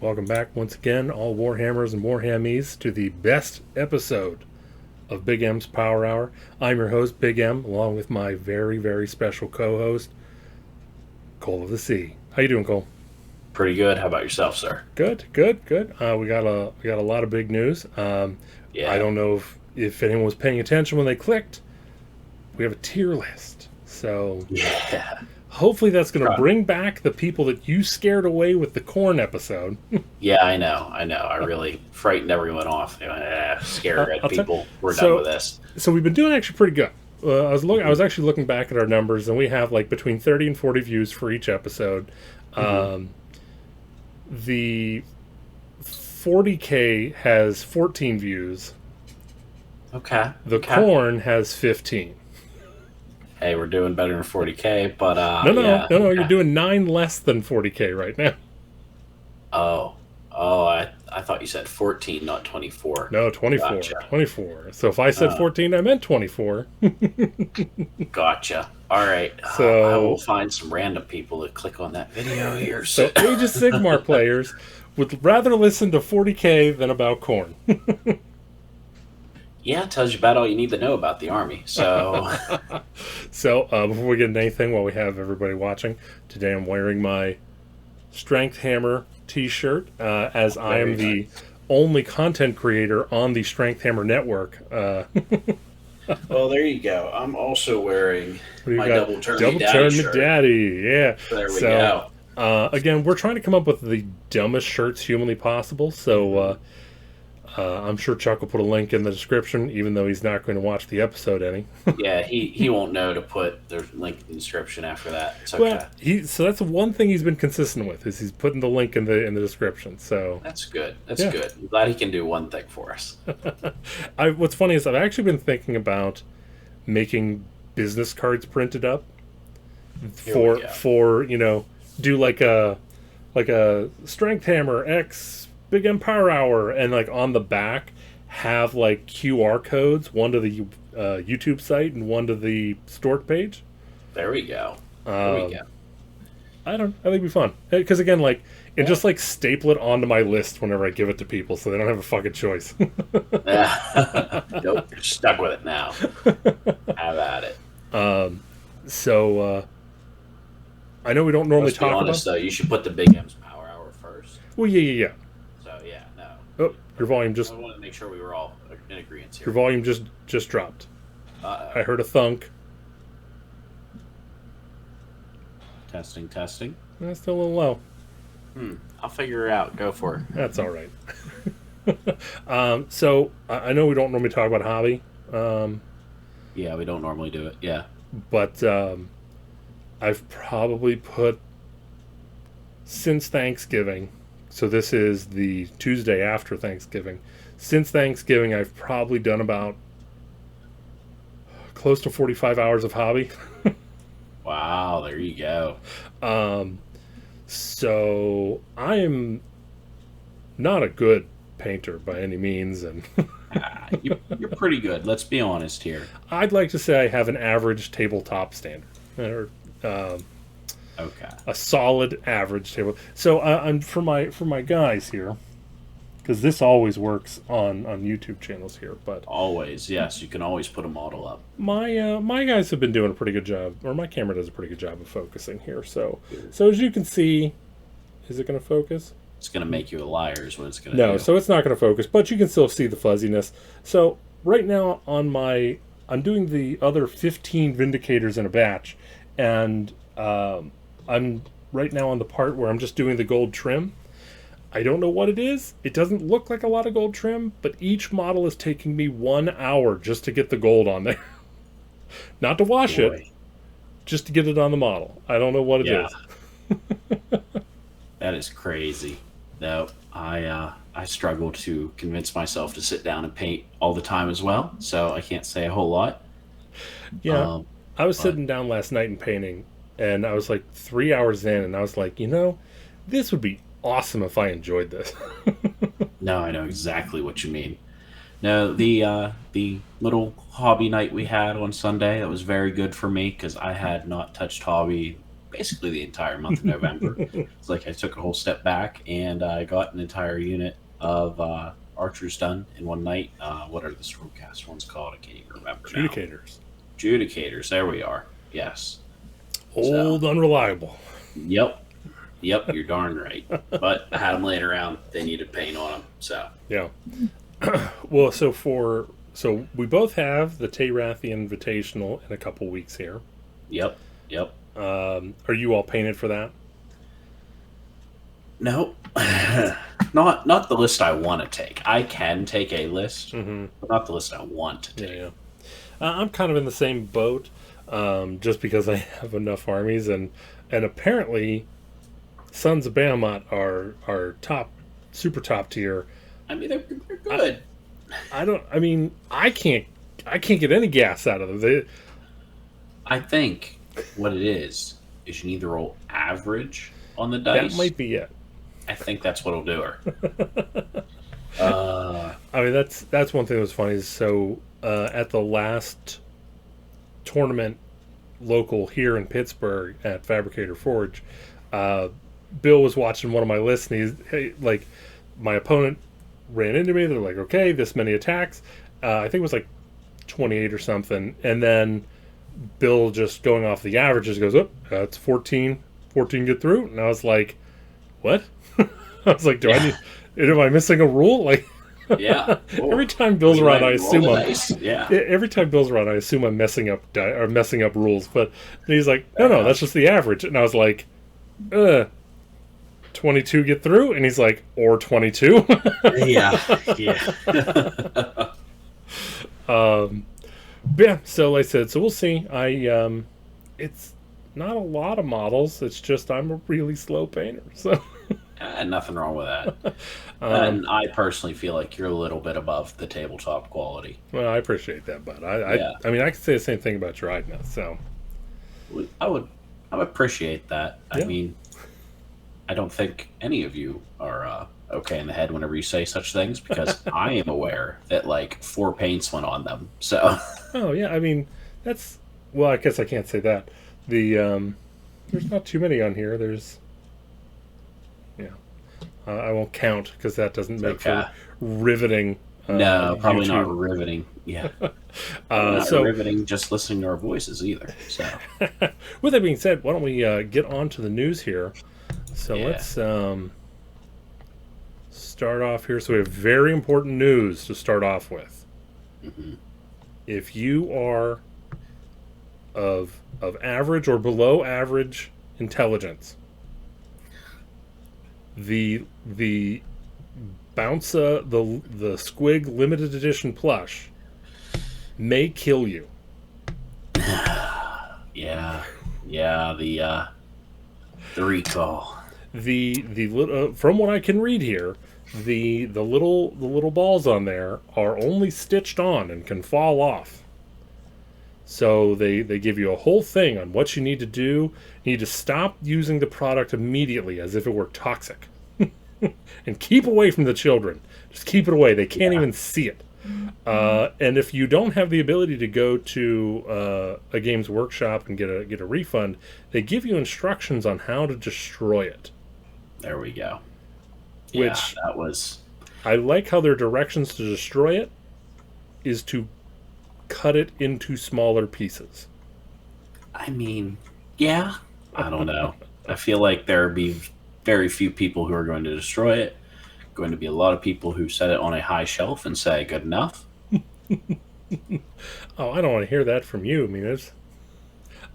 Welcome back once again, all Warhammers and Warhammies, to the best episode of Big M's Power Hour. I'm your host, Big M, along with my very, very special co-host, Cole of the Sea. How you doing, Cole? Pretty good. How about yourself, sir? Good, good, good. We got a lot of big news. I Yeah. don't know if anyone was paying attention when they clicked. We have a tier list, so Yeah. hopefully that's going to Try- bring back the people that you scared away with the corn episode. Yeah, I know. I know. I really frightened everyone off. Scare red I'll tell. people. We're done So with this. So we've been doing actually pretty good. I was actually looking back at our numbers, and we have like between 30 and 40 views for each episode. Hmm. Um, the 40K has 14 views. Okay. The Okay. corn has 15. Hey, we're doing better than 40K, but No, no, yeah. no, no. You're Okay. doing 9 less than 40K right now. Oh. Oh, I thought you said 14, not 24. No, 24. Gotcha. 24. So if I said Oh, 14, I meant 24. gotcha. All right. I will So, find some random people to click on that video here. so Age of Sigmar players would rather listen to 40K than about corn. Yeah, it tells you about all you need to know about the army. So, So, before we get into anything, while we have everybody watching, today I'm wearing my Strength Hammer t-shirt, as I am very the nice. only content creator on the Strength Hammer network. Well, there you go. I'm also wearing What do you my got? Double Turn Me Double Daddy Turn Me shirt. Daddy, yeah. There we So, go. again, we're trying to come up with the dumbest shirts humanly possible, so Hmm. I'm sure Chuck will put a link in the description, even though he's not going to watch the episode any. Yeah, he won't know to put the link in the description after that. It's Well, okay. so that's one thing he's been consistent with, is he's putting the link in the description, so... That's good. That's Yeah. good. I'm glad he can do one thing for us. What's funny is I've actually been thinking about making business cards printed up Here we go. for do like a Strength Hammer X Big Empire Hour, and like on the back have like QR codes, one to the YouTube site and one to the Stork page. There we go. There we Um, go. I think it'd be fun because again, like, and Yeah. just like staple it onto my list whenever I give it to people, so they don't have a fucking choice. Yeah. Nope. You're stuck with it now. Have at it. So I know we don't normally Let's be talk about. honest though. You should put the Big M's Power Hour first. Well, yeah, yeah, yeah. So yeah, no. Oh, your volume I just wanted to make sure we were all in agreement your here. volume just dropped. Uh I heard a thunk. Testing, testing. That's still a little low. I'll figure it out. Go for it. That's all right. So I know we don't normally talk about hobby, Yeah, we don't normally do it. Yeah. but I've probably put since Thanksgiving. So this is the Tuesday after Thanksgiving. Since Thanksgiving, I've probably done about close to 45 hours of hobby. Wow, there you go. So I am not a good painter by any means, and You're pretty good. Let's be honest here. I'd like to say I have an average tabletop standard, or Okay. a solid average table. So I'm for my guys here, because this always works on YouTube channels here. But Always, yes. You can always put a model up. my guys have been doing a pretty good job, or my camera does a pretty good job of focusing here. So as you can see, is it going to focus? It's going to make you a liar, is what it's going to No, do. so it's not going to focus, but you can still see the fuzziness. So right now I'm doing the other 15 Vindicators in a batch, and I'm right now on the part where I'm just doing the gold trim. I don't know what it is. It doesn't look like a lot of gold trim, but each model is taking me 1 hour just to get the gold on there. Not to wash it, Boy. just to get it on the model. I don't know what it Yeah, is. that is crazy. No, I struggle to convince myself to sit down and paint all the time as well, so I can't say a whole lot. Yeah, Um, I was but sitting down last night and painting, and I was like 3 hours in, and I was like, this would be awesome if I enjoyed this. no, I know exactly what you mean. No, the little hobby night we had on Sunday, that was very good for me because I had not touched hobby basically the entire month of November. It's like I took a whole step back and I got an entire unit of archers done in one night. What are the Stormcast ones called? I can't even remember now. Judicators. Judicators. There we are. Yes. Old, unreliable. Yep. Yep, you're darn right. But I had them laying around. They needed paint on them. So yeah. Well, so we both have the Teyrathi Invitational in a couple weeks here. Yep. Are you all painted for that? No, not the list I want to take. I can take a list, but not the list I want to take. Yeah. I'm kind of in the same boat, just because I have enough armies, and apparently, Sons of Bahamut are super top tier. I mean, they're good. I can't get any gas out of them. I think what it is you need to roll average on the dice. That might be it. I think that's what'll do her. That's one thing that was funny. So at the last tournament local here in Pittsburgh at Fabricator Forge, Bill was watching one of my lists, and my opponent ran into me. They're like, okay, this many attacks. I think it was like 28 or something. And then Bill, just going off the averages, goes, oh, it's 14 get through. And I was like, what? I was like, am I missing a rule? Like, yeah. Every time Bill's around, I assume every time Bill's around, I assume I'm messing up rules. But he's like, no, that's just the average. And I was like, 22 get through, and he's like, or 22. yeah. Yeah. So like I said, we'll see. It's not a lot of models. It's just I'm a really slow painter. So nothing wrong with that. And I personally feel like you're a little bit above the tabletop quality. Well, I appreciate that, but I can say the same thing about Dryden. So I would appreciate that. Yeah. I mean, I don't think any of you are okay in the head whenever you say such things, because I am aware that like 4 paints went on them. So. Oh yeah, I mean I guess I can't say that. There's not too many on here. There's. I won't count because that doesn't make for riveting. No, probably YouTube. not riveting. Yeah. Not riveting just listening to our voices either. So, with that being said, why don't we get on to the news here? So let's start off here. So we have very important news to start off with. Mm-hmm. If you are of average or below average intelligence, the Bounce-a, the Squig limited edition plush may kill you. Yeah, the recall. The from what I can read here, the little balls on there are only stitched on and can fall off. So they give you a whole thing on what you need to do. You need to stop using the product immediately as if it were toxic. And keep away from the children. Just keep it away. They can't even see it. And if you don't have the ability to go to a Games Workshop and get a refund, they give you instructions on how to destroy it. There we go. Which that was... I like how their directions to destroy it is to cut it into smaller pieces. I mean, yeah. I don't know. I feel like there would be very few people who are going to destroy it. Going to be a lot of people who set it on a high shelf and say, good enough. Oh, I don't want to hear that from you. I mean,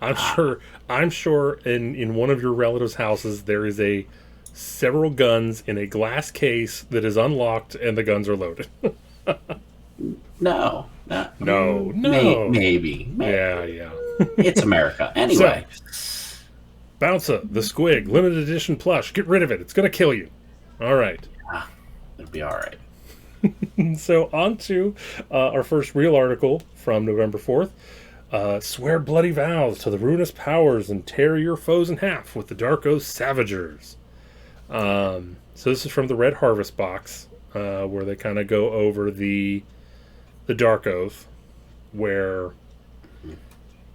I'm sure in one of your relatives' houses there is several guns in a glass case that is unlocked and the guns are loaded. No. Maybe. Yeah. It's America. Anyway. So, Bounce-a, the Squig, limited edition plush. Get rid of it. It's going to kill you. All right. It'll be all right. So on to our first real article from November 4th. Swear bloody vows to the ruinous powers and tear your foes in half with the Dark Oath Savagers. So this is from the Red Harvest box, where they kind of go over the Dark Oath, where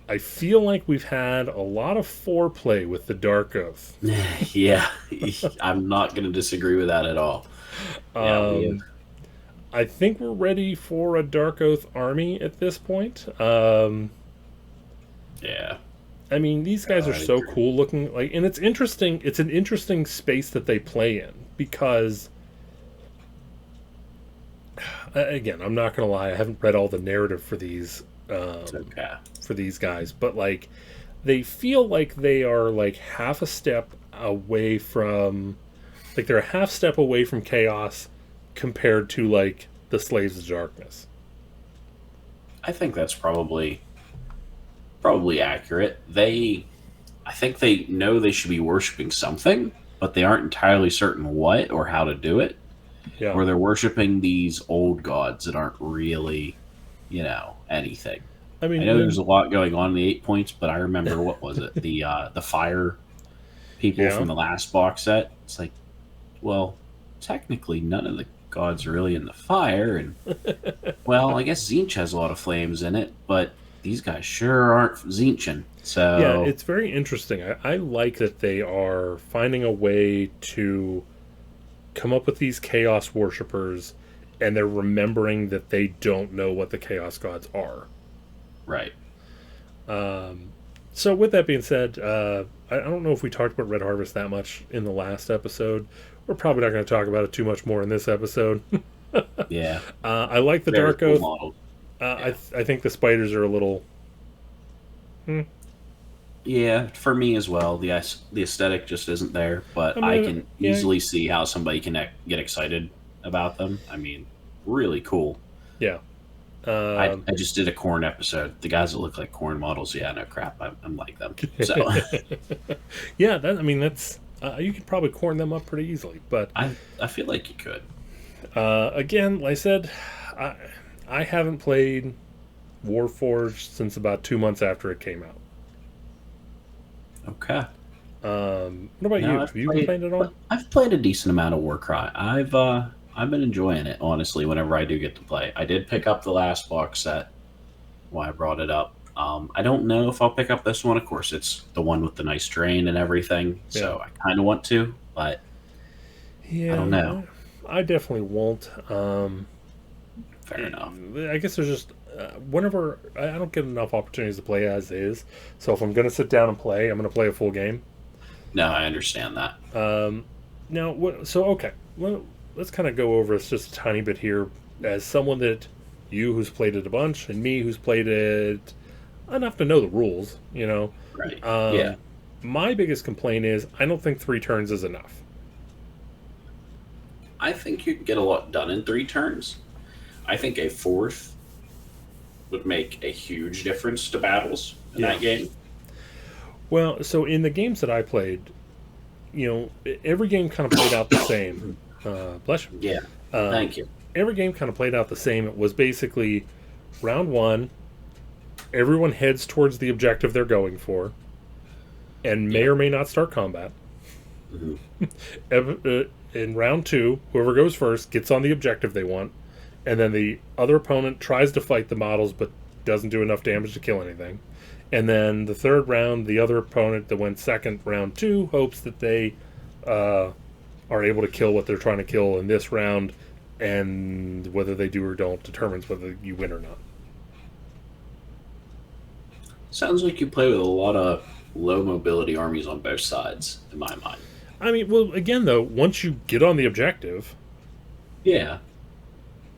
I feel like we've had a lot of foreplay with the Dark Oath. Yeah, I'm not going to disagree with that at all. Yeah, we have. I think we're ready for a Dark Oath army at this point. Yeah, I mean, these guys are I so agree. cool looking. Like, and it's interesting. It's an interesting space that they play in because, again, I'm not gonna lie. I haven't read all the narrative It's okay. for these guys, but like, they feel like they are like half a step away from, like they're a half step away from chaos compared to like the Slaves of Darkness. I think that's probably accurate. I think they know they should be worshiping something, but they aren't entirely certain what or how to do it. Yeah. Or they're worshiping these old gods that aren't really, anything. I I mean, know there's a lot going on in the 8 points, but I remember what was it? The fire people yeah. from the last box set. It's like, well, technically none of the gods are really in the fire, and well, I guess Zinch has a lot of flames in it, but these guys sure aren't Zinchen. Yeah, So it's very interesting. I like that they are finding a way to come up with these chaos worshippers and they're remembering that they don't know what the chaos gods are. right. So, with that being said, I don't know if we talked about Red Harvest that much in the last episode. We're probably not going to talk about it too much more in this episode. Yeah. I like the Very Dark cool Oath. model. Yeah. I think the spiders are a little. Hmm. Yeah, for me as well. The aesthetic just isn't there, I but I mean, can yeah, easily see how somebody can get excited about them. I mean, really cool. yeah. I just did a corn episode. The guys that look like corn models, yeah, no crap. I'm like them. So Yeah, I mean, that's. You could probably corn them up pretty easily. But I feel like you could. again, like I said, I, I haven't played Warforged since about 2 months after it came out. Okay. What about No, you? Have you been playing it all? I've played a decent amount of Warcry. I've been enjoying it honestly. Whenever I do get to play, I did pick up the last box set. Why I brought it up. I don't know if I'll pick up this one. Of course, it's the one with the nice drain and everything. Yeah. So I kind of want to, but I don't know. Yeah, I definitely won't. Fair enough. I guess there's just whenever I don't get enough opportunities to play as is. So if I'm going to sit down and play, I'm going to play a full game. No, I understand that. Now, so okay, well, let's kind of go over this just a tiny bit here. As someone that you who's played it a bunch, and me who's played it enough to know the rules, Right. Um, Yeah. my biggest complaint is I don't think 3 turns is enough. I think you can get a lot done in 3 turns. I think a fourth would make a huge difference to battles in Yeah. that game. Well, so in the games that I played, every game kind of played out the same. Bless you. Yeah. Um, Thank you. every game kind of played out the same. It was basically round one, everyone heads towards the objective they're going for, and may Yeah. or may not start combat. Hmm. In round two, whoever goes first gets on the objective they want, and then the other opponent tries to fight the models but doesn't do enough damage to kill anything. And then the third round, the other opponent that went second, round two, hopes that they are able to kill what they're trying to kill in this round, and whether they do or don't determines whether you win or not. Sounds like you play with a lot of low mobility armies on both sides, in my mind. I mean, well, again, though, once you get on the objective, Yeah.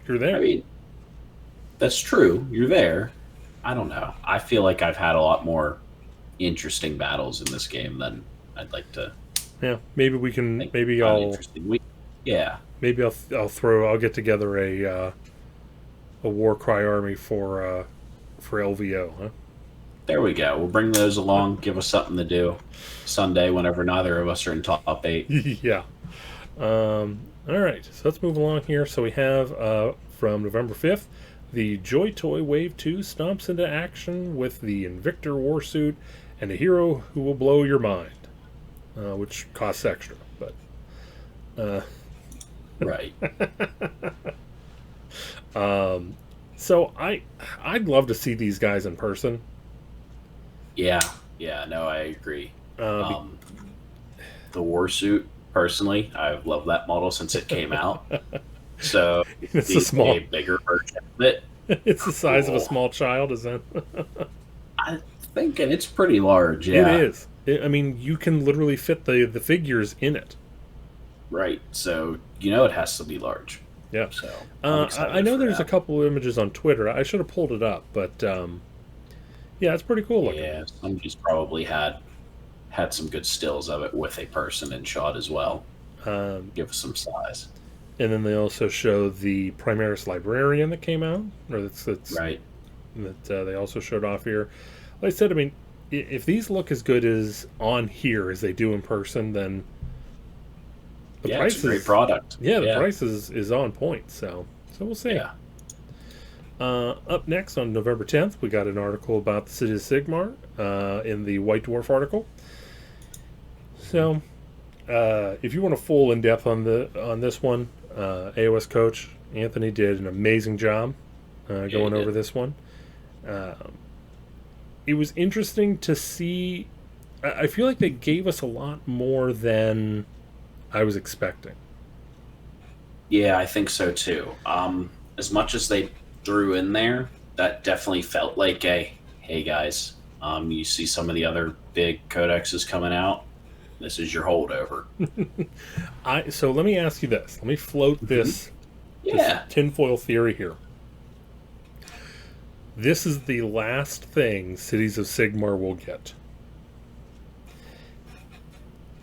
you're I there. mean, that's true. You're there. I don't know. I feel like I've had a lot more interesting battles in this game than I'd like to Yeah, maybe we can. think. Uninteresting. Yeah. Maybe I'll get together a war cry army for LVO, huh? There we go. We'll bring those along. Give us something to do Sunday whenever neither of us are in top 8. Yeah. All right, so let's move along here. So we have from November 5th, the Joy Toy Wave 2 stomps into action with the Invictor Warsuit and a hero who will blow your mind, which costs extra. But Right. so I'd love to see these guys in person. Yeah, yeah, no, I agree. Uh, be- Um, the Warsuit, personally, I've loved that model since it came out. So it's a seeing a small. bigger version of it, It's the size of a cool. small child, is that? I'm thinking it's pretty large. It Yeah, is. I mean, you can literally fit the figures in it. right. So you know it has to be large. Yeah. So I'm I excited know for there's a that. couple of images on Twitter. I should have pulled it up, but yeah, it's pretty cool looking. Yeah, somebody's probably had some good stills of it with a person in shot as well. Um, Give us some size. and then they also show the Primaris Librarian that came out, or Right. that they also showed off here. Like I said, I mean, if these look as good as on here as they do in person, then the Yeah, it's a price great is product. yeah, the Yeah. price is on point. So we'll see. Yeah. Up next on November 10th, we got an article about the City of Sigmar in the White Dwarf article. So, if you want a full in depth on this one, AOS coach Anthony did an amazing job going over this one. It was interesting to see. I feel like they gave us a lot more than I was expecting. Yeah, I think so too. As much as they threw in there, that definitely felt like a hey guys, you see some of the other big codexes coming out. This is your holdover. So let me ask you this. Let me float Mhm. this Yeah. tinfoil theory here. This is the last thing Cities of Sigmar will get.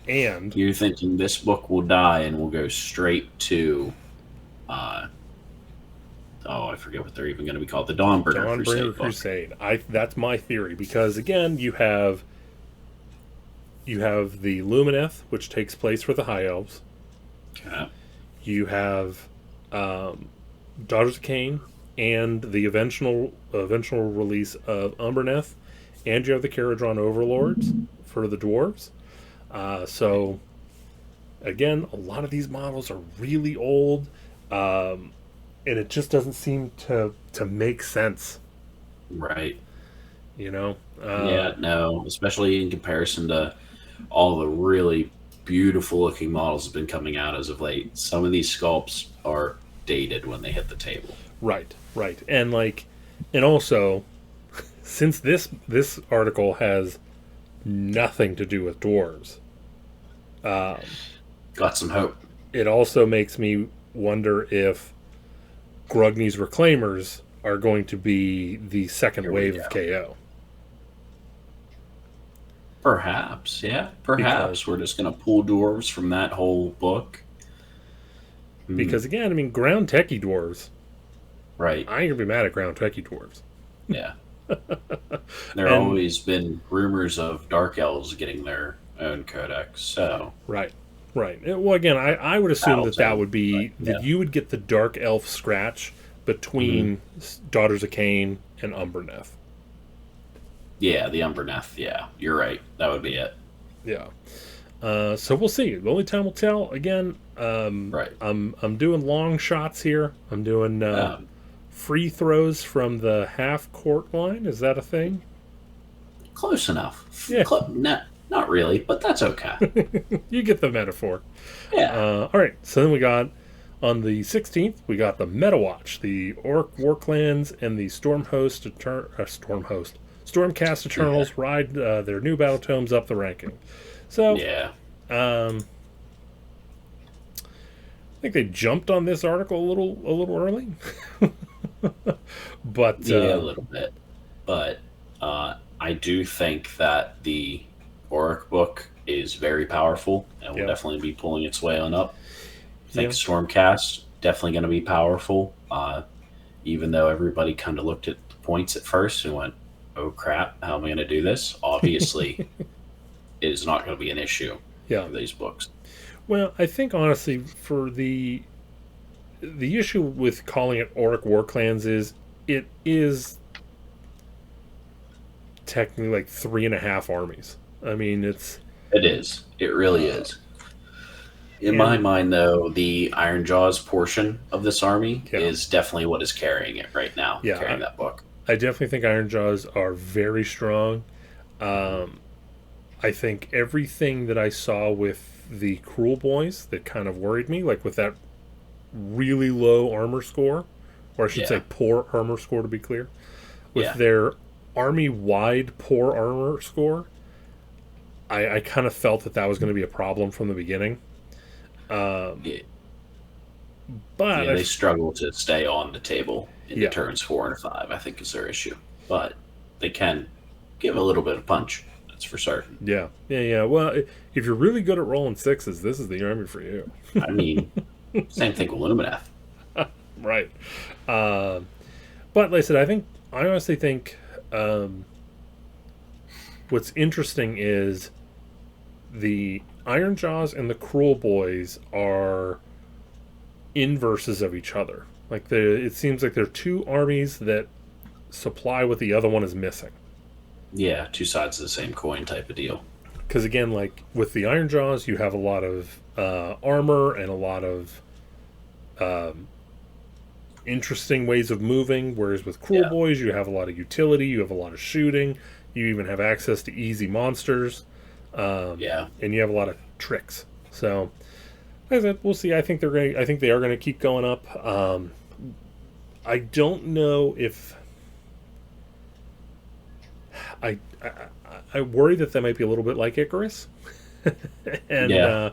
And You're thinking this book will die and we'll go straight to uh I forget what they're even going to be called. The Dawnbringer Dawnbringer Crusade book. Crusade. That's my theory because again, you have the Lumineth, which takes place for the High Elves. Okay. You have Daughters of Cain and the eventual release of Umberneth, and you have the Caradron Overlords for the dwarves. So again, a lot of these models are really old, and it just doesn't seem to make sense. Right. You know, Yeah, no, especially in comparison to all the really beautiful looking models that have been coming out as of late. Some of these sculpts are dated when they hit the table. right, and also since this article has nothing to do with dwarves, um, Got some hope. it also makes me wonder if Grugny's Reclaimers are going to be the second Here we wave go. of KO. Perhaps, yeah. Because Perhaps we're just going to pull dwarves from that whole book. because again, I mean, ground techie dwarves. Right. I ain't gonna be mad at ground techie dwarves. Yeah. There And always been rumors of dark elves getting their own codex. So right. Well, again, I would assume that Battletome, would be yeah. that you would get the dark elf scratch between Daughters of Cain and Umberneth. Yeah, the Umberneth. Yeah, you're right. That would be it. Yeah. So we'll see. The only time will tell. Again, Right. I'm doing long shots here. I'm doing free throws from the half court line. Is that a thing? Close enough. Yeah. Not really, but that's okay. You get the metaphor. Yeah. All right. So then we got on the 16th, we got the Meta Watch, the Orc War Clans, and the Stormcast Eternals ride their new battle tomes up the ranking. So Yeah. I think they jumped on this article a little early, but Yeah, a little bit. But I do think that the Auric book is very powerful and will Yeah. definitely be pulling its way on up. I think Yeah. Stormcast definitely going to be powerful. Even though everybody kind of looked at the points at first and went, "Oh crap, how am I going to do this?" Obviously, it is not going to be an issue yeah. for these books. Well, I think honestly, for the issue with calling it Auric War Clans is it is technically like 3.5 armies. I mean, it's It is. It really is. In and- my mind, though, the Iron Jaws portion of this army Yeah. is definitely what is carrying it right now. Yeah. Carrying that book. I definitely think Iron Jaws are very strong. I think everything that I saw with the Cruel Boys that kind of worried me, like with that really low armor score, or I should say Yeah. poor armor score to be clear, with Yeah. their army-wide poor armor score, I kind of felt that was going to be a problem from the beginning. Yeah. But Yeah, they struggle to stay on the table in the yeah, turns 4 and 5, I think is their issue. But they can give a little bit of punch. That's for certain. yeah. Well, if you're really good at rolling sixes, this is the army for you. I mean, same thing with Lumineth. Right. Um, but like I said, I honestly think what's interesting is the Iron Jaws and the Cruel Boys are inverses of each other. Like it seems like they're two armies that supply what the other one is missing. Yeah, two sides of the same coin type of deal. Because again, like with the Iron Jaws, you have a lot of armor and a lot of interesting ways of moving. Whereas with Cruel Yeah. Boys, you have a lot of utility, you have a lot of shooting, you even have access to easy monsters, Yeah. and you have a lot of tricks. So, like I said, we'll see. I think I think they are going to keep going up. I don't know if I, I I worry that might be a little bit like Icarus, and Yeah.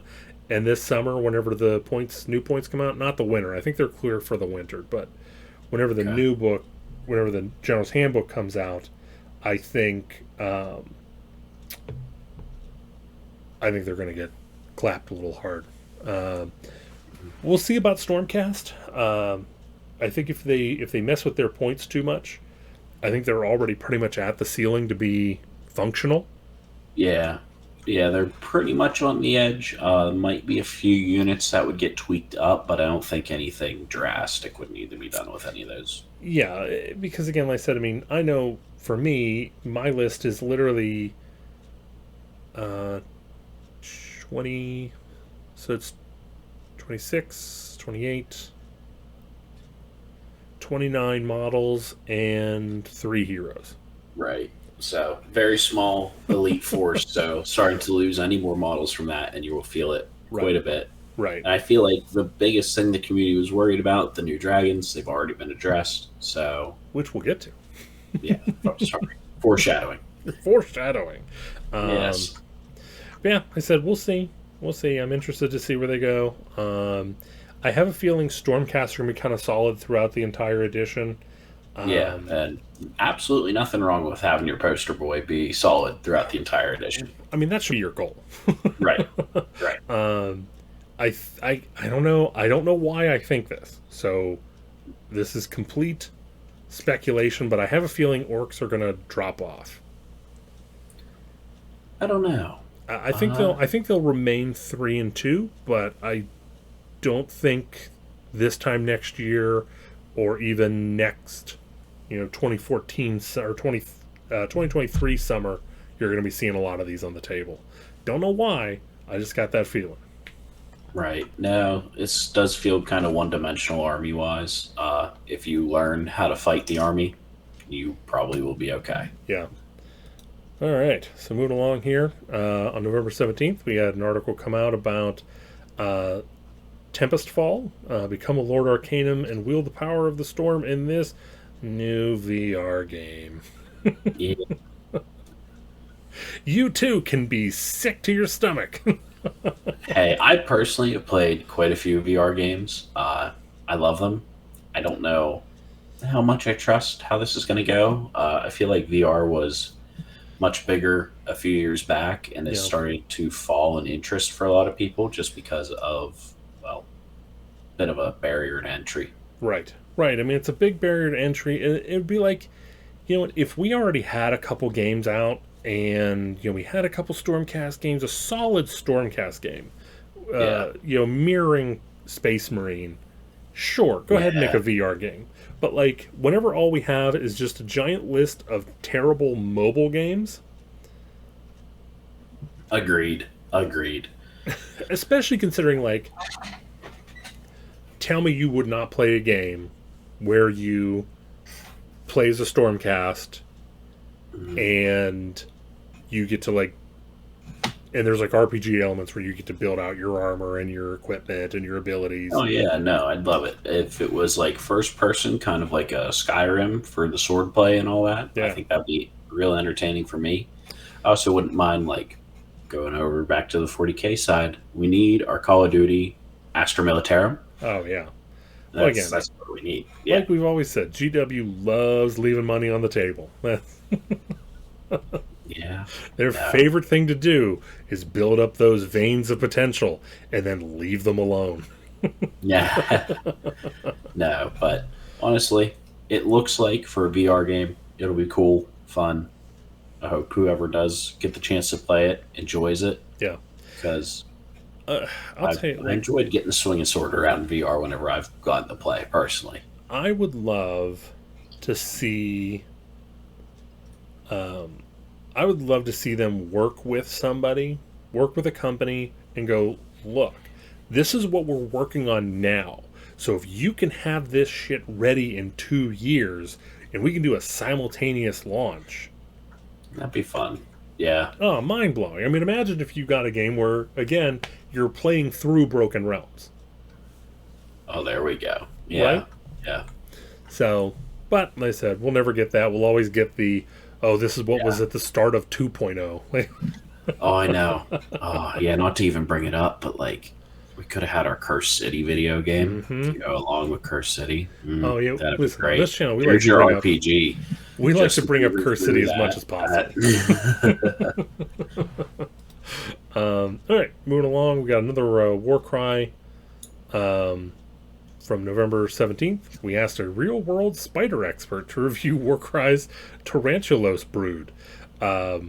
and this summer, whenever the new points come out, not the winter. I think they're clear for the winter, but whenever the Okay. new book, whenever the General's Handbook comes out, I think I think they're going to get clapped a little hard. We'll see about Stormcast. I think if they mess with their points too much, I think they're already pretty much at the ceiling to be functional. Yeah. Yeah, they're pretty much on the edge. Might be a few units that would get tweaked up, but I don't think anything drastic would need to be done with any of those. Yeah, because again, like I said, I mean, I know for me, my list is literally uh, 20, so it's 26, 28, 29 models and 3 heroes. Right. So very small elite force. So starting to lose any more models from that, and you will feel it quite Right, a bit. right. And I feel like the biggest thing the community was worried about, the new dragons, they've already been addressed. So Which we'll get to. yeah, oh, sorry, foreshadowing. Foreshadowing. Um, Yes. yeah, I said we'll see. We'll see. I'm interested to see where they go. I have a feeling Stormcast are going to be kind of solid throughout the entire edition. Yeah, Um, and absolutely nothing wrong with having your poster boy be solid throughout the entire edition. I mean, that should be your goal. Right. Right. I don't know. I don't know why I think this. So this is complete speculation, but I have a feeling orcs are going to drop off. I don't know. I think they'll remain 3 and 2, but I don't think this time next year or even next, 2014 or 2023 summer, you're going to be seeing a lot of these on the table. Don't know why. I just got that feeling. Right. No, it does feel kind of one-dimensional army-wise. If you learn how to fight the army, you probably will be okay. Yeah. All right. So moving along here, on November 17th, we had an article come out about Tempest Fall, become a Lord Arcanum and wield the power of the storm in this new VR game. Yeah. You too can be sick to your stomach. Hey, I personally have played quite a few VR games. I love them. I don't know how much I trust how this is going to go. I feel like VR was much bigger a few years back and is Yeah. starting to fall in interest for a lot of people just because of, well, a bit of a barrier to entry. Right. Right. I mean, it's a big barrier to entry. It'd be like, what, if we already had a couple games out and, we had a couple Stormcast games, a solid Stormcast game, Yeah. mirroring Space Marine, sure, go ahead and make Yeah. a VR game. But, like, whenever all we have is just a giant list of terrible mobile games, Agreed. Agreed. especially considering, like, tell me you would not play a game where you play as a Stormcast and you get to like, and there's like RPG elements where you get to build out your armor and your equipment and your abilities. Oh yeah, no, I'd love it if it was like first person, kind of like a Skyrim for the swordplay and all that. I Yeah. think that'd be real entertaining for me. I also wouldn't mind like going over back to the 40K side. We need our Call of Duty Astra Militarum. Oh yeah. Well, That's, again, that's what we need. Yeah, like we've always said, GW loves leaving money on the table. yeah. Their No. favorite thing to do is build up those veins of potential and then leave them alone. Yeah. No, but honestly, it looks like for a VR game, it'll be cool, fun. I hope whoever does get the chance to play it enjoys it Yeah. because I'll tell you, I like, enjoyed getting the swinging sword around in VR whenever I've gotten to play personally. I would love to see. I would love to see them work with somebody, work with a company, and go, look, this is what we're working on now. So if you can have this shit ready in 2 years, and we can do a simultaneous launch. That'd be fun. Yeah. Oh, mind blowing. I mean, imagine if you got a game where, again, you're playing through Broken Realms. Oh, there we go. Yeah. Right? Yeah. So, but like I said, we'll never get that. We'll always get the, oh, this is what was at the start of 2.0. Oh, I know. Oh, yeah. Not to even bring it up, but like we could have had our Cursed City video game to go along with Cursed City. Oh, yeah. That'd be Listen, great. this channel, we Here's like to your bring up, RPG. we like Just to bring up move Cursed through City as much as possible. that. All right, moving along, we got another Warcry from November 17th. We asked a real-world spider expert to review Warcry's Tarantulos brood. I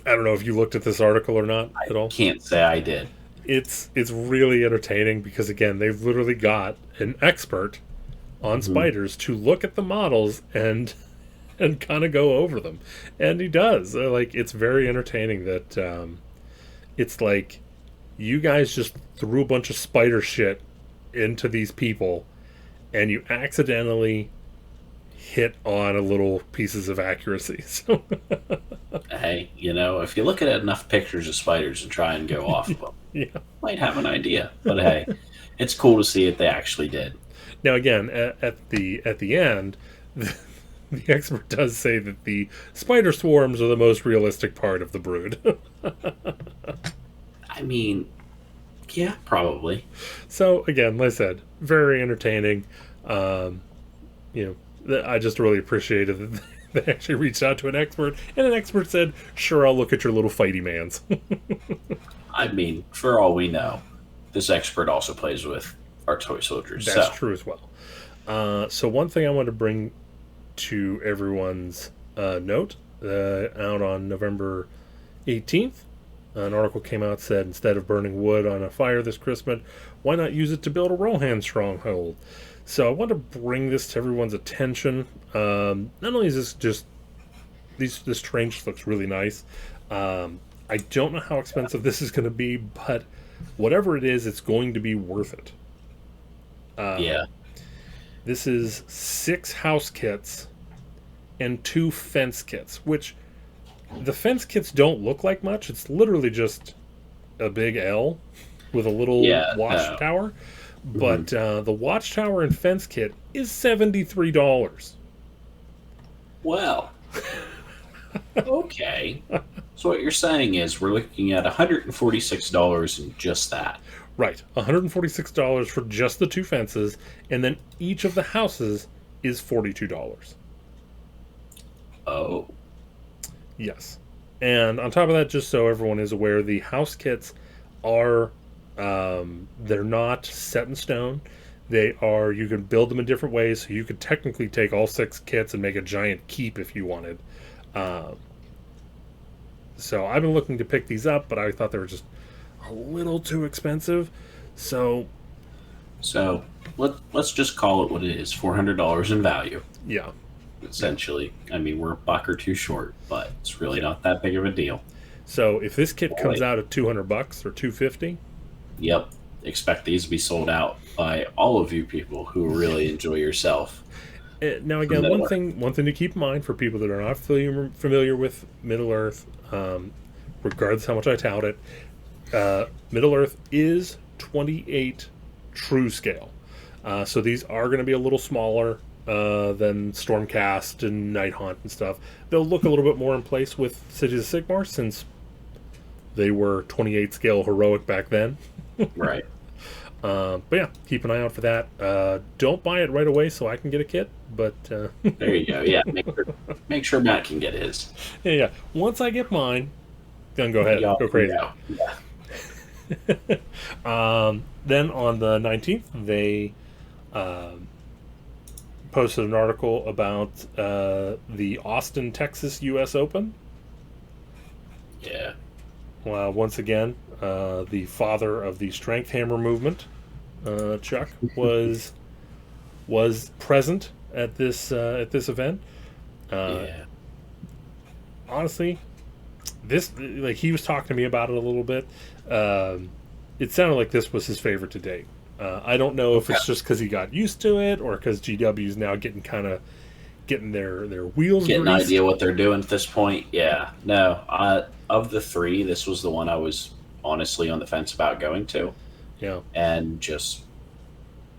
don't know if you looked at this article or not at all. Can't say I did. It's really entertaining because, again, they've literally got an expert on spiders to look at the models and kind of go over them, and he does. Like, it's very entertaining that it's like you guys just threw a bunch of spider shit into these people and you accidentally hit on a little pieces of accuracy. So Hey, if you look at enough pictures of spiders and try and go off of them, yeah. might have an idea. But hey, it's cool to see it they actually did. Now again, at the end, the expert does say that the spider swarms are the most realistic part of the brood. I mean, yeah, probably. So again, like I said, very entertaining. I just really appreciated that they actually reached out to an expert, and an expert said, "Sure, I'll look at your little fighty mans." I mean, for all we know, this expert also plays with our toy soldiers. That's so. true as well. So one thing I want to bring to everyone's note, out on November 18th, an article came out said instead of burning wood on a fire this Christmas, why not use it to build a Rohan stronghold? So I want to bring this to everyone's attention. Not only is this just this terrain just looks really nice. I don't know how expensive this is going to be, but whatever it is, it's going to be worth it. Yeah. This is 6 house kits and 2 fence kits, which the fence kits don't look like much. It's literally just a big L with a little watchtower. But the watchtower and fence kit is $73. Well, okay. So what you're saying is we're looking at $146 in just that. Right, $146 for just the 2 fences, and then each of the houses is $42. Oh. Yes. And on top of that, just so everyone is aware, the house kits are, they're not set in stone. They are, you can build them in different ways, so you could technically take all 6 kits and make a giant keep if you wanted. So I've been looking to pick these up, but I thought they were just a little too expensive. So let's just call it what it is, $400 in value. Yeah. Essentially. I mean, we're a buck or two short, but it's really not that big of a deal. So if this kit comes out at $200 or $250, yep, expect these to be sold out by all of you people who really enjoy yourself. Now for again, Middle Earth. one thing to keep in mind for people that are not familiar with Middle Earth, regardless how much I tout it, Middle Earth is 28 true scale. So these are going to be a little smaller than Stormcast and Night Haunt and stuff. They'll look a little bit more in place with Cities of Sigmar since they were 28 scale heroic back then. Right. But yeah, keep an eye out for that. Don't buy it right away so I can get a kit. But There you go. Yeah, make sure Matt can get his. yeah. Once I get mine, then go ahead, Yeah, go crazy. Yeah. Then on the 19th, they posted an article about the Austin, Texas U.S. Open. Yeah. Once again, the father of the Strength Hammer movement, Chuck, was present at this event. Yeah. Honestly, he was talking to me about it a little bit. It sounded like this was his favorite to date. I don't know if it's just because he got used to it or because GW is now getting their wheels Get an greased. idea what they're doing at this point. Yeah. No. Of the three, this was the one I was honestly on the fence about going to. Yeah. And just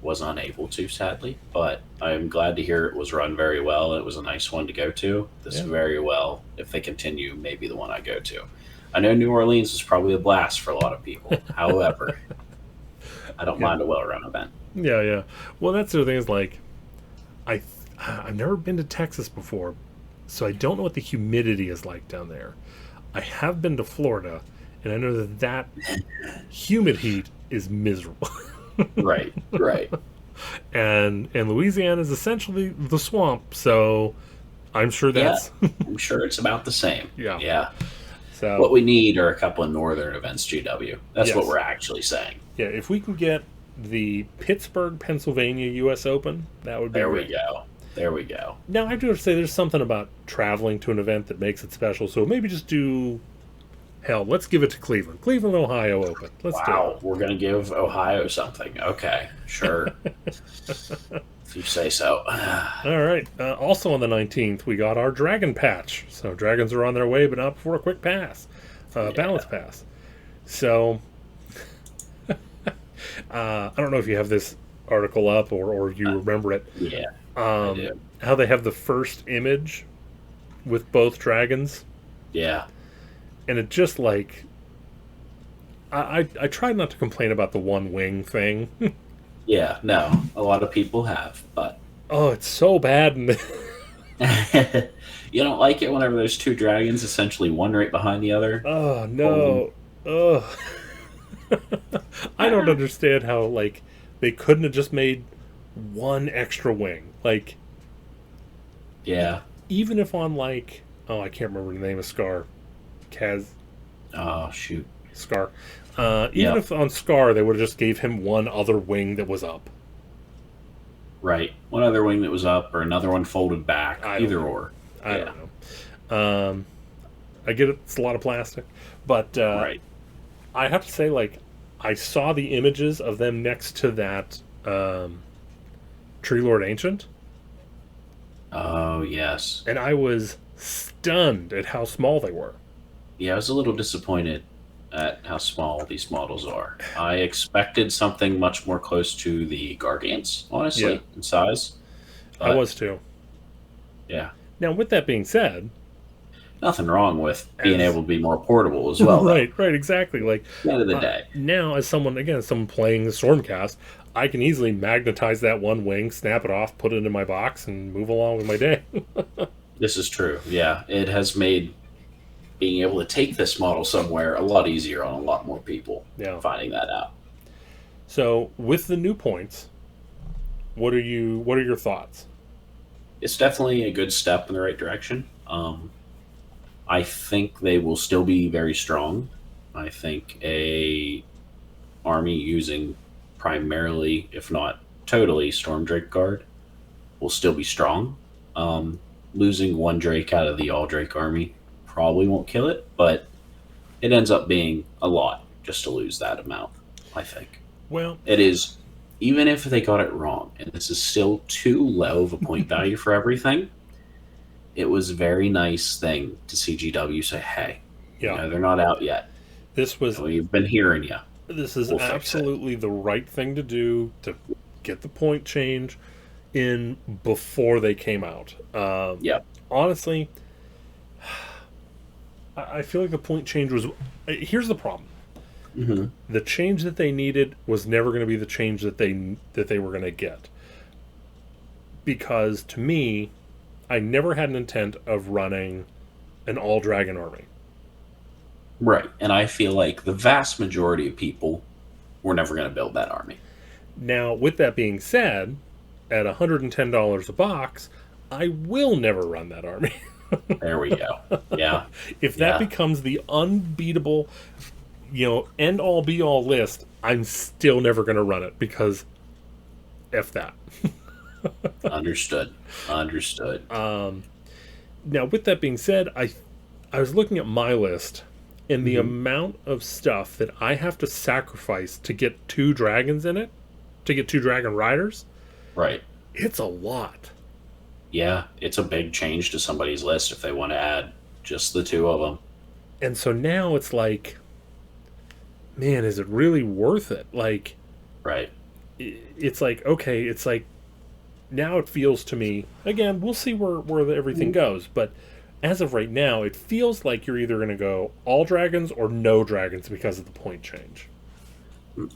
was unable to, sadly. But I'm glad to hear it was run very well. It was a nice one to go to. This very well, if they continue, maybe the one I go to. I know New Orleans is probably a blast for a lot of people. However, I don't mind a well-run event. Yeah. Well, that's the other thing is like, I've never been to Texas before, so I don't know what the humidity is like down there. I have been to Florida, and I know that humid heat is miserable. Right. And Louisiana is essentially the swamp, so I'm sure that's I'm sure it's about the same. Yeah. So what we need are a couple of northern events, GW. That's Yes. what we're actually saying. yeah, if we can get the Pittsburgh, Pennsylvania U.S. Open, that would be great. There we go. Now, I do have to say there's something about traveling to an event that makes it special, so maybe just let's give it to Cleveland. Cleveland, Ohio Open. Let's do it. We're going to give Ohio something. Okay, sure. If you say so. All right. Also on the 19th, we got our Dragon patch. So dragons are on their way, but not before a quick pass. Balance pass. So, I don't know if you have this article up or you remember it. Yeah, I do. How they have the first image with both dragons. Yeah. And it just like... I tried not to complain about the one wing thing. Yeah, no. A lot of people have, but... Oh, it's so bad. You don't like it whenever there's two dragons, essentially one right behind the other? Oh, no. Ugh. I don't understand how, like, they couldn't have just made one extra wing. Like... Yeah. Even if on, like... Oh, I can't remember the name of Scar. Oh, shoot. Scar. Even if on Scar they would have just gave him one other wing that was up. Right. One other wing that was up or another one folded back. Either or. I don't know. I get it. It's a lot of plastic. But right. I have to say, like, I saw the images of them next to that Tree Lord Ancient. Oh, yes. And I was stunned at how small they were. Yeah, I was a little disappointed at how small these models are. I expected something much more close to the Gargants, honestly, in size. I was too. Yeah. Now, with that being said... Nothing wrong with being able to be more portable as well. Right, exactly. Like, at the end of the day. Now, as someone playing the Stormcast, I can easily magnetize that one wing, snap it off, put it in my box, and move along with my day. This is true. Yeah, it has made being able to take this model somewhere a lot easier on a lot more people. Yeah. Finding that out. So, with the new points, what are your thoughts? It's definitely a good step in the right direction. I think they will still be very strong. I think a army using primarily, if not totally, Storm Drake Guard will still be strong. Losing one Drake out of the All Drake army probably won't kill it, but it ends up being a lot just to lose that amount, I think. Well, it is even if they got it wrong, and this is still too low of a point value for everything, it was a very nice thing to see GW say, "Hey, Yeah. they're not out yet. This was We've been hearing you. this is We'll fix it." absolutely the right thing to do to get the point change in before they came out. Yeah. Honestly, I feel like the point change was. Here's the problem: Mm-hmm. the change that they needed was never going to be the change that they were going to get. Because to me, I never had an intent of running an all dragon army. Right. And I feel like the vast majority of people were never going to build that army. Now, with that being said, at $110 a box, I will never run that army. There we go. Yeah. If that becomes the unbeatable, end all be all list, I'm still never going to run it because F that. Understood. Now, with that being said, I was looking at my list, and the amount of stuff that I have to sacrifice to get 2 dragons in it, to get 2 dragon riders, Right. it's a lot. Yeah, it's a big change to somebody's list if they want to add just the 2 of them. And so now it's like, man, is it really worth it? Like, Right. it's like, okay, it's like, now it feels to me, again, we'll see where everything goes, but as of right now, it feels like you're either going to go all dragons or no dragons because of the point change.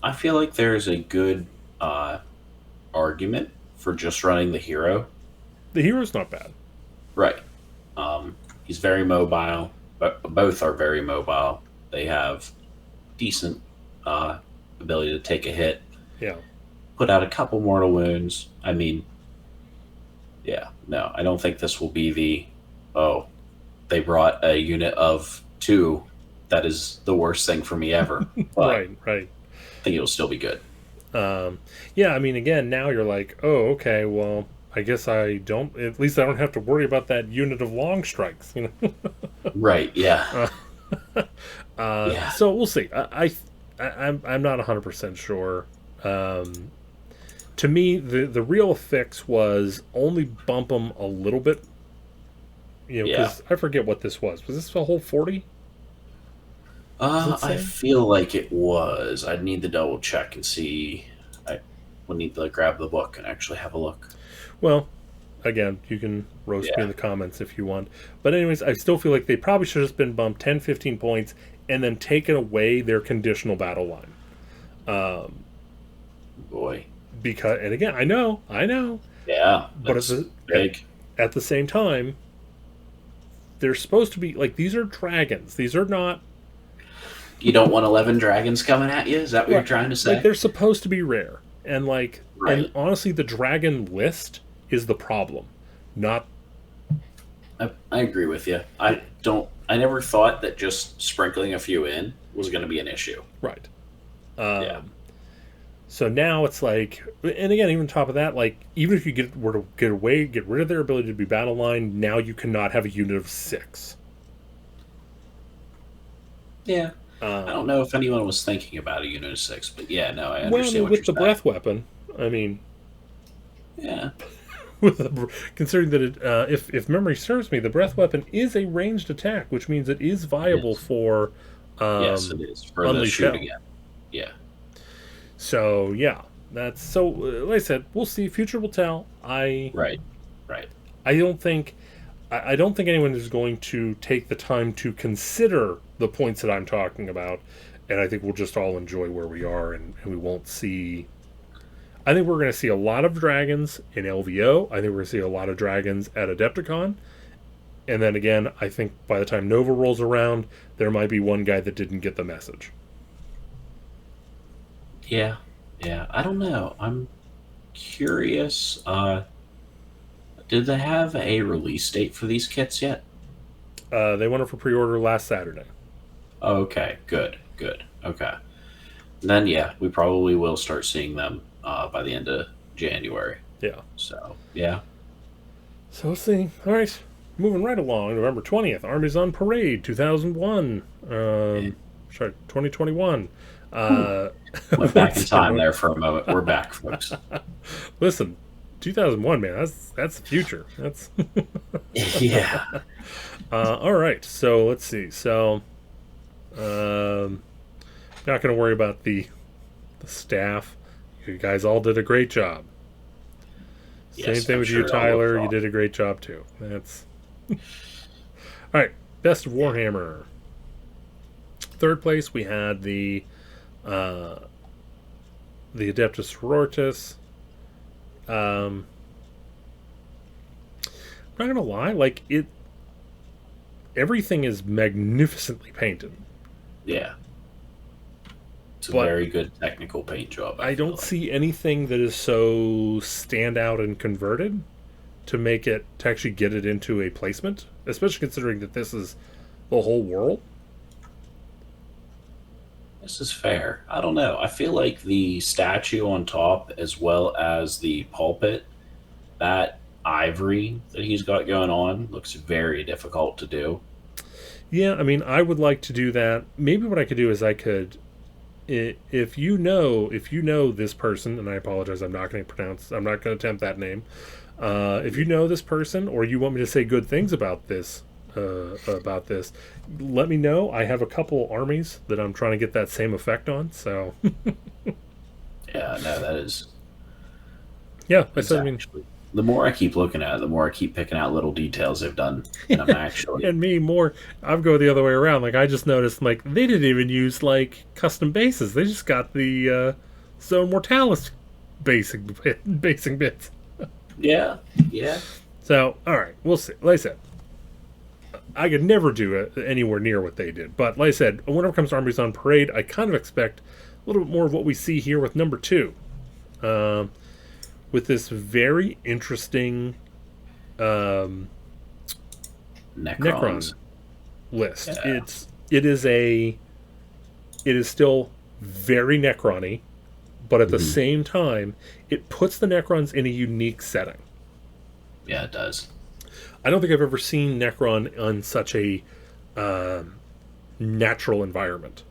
I feel like there's a good argument for just running the hero. The hero's not bad. Right. He's very mobile. But both are very mobile. They have decent ability to take a hit. Yeah. Put out a couple mortal wounds. I mean, yeah, no, I don't think this will be they brought a unit of 2. That is the worst thing for me ever. But Right. I think it'll still be good. Yeah, I mean, again, now you're like, oh, okay, well, I guess at least I don't have to worry about that unit of long strikes, Right, yeah. Yeah. So we'll see. I'm not 100% sure. To me, the real fix was only bump them a little bit. Because I forget what this was. Was this a whole 40? I feel like it was. I'd need to double check and see. I would need to grab the book and actually have a look. Well, again, you can roast me in the comments if you want. But anyways, I still feel like they probably should have just been bumped 10, 15 points and then taken away their conditional battle line. Boy. Because, and again, I know. Yeah, But big. At the same time, they're supposed to be, like, these are dragons. These are not... You don't want 11 dragons coming at you? Is that what you're trying to say? Like, they're supposed to be rare. And, like, Right. and honestly, the dragon list is the problem. Not... I agree with you. I never thought that just sprinkling a few in was going to be an issue. Right. Yeah. So now it's like, and again, even on top of that, like, even if you were to get rid of their ability to be battle line, now you cannot have a unit of 6. Yeah. I don't know if anyone was thinking about a unit of 6, but yeah, no, I understand Well, what you're with the saying. breath weapon, I mean, Yeah. considering that if memory serves me, the breath weapon is a ranged attack, which means it is viable for Yes, it is. For the Unleash shoot Hell. again. Yeah. So yeah, that's so. Like I said, we'll see. Future will tell. Right. I don't think anyone is going to take the time to consider the points that I'm talking about, and I think we'll just all enjoy where we are, and we won't see. I think we're going to see a lot of dragons in LVO. I think we're going to see a lot of dragons at Adepticon, and then again, I think by the time Nova rolls around, there might be one guy that didn't get the message. Yeah. I don't know. I'm curious. Did they have a release date for these kits yet? They went up for pre-order last Saturday. Okay, good. Okay. Then, yeah, we probably will start seeing them by the end of January. Yeah. So, yeah. So let's see. All right. Moving right along. November 20th. Armies on Parade 2001. sorry, 2021. Went back in time there for a moment. We're back, folks. Listen, 2001, man. That's the future. That's Yeah. all right. So let's see. So, not going to worry about the staff. You guys all did a great job. Same Yes, thing I'm with sure you, it all looks Tyler. You awesome. did a great job too. That's all right. Best of Warhammer. Third place, we had uh, the Adeptus Sororitas. I'm not gonna lie, like it. Everything is magnificently painted, Yeah. It's a but very good technical paint job. I feel don't like. see anything that is so stand out and converted to make it to actually get it into a placement, especially considering that this is the whole world. This is fair. I don't know. I feel like the statue on top, as well as the pulpit, that ivory that he's got going on, looks very difficult to do. Yeah, I mean, I would like to do that. Maybe what I could do is I could, if you know this person, and I apologize, I'm not going to attempt that name. If you know this person, or you want me to say good things about this, let me know. I have a couple armies that I'm trying to get that same effect on. So Yeah, no, that is yeah, I it's said, I mean, actually. The more I keep looking at it, the more I keep picking out little details they've done, and I'm actually. and me more. I'm going the other way around. Like I just noticed, like they didn't even use like custom bases. They just got the Zone Mortalis basing bits. Yeah, yeah. So all right, we'll see. Like I said, I could never do it anywhere near what they did. But like I said, whenever it comes to armies on parade, I kind of expect a little bit more of what we see here with number two. With this very interesting um, Necrons. Necron list. Yeah. It is still very Necron-y, but at the Mhm. same time, it puts the Necrons in a unique setting. Yeah, it does. I don't think I've ever seen Necron on such a um, natural environment.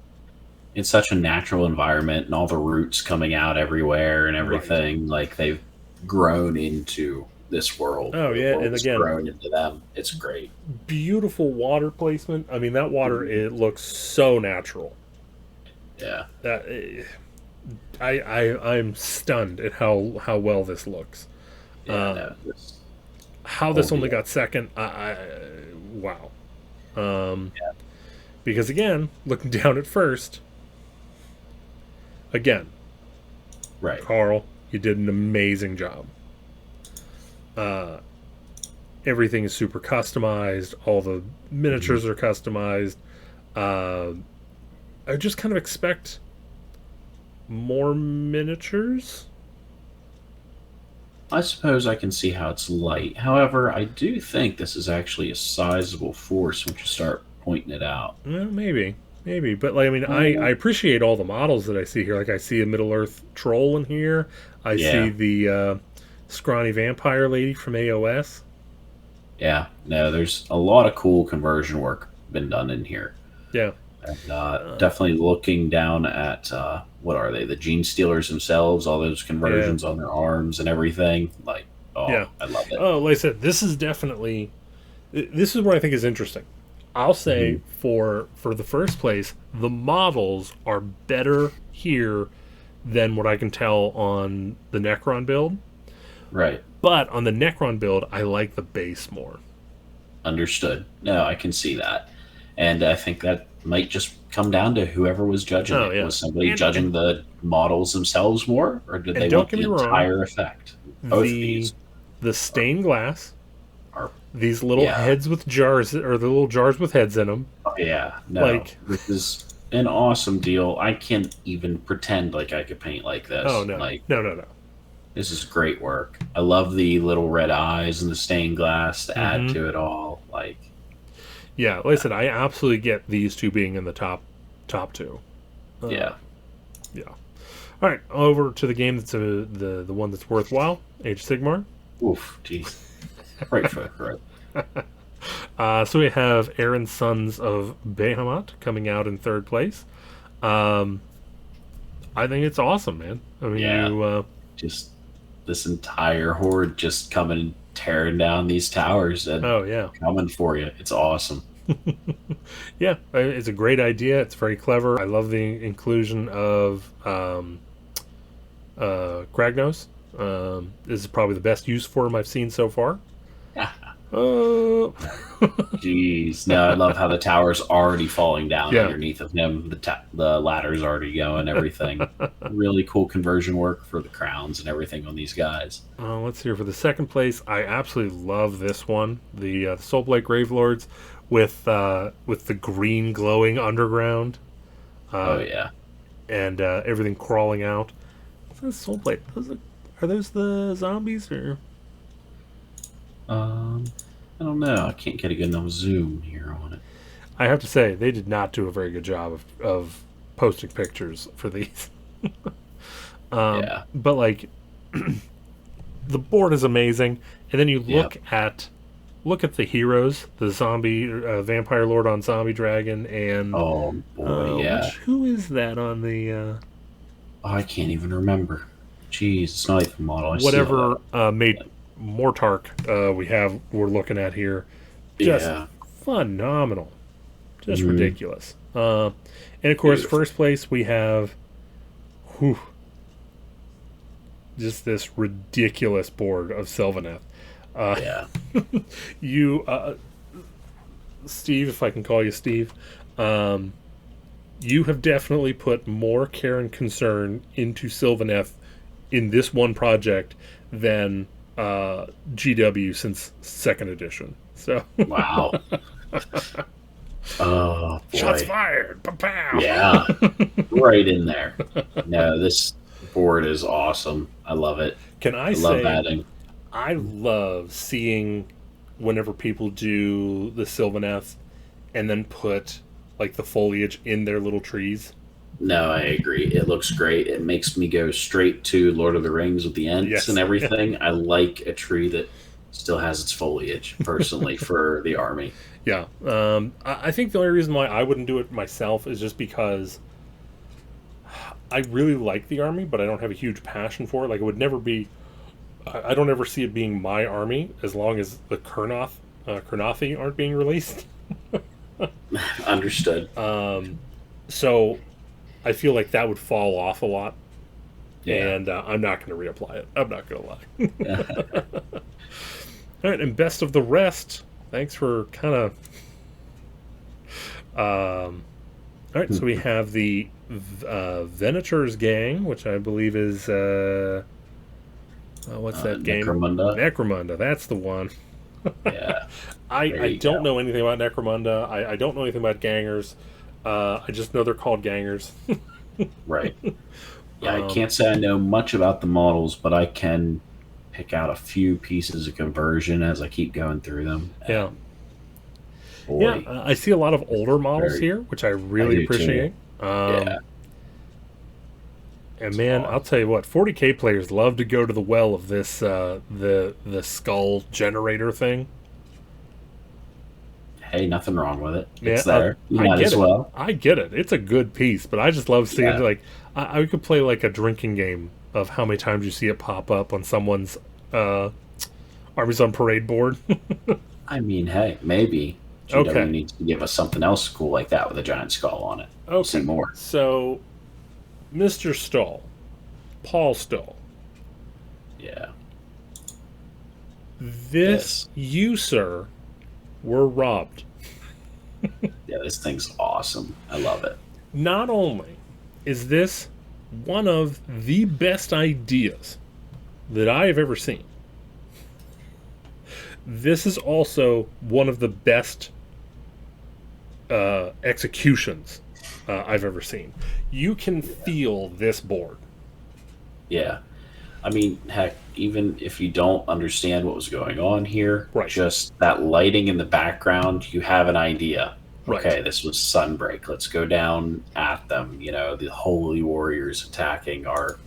It's such a natural environment, and all the roots coming out everywhere and Right. everything. Like they've grown into this world. Oh The yeah, and world's again, grown into them. It's great. beautiful water placement. I mean, that water it looks so natural. Yeah. That I'm stunned at how well this looks. Yeah. Uh, No. This how whole this only deal. got second, wow. Um, because again, looking down at first, again, Right. Carl, you did an amazing job. Uh, Everything is super customized. All the Mhm. miniatures are customized. Uh, I just kind of expect more miniatures. I suppose I can see how it's light. However, I do think this is actually a sizable force once you start pointing it out. Well, maybe, but like I mean, I Uh, appreciate all the models that I see here. Like I see a Middle Earth troll in here. I see yeah. the scrawny vampire lady from AOS. Yeah. No, there's a lot of cool conversion work been done in here. Yeah, And uh, definitely looking down at what are they? The Gene Stealers themselves, all those yeah, conversions on their arms and everything. Like, oh, yeah. I love it. Oh, like I said, this is definitely this is what I think is interesting. I'll Hmm. say for the first place, the models are better here than what I can tell on the Necron build. Right. But on the Necron build, I like the base more. Understood. No, I can see that. And I think that might just come down to whoever was judging Oh it. yeah, Was somebody and judging the models themselves more, or did they don't want get the me wrong, entire effect? Both of the these the are, stained glass, are these little yeah. heads with jars, or the little jars with heads in them, Oh, yeah. No, like this is an awesome deal. I can't even pretend like I could paint like oh this. no, Like, no, no, no. this is great work. I love the little red eyes and the stained glass to add Mm-hmm. to it all. Like, Yeah, like I said, I absolutely get these two being in the top two. Uh, yeah. yeah. All right, over to the game that's the one that's worthwhile. Age of Sigmar. Oof, jeez. Right for the throat. So we have Aaron's Sons of Behemoth coming out in third place. Um, I think it's awesome, man. I mean, Yeah, just this entire horde just coming and tearing down these towers and oh yeah, coming for you. It's awesome. yeah, it's a great idea. It's very clever. I love the inclusion of Kragnos. This is probably the best use for him I've seen so far. Uh, Jeez, no, I love how the tower's already falling down yeah. underneath of him. The ladder's already going. Everything, really cool conversion work for the crowns and everything on these guys. Let's see here for the second place. I absolutely love this one, the Soulblight Gravelords with the green glowing underground. Oh yeah, And everything crawling out. What's that Soulblight? Are those the zombies or? I don't know. I can't get a good enough zoom here on it. I have to say they did not do a very good job of posting pictures for these. Yeah, But like the board is amazing, and then you yep. look at the heroes, the zombie vampire lord on zombie dragon, and Oh boy, yeah. who is that on the Oh, I can't even remember. Jeez, it's not even a model. I see all whatever made Mortark we're looking at here. that. Just Yeah, phenomenal, just Mhm. ridiculous. And of course, Beautiful. first place we have, whew, just this ridiculous board of Sylvaneth. Uh, Yeah, you, Steve, if I can call you Steve, um, you have definitely put more care and concern into Sylvaneth in this one project than GW since second edition. So wow. Oh shots boy. fired, pow. Yeah, right in there. No, this board is awesome. I love it. Can I I love say adding. I love seeing whenever people do the Sylvaneth and then put like the foliage in their little trees. No, I agree. It looks great. It makes me go straight to Lord of the Rings with the Ents and Yes. everything. I like a tree that still has its foliage, personally, for the army. Yeah. I think the only reason why I wouldn't do it myself is just because I really like the army, but I don't have a huge passion for it. Like, it would never be. I don't ever see it being my army as long as the Kurnothi aren't being released. Understood. So I feel like that would fall off a lot, Yeah. and I'm not going to reapply it. I'm not going to lie. Yeah. All right, and best of the rest. Thanks for kind of. All right, so we have the Venators gang, which I believe is what's that game? Necromunda. Necromunda. That's the one. Yeah. I There I you don't go. know anything about Necromunda. I don't know anything about gangers. I just know they're called gangers. Right. Yeah, I Um, can't say I know much about the models, but I can pick out a few pieces of conversion as I keep going through them. yeah. Boy, Yeah, I see a lot of older models Very- here, which I I really do appreciate. yeah, And man, awesome. I'll tell you what, 40K players love to go to the well of this the skull generator thing. Hey, nothing wrong with it. Yeah, It's there. You I might get as it. well. I get it. It's a good piece, but I just love seeing Yeah. like I could play like a drinking game of how many times you see it pop up on someone's Armies on Parade board. I mean, hey, maybe GW Okay. needs to give us something else cool like that with a giant skull on it. We'll see Okay. more. So, Mr. Stahl, Paul Stahl, Yeah. this you, sir, were robbed. Yeah, this thing's awesome. I love it. Not only is this one of the best ideas that I have ever seen, this is also one of the best executions I've ever seen. You can feel this board. Yeah. I mean, heck, even if you don't understand what was going on here, Right. just that lighting in the background, you have an idea. Right. Okay, this was Sunbreak. Let's go down at them. You know, the holy warriors attacking our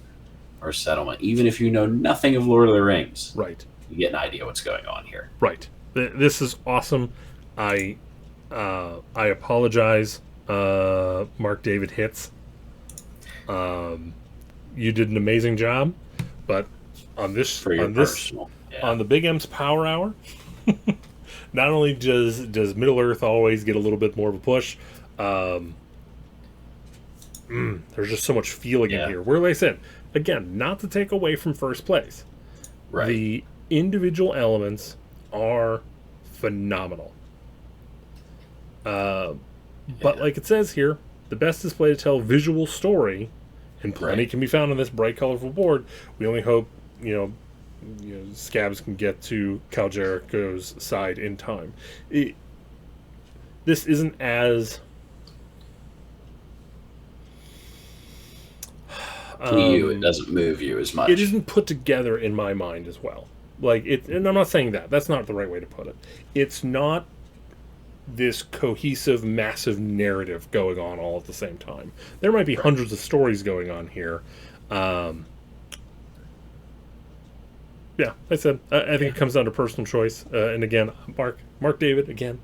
settlement. Even if you know nothing of Lord of the Rings, Right. you get an idea what's going on here. Right. This is awesome. I apologize, Mark David Hitz. You did an amazing job, but on this For your personal. Yeah. on the Big M's Power Hour, not only does Middle Earth always get a little bit more of a push, there's just so much feeling in here. Where, like I said, again, not to take away from first place, Right. the individual elements are phenomenal. But like it says here, the best display to tell visual story, and plenty can be found on this bright, colorful board. We only hope, Scabs can get to Cal Jericho's side in time. This isn't as... to you, it doesn't move you as much. It isn't put together in my mind as well. And I'm not saying that. That's not the right way to put it. It's not this cohesive, massive narrative going on all at the same time. There might be hundreds of stories going on here. Yeah, like I said, I think it comes down to personal choice. And again, Mark David, again,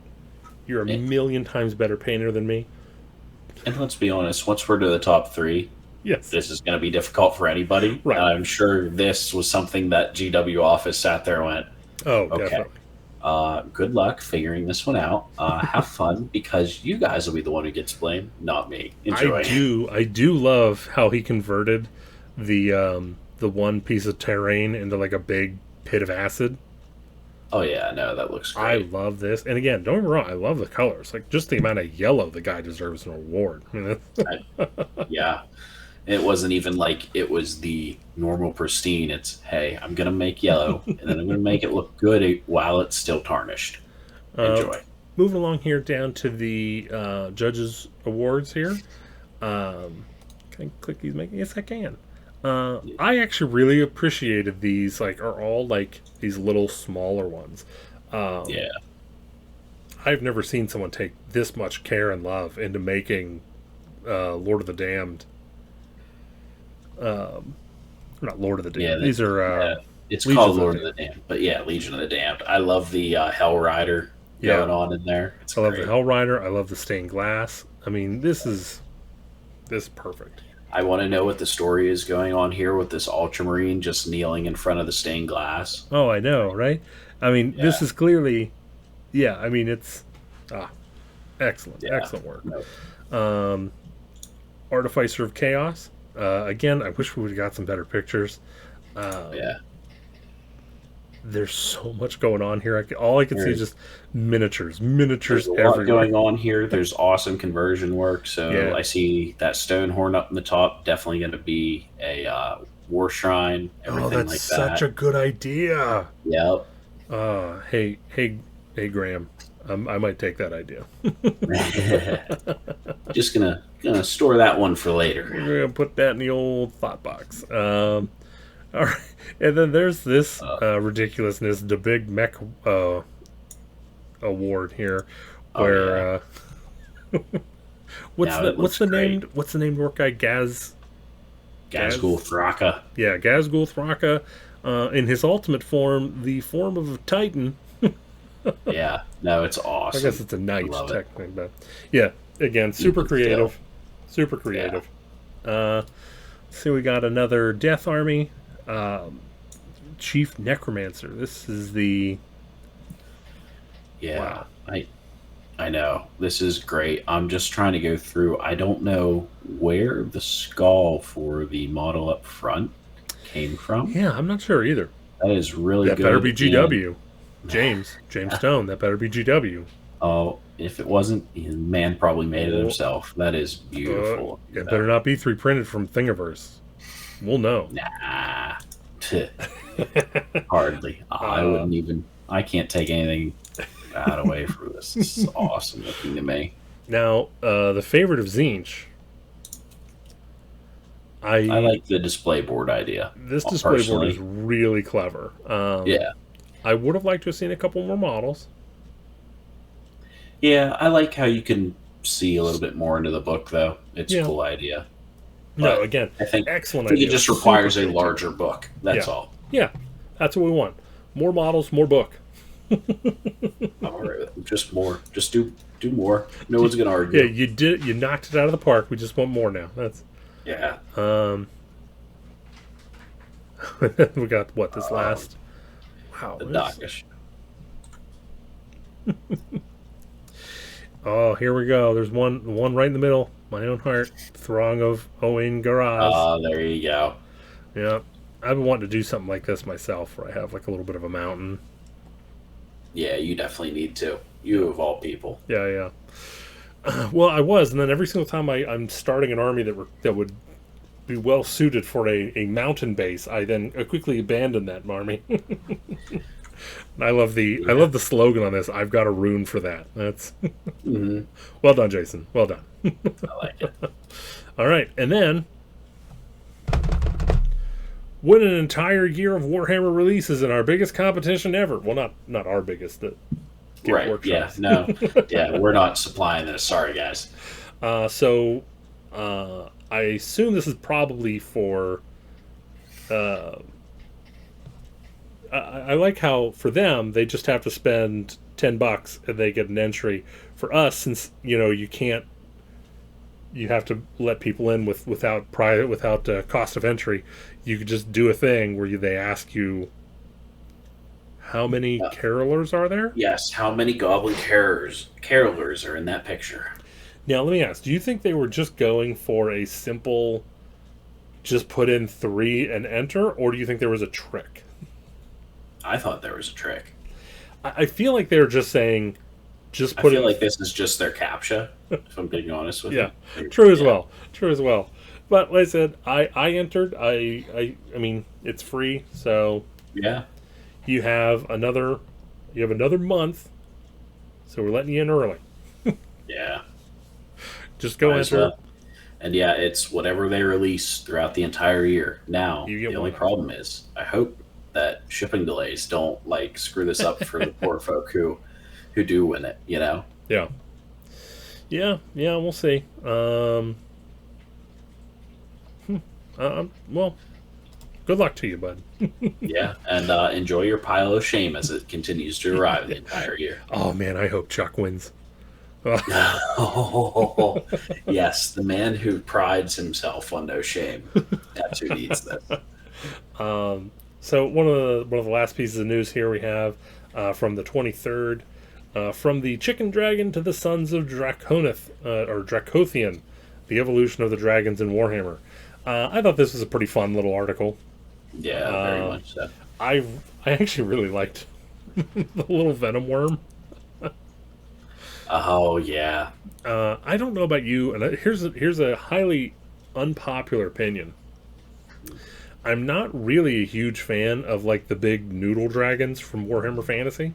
you're a million times better painter than me. And let's be honest, once we're to the top 3, yes, this is going to be difficult for anybody. Right. I'm sure this was something that GW office sat there and went, oh, okay, definitely. Good luck figuring this one out. Have fun, because you guys will be the one who gets blamed, not me. Enjoy. I do love how he converted the one piece of terrain into like a big pit of acid. Oh yeah, no, that looks great. I love this, and again, don't get me wrong, I love the colors. Like, just the amount of yellow the guy deserves an award. I mean, yeah, it wasn't even like it was the normal pristine. It's, hey, I'm gonna make yellow, and then I'm gonna make it look good while it's still tarnished. Enjoy. Moving along here down to the judges awards here. Can I click these? Yes, I can. I actually really appreciated these. Are all like these little smaller ones. Yeah, I've never seen someone take this much care and love into making Lord of the Damned. Not Lord of the Damned. Yeah, these are. It's Legion called Lord of the Damned, but yeah, Legion of the Damned. I love the Hell Rider going on in there. I love the Hell Rider. I love the stained glass. I mean, this is perfect. I want to know what the story is going on here with this Ultramarine just kneeling in front of the stained glass. Oh, I know, right? I mean, this is clearly, I mean, it's excellent, excellent work. No. Artificer of Chaos. Again, I wish we would have got some better pictures. There's so much going on here. All I can see is just miniatures There's a lot everywhere. going on here. There's awesome conversion work. So I see that stone horn up in the top. Definitely going to be a war shrine. Everything that's like such a good idea. Yep. Hey, Graham. I might take that idea. Just gonna store that one for later. We're gonna put that in the old thought box. All right, and then there's this ridiculousness, the big mech award here, where what's the named work guy? Gazgul Thraka. Yeah, Gazgul Thraka, in his ultimate form, the form of a Titan. Yeah, no, it's awesome. I guess it's a knight technically, but yeah, again, super creative. Let's see, we got another Death Army. Chief Necromancer. This is the wow. I know, this is great. I'm just trying to go through. I don't know where the skull for the model up front came from. Yeah, I'm not sure either. That is really good. That better be GW. James Stone. That better be GW. Oh, if it wasn't, the man probably made it himself. That is beautiful. It better not be 3 printed from Thingiverse. We'll know. Nah. Hardly. I wouldn't even. I can't take anything away from this. This is awesome looking to me. Now, the favorite of Zinch. I like the display board idea. This display board is really clever. I would have liked to have seen a couple more models. Yeah, I like how you can see a little bit more into the book, though. It's a cool idea. No, again, I think excellent idea. It just requires a larger book. That's all. Yeah, that's what we want. More models, more book. All right, just more. Just do more. No one's gonna Yeah, argue. you knocked it out of the park. We just want more now. That's Yeah. we got what this last. Wow. The Dockish. Oh, here we go. There's one right in the middle. My own heart. Throng of Owain Garaz. There you go. Yeah. I've been wanting to do something like this myself, where I have like a little bit of a mountain. Yeah, you definitely need to. You of all people. Yeah, yeah. Well, I was, and then every single time I'm starting an army that would be well suited for a mountain base, I then quickly abandon that army. I love the slogan on this. I've got a rune for that. That's well done, Jason. Well done. I like it. All right, and then win an entire year of Warhammer releases in our biggest competition ever. Well, not our biggest. Right. Workshops. Yeah. No. Yeah. We're not supplying this. Sorry, guys. So I assume this is probably for. I like how for them they just have to spend $10 and they get an entry. For us, since you can't, you have to let people in without cost of entry. You could just do a thing where they ask you, how many carolers are there? Yes. How many goblin carolers are in that picture? Now let me ask: do you think they were just going for a simple, just put in 3 and enter, or do you think there was a trick? I thought there was a trick. I feel like they're just saying, just put I feel in. like this is just their captcha. If I'm being honest with Yeah, you. true as well. True as well. But like I said, I entered. I mean, it's free, so Yeah. you have another month. So we're letting you in early. Yeah. Just go Might as enter. well. And yeah, it's whatever they release throughout the entire year. Now, You get the only one. problem is, I hope that shipping delays don't screw this up for the poor folk who do win it. Yeah. Yeah. We'll see. Well, good luck to you, bud. Yeah, and enjoy your pile of shame as it continues to arrive the entire year. Oh man, I hope Chuck wins. Oh, yes, the man who prides himself on no shame. That's who needs this. So one of the last pieces of news here we have from the 23rd, from the Chicken Dragon to the Sons of Draconith or Dracothian, the evolution of the dragons in Warhammer. I thought this was a pretty fun little article. Yeah, very much so. I actually really liked the little venom worm. Oh yeah. I don't know about you, and here's a highly unpopular opinion. I'm not really a huge fan of like the big noodle dragons from Warhammer Fantasy.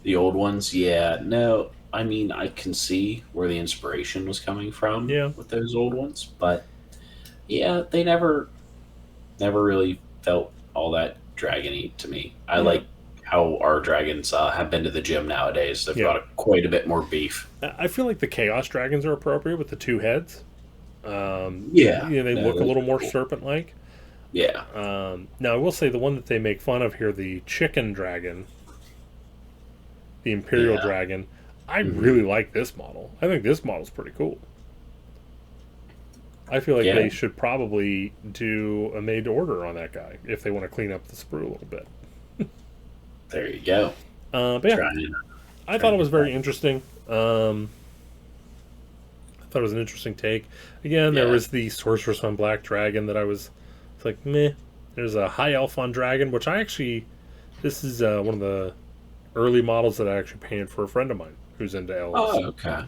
The old ones, yeah. No, I mean I can see where the inspiration was coming from Yeah. with those old ones, but yeah, they never really felt all that dragony to me. I like how our dragons have been to the gym nowadays. They've got quite a bit more beef. I feel like the Chaos Dragons are appropriate with the 2 heads. Yeah. They No, look a those little are more cool. serpent-like. Yeah. Now, I will say the one that they make fun of here, the Chicken Dragon, the Imperial Yeah. Dragon, I really like this model. I think this model's pretty cool. I feel like they should probably do a made-to-order on that guy if they want to clean up the sprue a little bit. There you go. But yeah, I thought it was very interesting. I thought it was an interesting take. Again, there was the Sorceress on Black Dragon that it's like, meh. There's a High Elf on Dragon, which this is one of the early models that I actually painted for a friend of mine who's into elves. Oh, okay.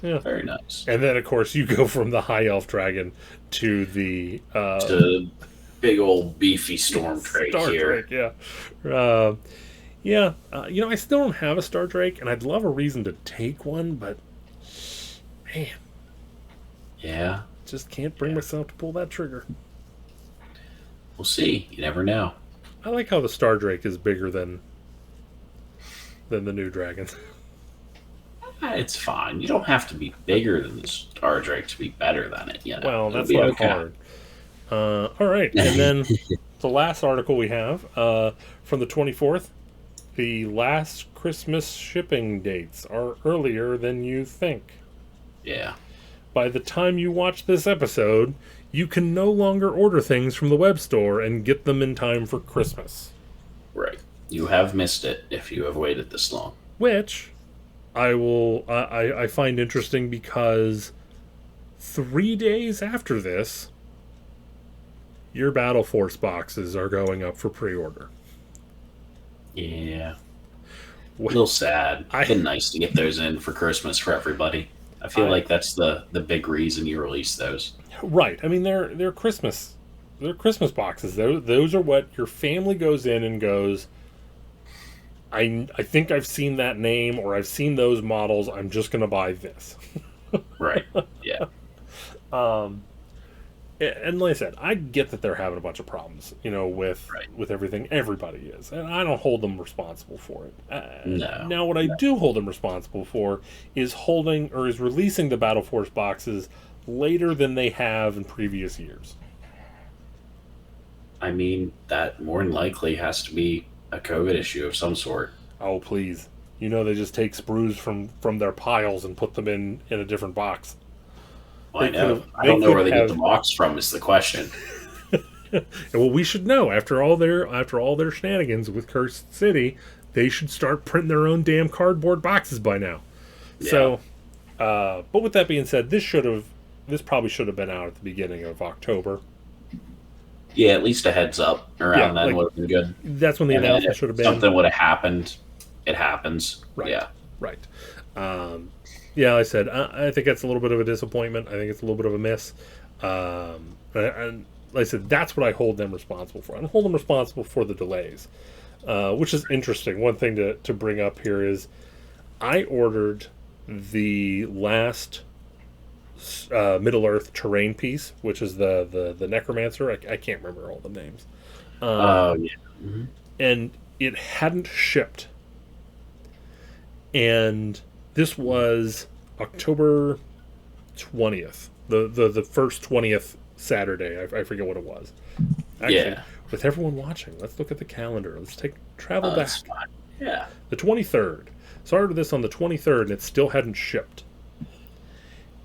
Yeah. Very nice. And then, of course, you go from the High Elf Dragon to the... to big old beefy Storm Drake here. Drake, yeah. I still don't have a Star Drake, and I'd love a reason to take one, but... Man. Yeah. Just can't bring myself to pull that trigger. We'll see. You never know. I like how the Star Drake is bigger than the new dragons. It's fine. You don't have to be bigger than the Star Drake to be better than it. Well, that's not hard. All right, and then the last article we have from the 24th. the last Christmas shipping dates are earlier than you think. Yeah. By the time you watch this episode, you can no longer order things from the web store and get them in time for Christmas. Right. You have missed it if you have waited this long. Which I find interesting because 3 days after this, your Battle Force boxes are going up for pre-order. Yeah. A little sad. It's been nice to get those in for Christmas for everybody. I feel like that's the big reason you release those. Right. I mean, they're Christmas. They're Christmas boxes. Those are what your family goes in and goes, I think I've seen that name or I've seen those models. I'm just going to buy this. Right. Yeah. And like I said, I get that they're having a bunch of problems, with everything. Everybody is. And I don't hold them responsible for it. No. Now, what I do hold them responsible for is releasing the Battle Force boxes later than they have in previous years. I mean, that more than likely has to be a COVID issue of some sort. Oh, please. They just take sprues from their piles and put them in a different box. Well, I know. I don't know where they get the box from is the question. Well, we should know. After all their shenanigans with Cursed City, they should start printing their own damn cardboard boxes by now. Yeah. So, but with that being said, this probably should have been out at the beginning of October. Yeah, at least a heads up around then would have been good. That's when the announcement should have been. Something would have happened. It happens. Right. Yeah. Right. Yeah, like I said, I think that's a little bit of a disappointment. I think it's a little bit of a miss. And like I said, that's what I hold them responsible for. I don't hold them responsible for the delays, which is interesting. One thing to bring up here is I ordered the last Middle-earth terrain piece, which is the Necromancer. I can't remember all the names. Yeah. Mm-hmm. And it hadn't shipped. And this was October 20th, the first 20th Saturday. I forget what it was. Actually, with everyone watching, let's look at the calendar. Let's travel back. Yeah. The 23rd. So I ordered this on the 23rd, and it still hadn't shipped.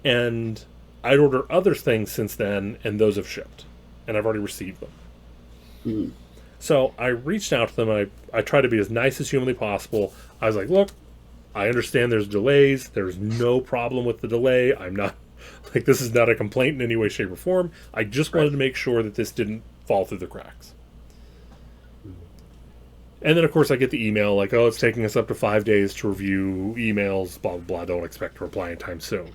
And I'd ordered other things since then, and those have shipped. And I've already received them. Mm. So I reached out to them, and I tried to be as nice as humanly possible. I was like, look, I understand there's delays. There's no problem with the delay. I'm not, this is not a complaint in any way, shape, or form. I just wanted to make sure that this didn't fall through the cracks. And then, of course, I get the email like, oh, it's taking us up to 5 days to review emails, blah, blah, blah. Don't expect a reply anytime soon.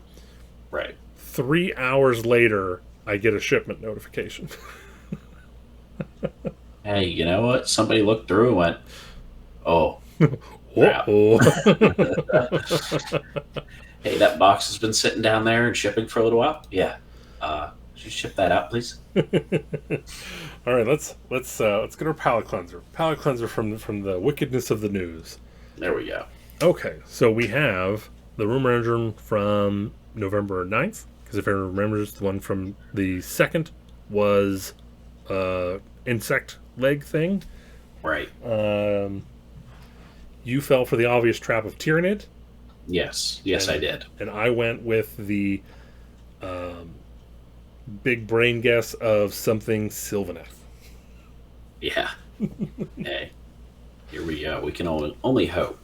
Right. 3 hours later, I get a shipment notification. Hey, you know what? Somebody looked through and went, oh. Hey, that box has been sitting down there and shipping for a little while. Yeah. Could you ship that out, please? All right, let's get our palate cleanser. Palate cleanser from the wickedness of the news. There we go. Okay, so we have the rumor engine from November 9th, because if everyone remembers, the one from the 2nd was insect leg thing. Right. You fell for the obvious trap of Tyrannid. Yes, I did. And I went with the big brain guess of something Sylvaneth. Yeah. Hey, here we go. We can only hope.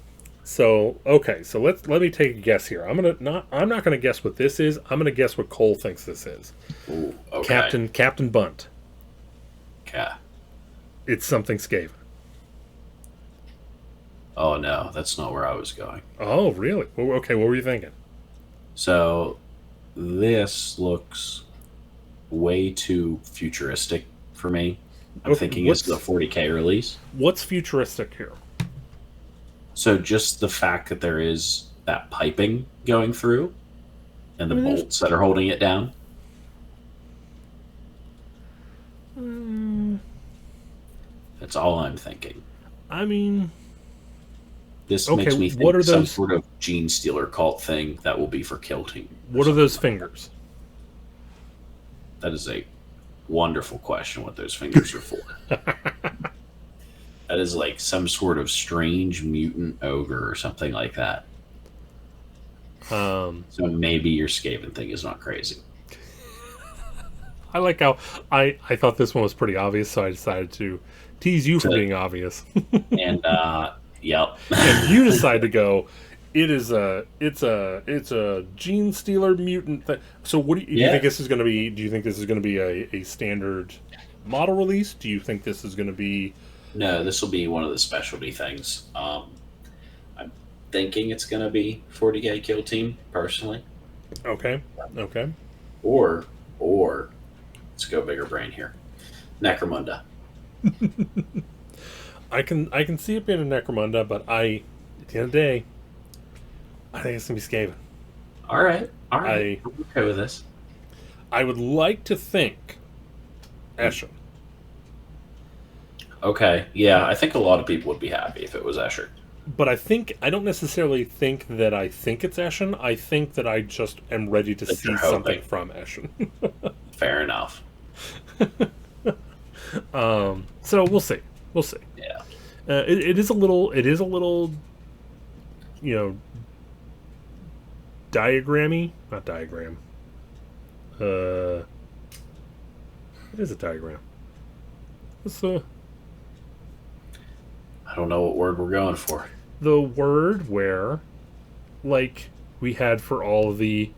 So okay, so let me take a guess here. I'm not gonna guess what this is. I'm gonna guess what Cole thinks this is. Ooh, okay. Captain Bunt. Okay. It's something Skaven. Oh no, that's not where I was going. Oh really? Okay, what were you thinking? So this looks way too futuristic for me. I'm thinking it's the 40K release. What's futuristic here? So just the fact that there is that piping going through and the bolts that are holding it down. That's all I'm thinking. I mean, this makes me think some sort of gene stealer cult thing that will be for kilting. What are those fingers? That is a wonderful question what those fingers are for. That is like some sort of strange mutant ogre or something like that. So maybe your Skaven thing is not crazy. I like how I thought this one was pretty obvious, so I decided to tease you for So, being obvious. and yep. And you decide to go. It's a gene stealer mutant. So what do you Yeah. think this is going to be? Do you think this is going to be a standard model release? Do you think this is going to be? No, this will be one of the specialty things. I'm thinking it's going to be 40k kill team personally, Okay, okay. or let's go bigger brain here, Necromunda. I can see it being a Necromunda, but at the end of the day, I think it's gonna be Skaven. All right, I'm I okay with this. I would like to think Eshin. Okay, yeah, I think a lot of people would be happy if it was Escher. But I don't necessarily think that I think it's Eshin. I think that I just am ready to That see you're something hoping. from Eshin. Fair enough. So we'll see. We'll see. Yeah. It is a little. It is a little. You know, diagrammy, not diagram. It is a diagram. What's I don't know what word we're going for. the word where, like we had for all of the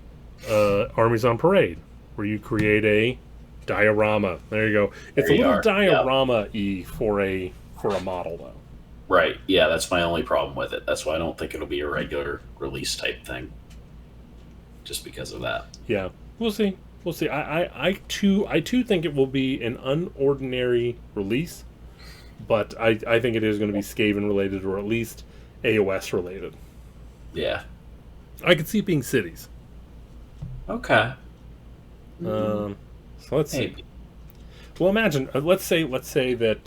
armies on parade, where you create a diorama. There you go. It's There a you little are. Yep. diorama-y for a model though. Right. Yeah, that's my only problem with it. That's why I don't think it'll be a regular release type thing. Just because of that. Yeah, we'll see. We'll see. I too think it will be an unordinary release, but I think it is going to be Skaven related or at least AOS related. Yeah. I could see it being cities. Okay. So let's see. Maybe. Well, imagine. Let's say that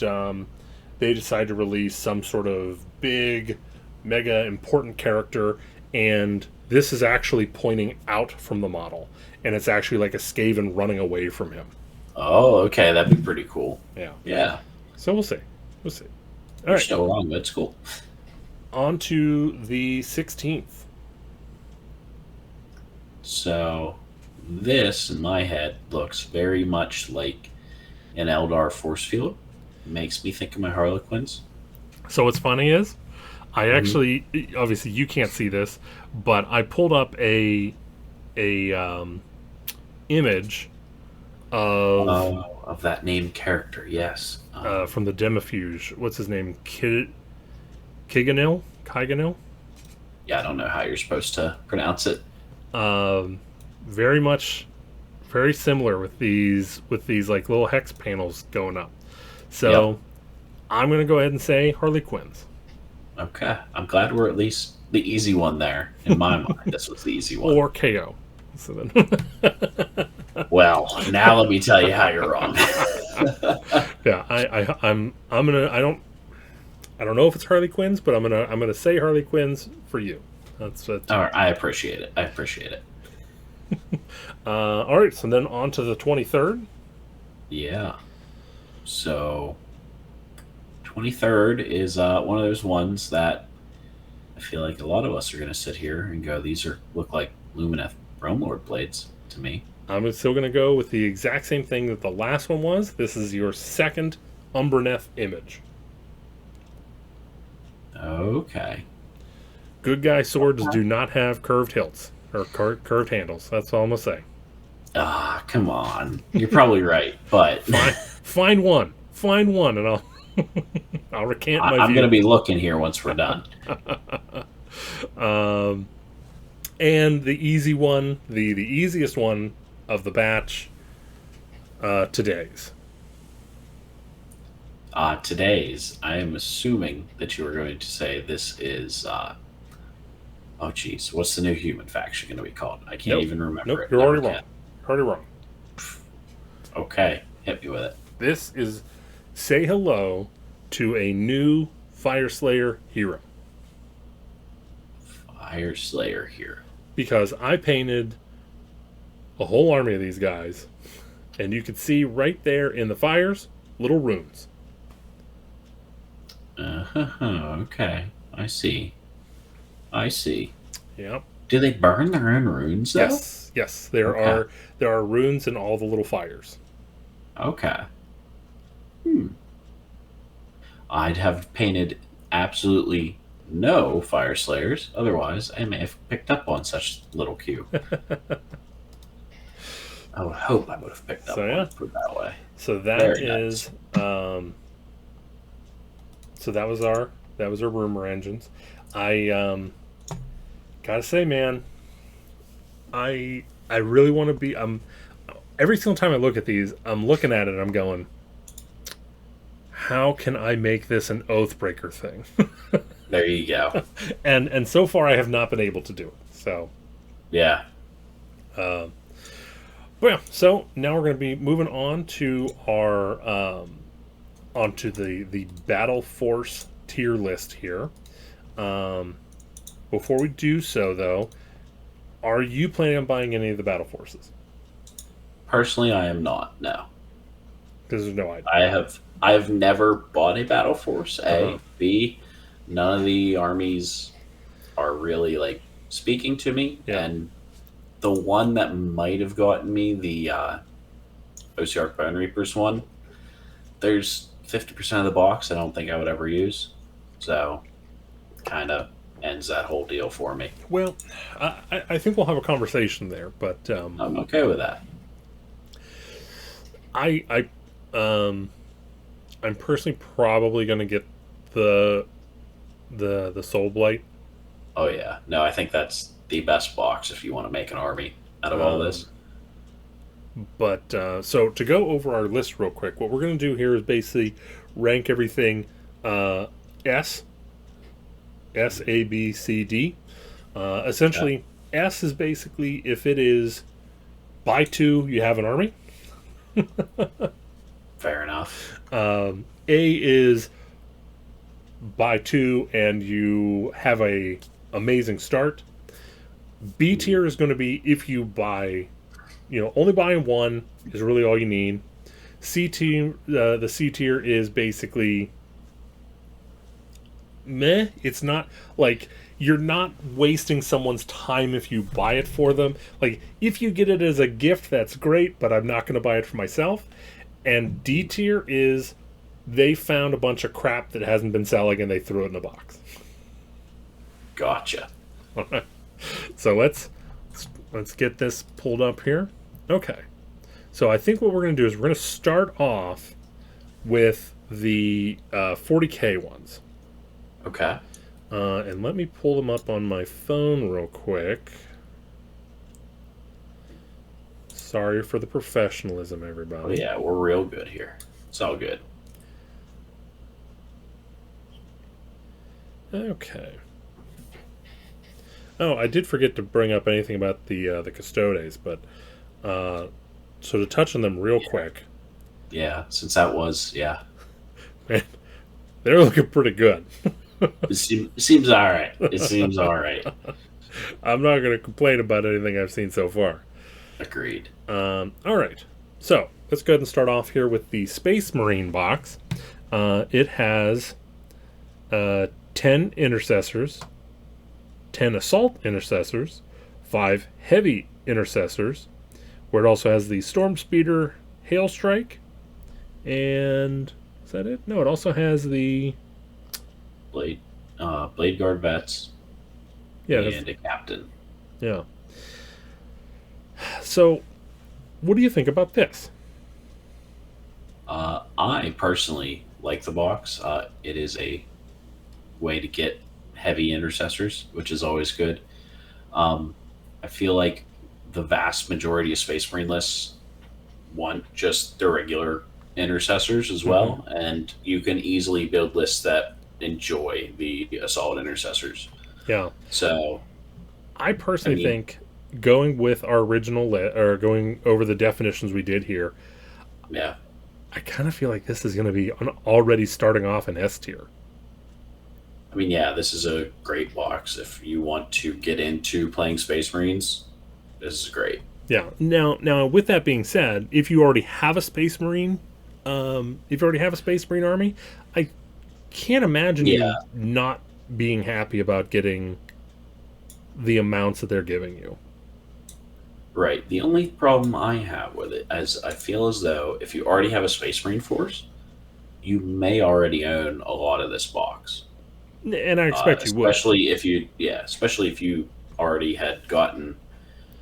they decide to release some sort of big, mega important character, and this is actually pointing out from the model, and it's actually like a Skaven running away from him. Oh, okay. That'd be pretty cool. Yeah. Yeah. So we'll see. We'll see. All You're right. still wrong. That's cool. On to the 16th. So, this, in my head, looks very much like an Eldar force field. Makes me think of my Harlequins. So what's funny is, I Mhm. actually, obviously you can't see this, but I pulled up a image Of that named character, yes. from the Demifuge. What's his name? Kiganil? Kyganil? Yeah, I don't know how you're supposed to pronounce it. Very much, very similar with these like little hex panels going up. So Yep. I'm gonna go ahead and say Harley Quinns. Okay. I'm glad we're at least the easy one there. In my mind, this was the easy one. Or KO. So then, Well, now let me tell you how you're wrong. yeah, I don't know if it's Harley Quinn's, but I'm gonna say Harley Quinn's for you. That's it. All right, I appreciate it. I appreciate it. All right. So then on to the 23rd. Yeah. So, 23rd is one of those ones that I feel like a lot of us are going to sit here and go, these look like Lumineth Realm Lord blades to me. I'm still gonna go with the exact same thing that the last one was. This is your second Umbraneth image. Okay. Good guy swords do not have curved hilts or curved handles. That's all I'm gonna say. Ah, come on. You're probably right, but Find one, and I'll I'll recant my I'm view. going to be looking here once we're done. And the easy one, the easiest one of the batch, today's. Today's, I am assuming that you are going to say this is. Oh, geez. What's the new human faction going to be called? I can't Nope. even remember Nope, it. you're Never already can. wrong. Already wrong. Okay. Hit me with it. This is say hello to a new Fire Slayer hero. Fire Slayer here. Because I painted a whole army of these guys, and you could see right there in the fires little runes. Okay. I see. I see. Yep. Do they burn their own runes though? Yes. Yes. Okay. There are runes in all the little fires. Okay. Hmm. I'd have painted absolutely no fire slayers. Otherwise, I may have picked up on such little cue. I would hope I would have picked So up yeah. one. Put it that way. So that Very nice. is so that was our rumor engines. I gotta say, man, I really want to be. Every single time I look at these, I'm looking at it. I'm going, how can I make this an Oathbreaker thing? There you go. And so far, I have not been able to do it. So, Yeah. well, yeah. So now we're going to be moving on to our onto the battle force tier list here. Um, Before we do so, though, are you planning on buying any of the battle forces? Personally, I am not. No. Because there's no idea. I have never bought a battle force. Uh-huh. A. B. None of the armies are really like speaking to me. Yeah. And the one that might have gotten me, the OCR Bone Reapers one, there's 50% of the box I don't think I would ever use. So kind of ends that whole deal for me. Well, I think we'll have a conversation there, but I'm okay with that. I I'm personally probably going to get the the Soul Blight. Oh yeah. No, I think that's the best box if you want to make an army out of all this. But so to go over our list real quick, what we're going to do here is basically rank everything uh, S, S, A, B, C, D. Essentially, S is basically if it is buy two, you have an army. Fair enough. A is buy two and you have a amazing start. B tier is going to be if you buy, only buying one is really all you need. C tier, the C tier is basically meh. It's not like you're not wasting someone's time if you buy it for them. Like if you get it as a gift, that's great, but I'm not going to buy it for myself. And D tier is they found a bunch of crap that hasn't been selling and they threw it in a box. Gotcha. So let's get this pulled up here. Okay. So I think what we're going to do is we're going to start off with the 40K ones. Okay. And let me pull them up on my phone real quick. Sorry for the professionalism, everybody. Oh yeah, we're real good here. It's all good. Okay. Oh, I did forget to bring up anything about the Custodes, but so to touch on them real quick, Yeah, since that was man, they're looking pretty good. seems all right. It seems all right. I'm not going to complain about anything I've seen so far. Agreed. All right, so let's go ahead and start off here with the Space Marine box. It has 10 intercessors, 10 assault intercessors, 5 heavy intercessors, where it also has the Storm Speeder Hail Strike, and is that it? No, it also has the Blade Guard vets and a captain. yeah. So, what do you think about this? I personally like the box. It is a way to get heavy intercessors, which is always good. I feel like the vast majority of Space Marine lists want just the regular intercessors as well, and you can easily build lists that enjoy the assault intercessors. Yeah. So, I personally think going with our original or going over the definitions we did here, yeah, I kind of feel like this is going to be already starting off in S tier. I mean, yeah, this is a great box if you want to get into playing Space Marines. This is great. Yeah. Now, with that being said, if you already have a Space Marine, army, can't imagine Yeah, you not being happy about getting the amounts that they're giving you. right. The only problem I have with it is I feel as though if you already have a Space Marine force, you may already own a lot of this box. And I expect you would. Especially if you already had gotten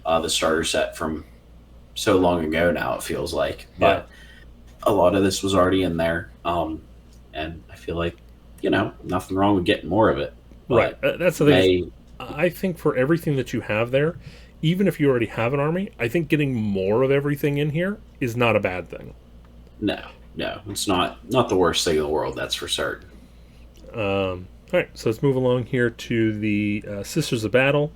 the starter set from so long ago now. It feels like, Yeah. but a lot of this was already in there, and I feel like nothing wrong with getting more of it, Right. but That's the thing is, may I think for everything that you have there, even if you already have an army, I think getting more of everything in here is not a bad thing. no, no, it's not the worst thing in the world. That's for certain. All right, so let's move along here to the Sisters of Battle.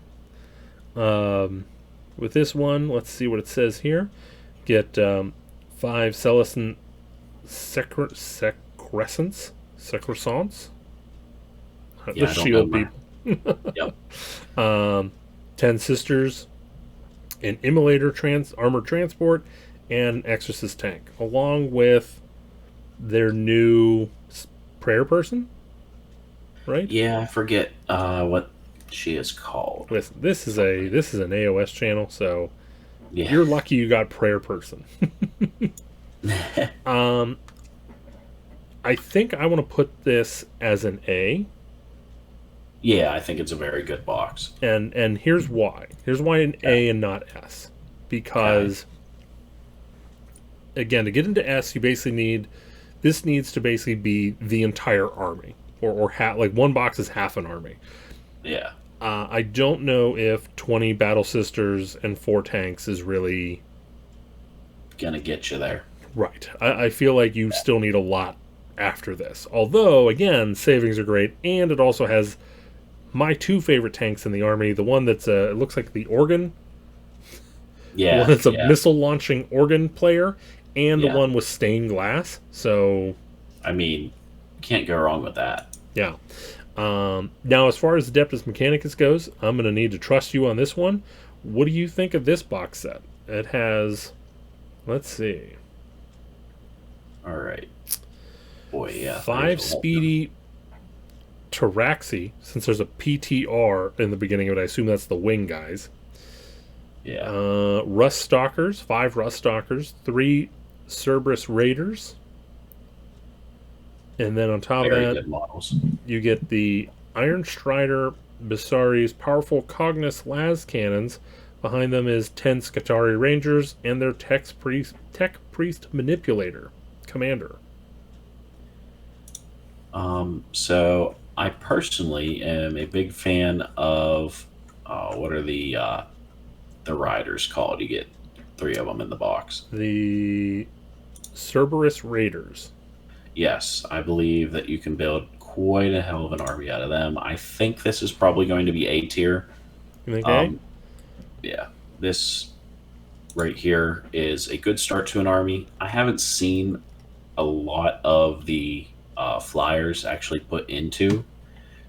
With this one, let's see what it says here. Get 5 Celestin Secrescents. Yeah, The I don't shield remember. people. Yep. 10 Sisters, an Immolator armored transport, and an Exorcist tank, along with their new prayer person, right? Yeah, I forget what she is called. Listen, this is an AOS channel, so Yeah. you're lucky you got prayer person. um, I think I want to put this as an A, Yeah, I think it's a very good box. and here's why. Here's why an Okay. A and not S, Okay. because again, to get into S, you basically need this needs to basically be the entire army, or like one box is half an army. Yeah. I don't know if 20 Battle Sisters and 4 tanks is really Gonna get you there. right. I feel like you still need a lot after this. Although, again, savings are great, and it also has my 2 favorite tanks in the army. The one that's it looks like the organ, the one Yeah. that's a Yeah. missile launching organ player, and the Yeah. one with stained glass. So I mean, can't go wrong with that. yeah. Now, as far as Adeptus Mechanicus goes, I'm going to need to trust you on this one. What do you think of this box set? It has, let's see, All right. Boy, yeah. 5 there's a lot. speedy Taraxi, since there's a PTR in the beginning of it. I assume that's the wing guys. Yeah. Rust Stalkers, 5 Rust Stalkers, 3 Cerberus Raiders. And then on top Very of that, good models. you get the Iron Strider Basari's powerful Cognis las cannons. Behind them is 10 Scutari Rangers and their Tech Priest Manipulator commander. So I personally am a big fan of what are the riders called? You get 3 of them in the box. The Cerberus Raiders. Yes, I believe that you can build quite a hell of an army out of them. I think this is probably going to be A tier. You think Um, yeah, this right here is a good start to an army. I haven't seen a lot of the flyers actually put into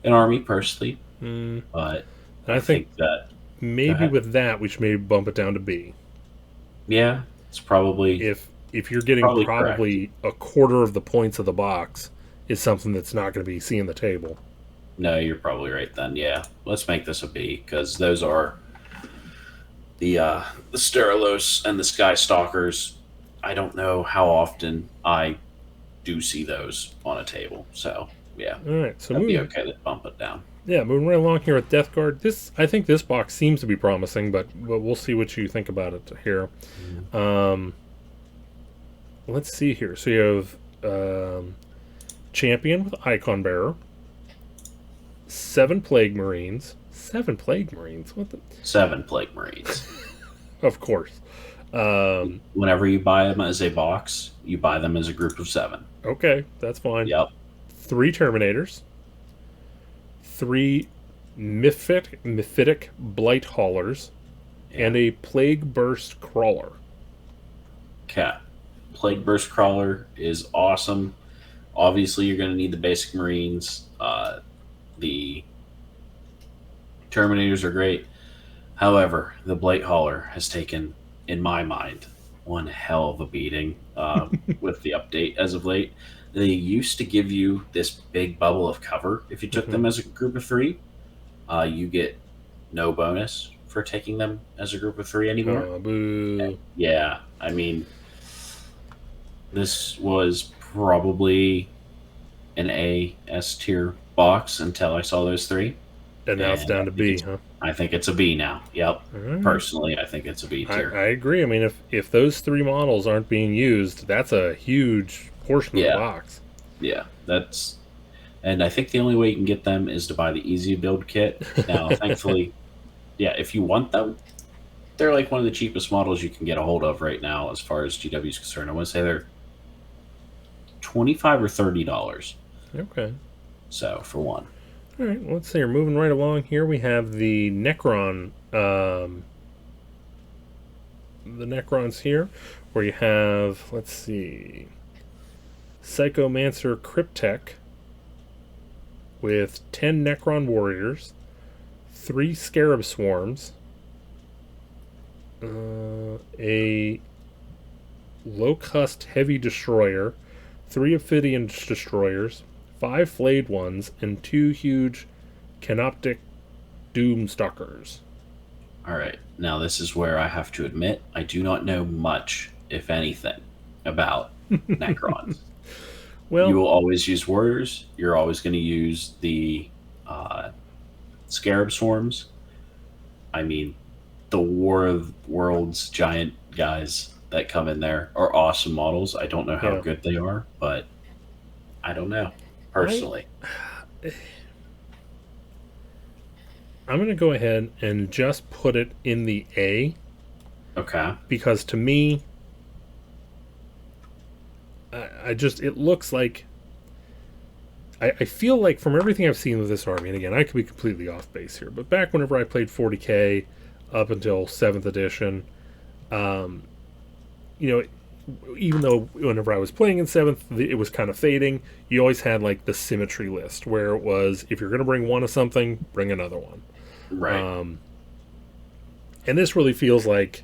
an army personally, A? Mm, but I I think think that go maybe ahead. with that we should maybe bump it down to B. Yeah, it's probably If you're getting probably correct. probably a quarter of the points of the box is something that's not going to be seeing the table. No, you're probably right then. Yeah, let's make this a B because those are the Sterilos and the Sky Stalkers. I don't know how often I do see those on a table, so yeah, All right, so that'd be moving, okay to bump it down. yeah, moving right along here with Death Guard. I think this box seems to be promising, but we'll see what you think about it here. Let's see here. So you have Champion with Icon Bearer, 7 Plague Marines. 7 Plague Marines? What the? 7 Plague Marines. Of course. Whenever you buy them as a box, you buy them as a group of 7. Okay, that's fine. Yep. 3 Terminators, 3 Mephitic Blight Haulers, and a Plague Burst Crawler. Okay. Plague Burst Crawler is awesome. Obviously, you're going to need the basic Marines. The Terminators are great. However, the Blight Hauler has taken, in my mind, one hell of a beating with the update as of late. They used to give you this big bubble of cover if you took Mm-hmm. them as a group of three. You get no bonus for taking them as a group of three anymore. Oh, boo. Yeah, I mean, this was probably an A S tier box until I saw those three, And now it's and down to B, huh? I think it's a B now. Yep. All right. Personally, I think it's a B I tier. agree. I mean, if those three models aren't being used, that's a huge portion of the Yeah, box. yeah. That's and I think the only way you can get them is to buy the easy build kit. Now, thankfully, yeah, if you want them, they're like one of the cheapest models you can get a hold of right now as far as GW is concerned. I want to say they're $25 or $30. Okay. So for one. All right. Let's see. We're moving right along here. We have the Necron. The Necrons here, where you have, let's see, Psychomancer Cryptek with 10 Necron warriors, 3 Scarab swarms, a Locust heavy destroyer, 3 Ophidian destroyers, 5 flayed ones, and 2 huge Canoptic Doomstalkers. All right. Now, this is where I have to admit I do not know much, if anything, about Necrons. Well, You will always use warriors. You're always going to use the scarab swarms. I mean, the War of Worlds giant guys that come in there are awesome models. I don't know how yeah. good they are, but I don't know personally. I'm going to go ahead and just put it in the A, Okay. because to me, it looks like, I feel like from everything I've seen with this army, and again, I could be completely off base here, but back whenever I played 40k up until 7th edition, you know, even though whenever I was playing in 7th, it was kind of fading, you always had like the symmetry list, where it was, if you're going to bring one of something, bring another one. Right. And this really feels like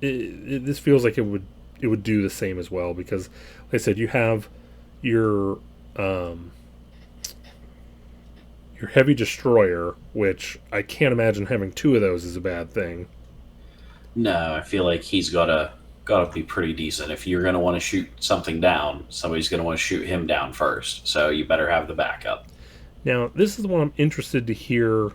this feels like it would do the same as well, because like I said, you have your heavy destroyer, which I can't imagine having 2 of those is a bad thing. No, I feel like he's gotta be pretty decent. If you're gonna want to shoot something down, somebody's gonna want to shoot him down first. So you better have the backup. Now, this is the one I'm interested to hear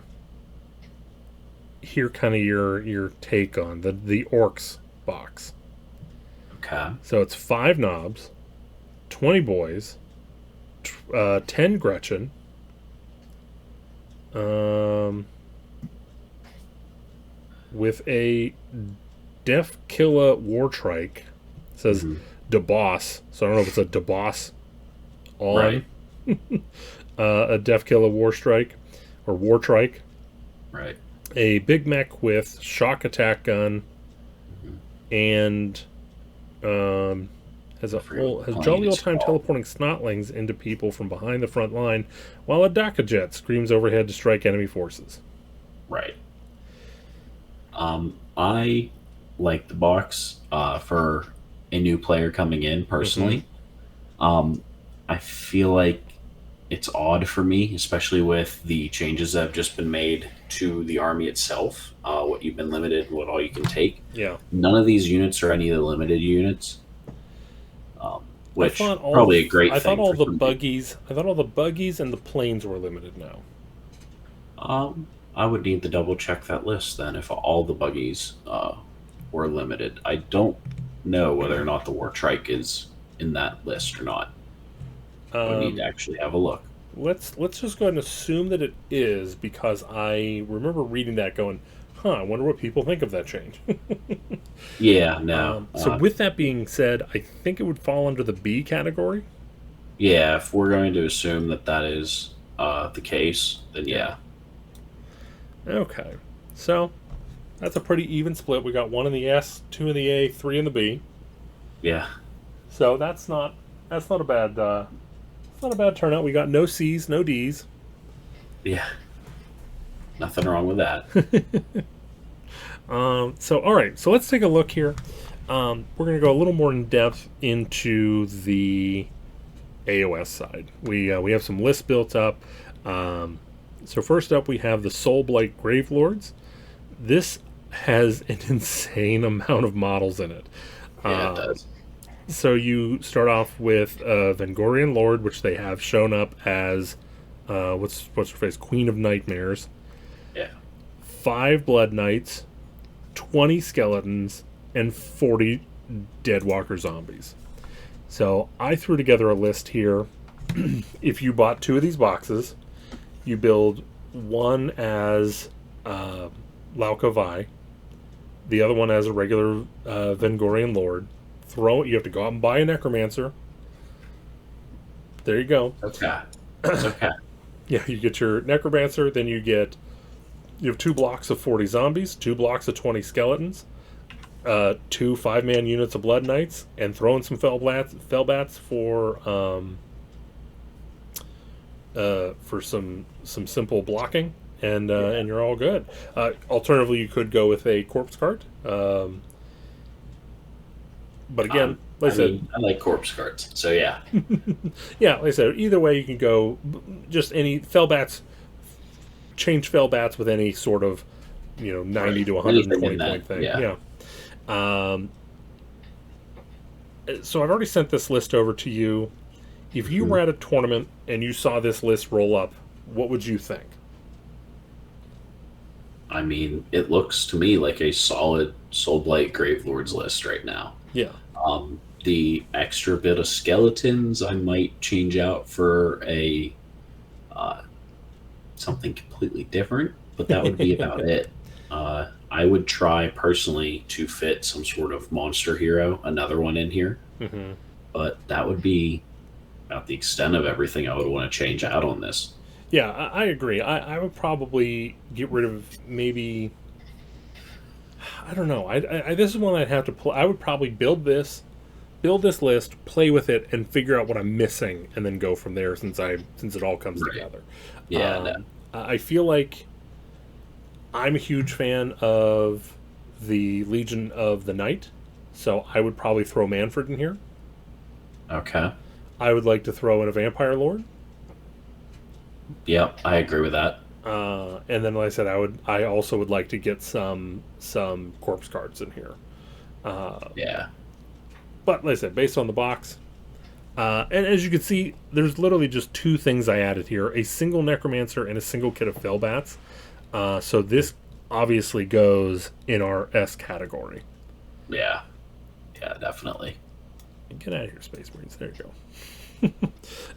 kind of your take on, the orcs box. Okay. So it's 5 knobs, 20 boys, 10 Gretchen, with a Def Killa War Trike. It says DeBoss, so I don't know if it's a DeBoss on. Right. A Def Killa War Strike or War Trike. Right. A Big Mech with shock attack gun, and has jolly old time teleporting snotlings into people from behind the front line, while a Daka jet screams overhead to strike enemy forces. Right. I like the box for a new player coming in personally. I feel like it's odd for me, especially with the changes that have just been made to the army itself, what you've been limited, what all you can take. Yeah. None of these units are any of the limited units, which probably a great thing. I thought all the buggies and the planes were limited now. I would need to double check that list then if all the buggies were limited. I don't know whether or not the War Trike is in that list or not. I need to actually have a look. Let's just go ahead and assume that it is, because I remember reading that going, I wonder what people think of that change. Yeah, no. So with that being said, I think it would fall under the B category. Yeah, if we're going to assume that that is the case, then yeah. Okay. So that's a pretty even split. We got 1 in the S, 2 in the A, 3 in the B. Yeah. So that's not a bad not a bad turnout. We got no C's, no D's. Yeah. Nothing wrong with that. So all right, so let's take a look here. We're going to go a little more in depth into the AOS side. We have some lists built up. So first up, we have the Soulblight Gravelords. This has an insane amount of models in it. Yeah, it does. So you start off with Vengorian Lord, which they have shown up as what's her face, Queen of Nightmares. Yeah. 5 Blood Knights, 20 skeletons, and 40 Deadwalker zombies. So I threw together a list here. If you bought 2 of these boxes, you build one as Lauka Vi, the other one as a regular Vengorian Lord. You have to go out and buy a Necromancer. There you go. Okay. Okay. Yeah, you get your Necromancer, then you have 2 blocks of 40 zombies, 2 blocks of 20 skeletons, 2 5-man units of Blood Knights, and throw in some Fellbats for some simple blocking, and you're all good. Alternatively, you could go with a corpse cart. But again, like I said, I like corpse cards, so yeah. Yeah, like I said, either way you can go. Just any Fellbats, change Fellbats with any sort of 90 to 120 point thing. Yeah. So I've already sent this list over to you. If you were at a tournament and you saw this list roll up, what would you think? I mean, it looks to me like a solid Soulblight Gravelords list right now. Yeah. The extra bit of skeletons I might change out for a something completely different, but that would be about it. I would try personally to fit some sort of monster hero, another one in here, but that would be about the extent of everything I would want to change out on this. Yeah, I agree. I would probably get rid of maybe. I don't know. This is one I'd have to play. I would probably build this list, play with it, and figure out what I'm missing, and then go from there. Since it all comes together. Yeah. I feel like I'm a huge fan of the Legion of the Night, so I would probably throw Manfred in here. Okay. I would like to throw in a Vampire Lord. Yep, I agree with that. And then, like I said, I also would like to get some corpse cards in here. Yeah. But like I said, based on the box, and as you can see, there's literally just 2 things I added here: a single Necromancer and a single kit of Fellbats. So this obviously goes in our S category. Yeah. Yeah, definitely. Get out of here, Space Marines. There you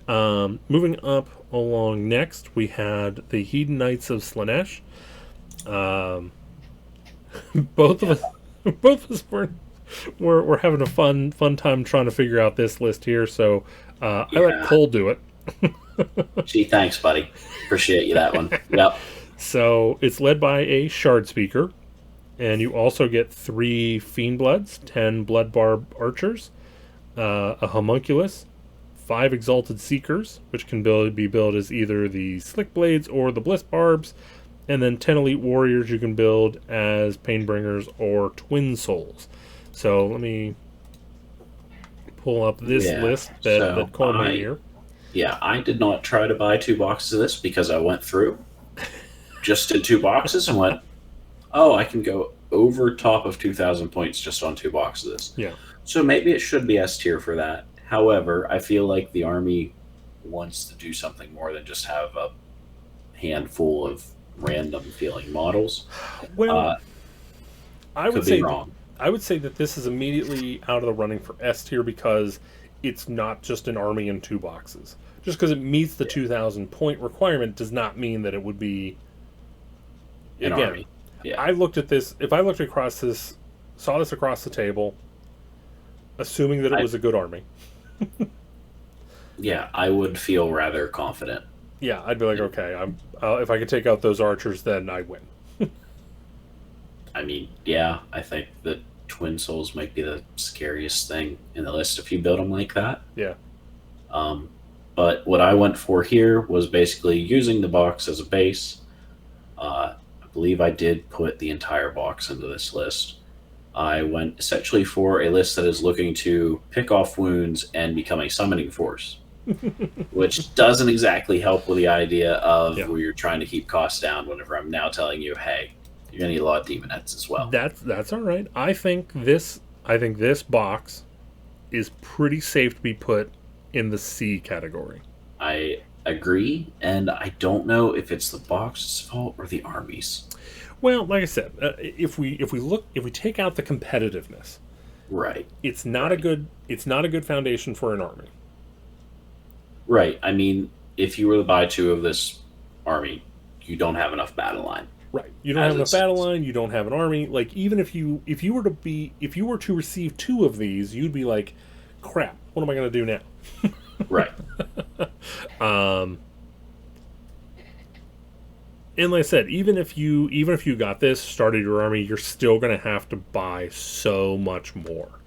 go. Moving up along next, we had the Hedon Knights of Slaanesh. Both of us we're having a fun time trying to figure out this list here. So I let Cole do it. Gee, thanks, buddy. Appreciate you that one. Yep. So it's led by a Shard Speaker, and you also get 3 Fiend Bloods, 10 Blood Barb Archers, a Homunculus, 5 Exalted Seekers, which can be built as either the Slick Blades or the Bliss Barbs, and then 10 Elite Warriors you can build as Painbringers or Twin Souls. So let me pull up this list that Cole made here. Yeah, I did not try to buy 2 boxes of this because I went through, just did 2 boxes and went, oh, I can go over top of 2,000 points just on 2 boxes of this. Yeah. So maybe it should be S tier for that. However, I feel like the Army wants to do something more than just have a handful of random feeling models. Well, I would say wrong. I would say that this is immediately out of the running for S tier because it's not just an Army in 2 boxes. Just because it meets the 2,000 point requirement does not mean that it would be an Army. Yeah. I looked at this. If I looked across this, saw this across the table, assuming that it was a good Army. Yeah, I would feel rather confident. Yeah, I'd be like, okay, if I could take out those archers, then I win. I mean, yeah, I think that Twin Souls might be the scariest thing in the list if you build them like that. Yeah. But what I went for here was basically using the box as a base. I believe I did put the entire box into this list. I went essentially for a list that is looking to pick off wounds and become a summoning force. which doesn't exactly help with the idea of Yeah, where you're trying to keep costs down. Whenever I'm now telling you, hey, you're gonna need a lot of demonettes as well. that's all right. I think this box is pretty safe to be put in the C category. I agree, and I don't know if it's the box's fault or the army's. Well, like I said, if we take out the competitiveness, Right, it's not a right, good foundation for an army. right. I mean, if you were to buy two of this army, you don't have enough battle line Right. You don't have as enough it battle sits. line. You don't have an army. Like even if you were to receive two of these, you'd be like, crap. What am I going to do now? Right. Um, and like I said, even if you got this, started your army, you're still going to have to buy so much more.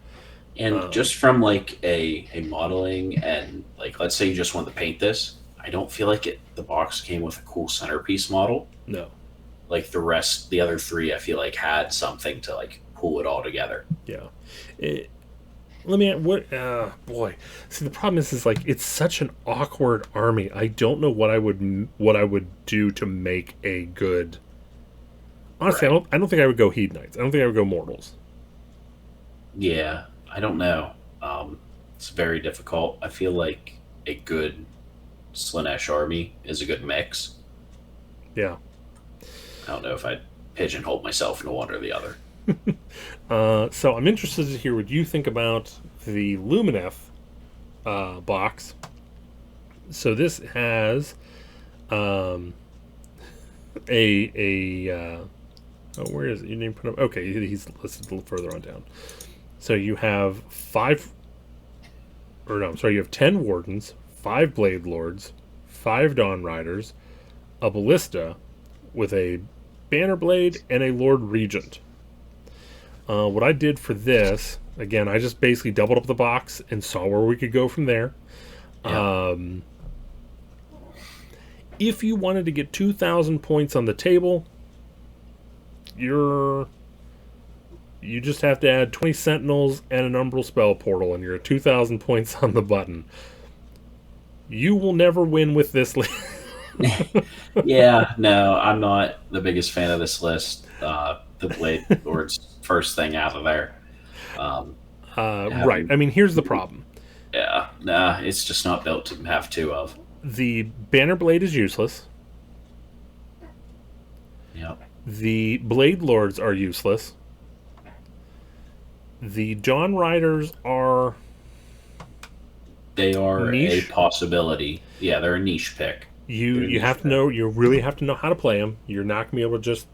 And Um, just from like a modeling and like let's say you just want to paint this, I don't feel like the box came with a cool centerpiece model. no. Like the other three, I feel like had something to like pull it all together. Yeah. It, let me what boy. See the problem is like it's such an awkward army. I don't know what I would do to make a good. Honestly, I Right. don't. I don't think I would go Hedonites. I don't think I would go Mortals. Yeah, I don't know. It's very difficult. I feel like a good Slanesh army is a good mix. Yeah. I don't know if I'd pigeonhole myself into one or the other. So I'm interested to hear what you think about the Lumineth box. So this has um, oh, where is it? You didn't put up. Okay, he's listed a little further on down. So you have five, or no, I'm sorry, you have 10 Wardens, 5 Blade Lords, 5 Dawn Riders, a Ballista with a Banner Blade, and a Lord Regent. What I did for this, again, I just basically doubled up the box and saw where we could go from there. Yeah. Um, if you wanted to get 2,000 points on the table, you just have to add 20 Sentinels and an Umbral Spell Portal, and you're at 2,000 points on the button. You will never win with this list. Yeah, no, I'm not the biggest fan of this list. The Blade Lord's first thing out of there. Um, Right. having, I mean, here's the problem. yeah, nah, it's just not built to have two of. The Banner Blade is useless. Yeah, The Blade Lords are useless. The Dawn Riders are they are a niche. possibility. Yeah, they're a niche pick. You They're a you niche have to pick. know. You really have to know how to play them. You're not gonna be able to just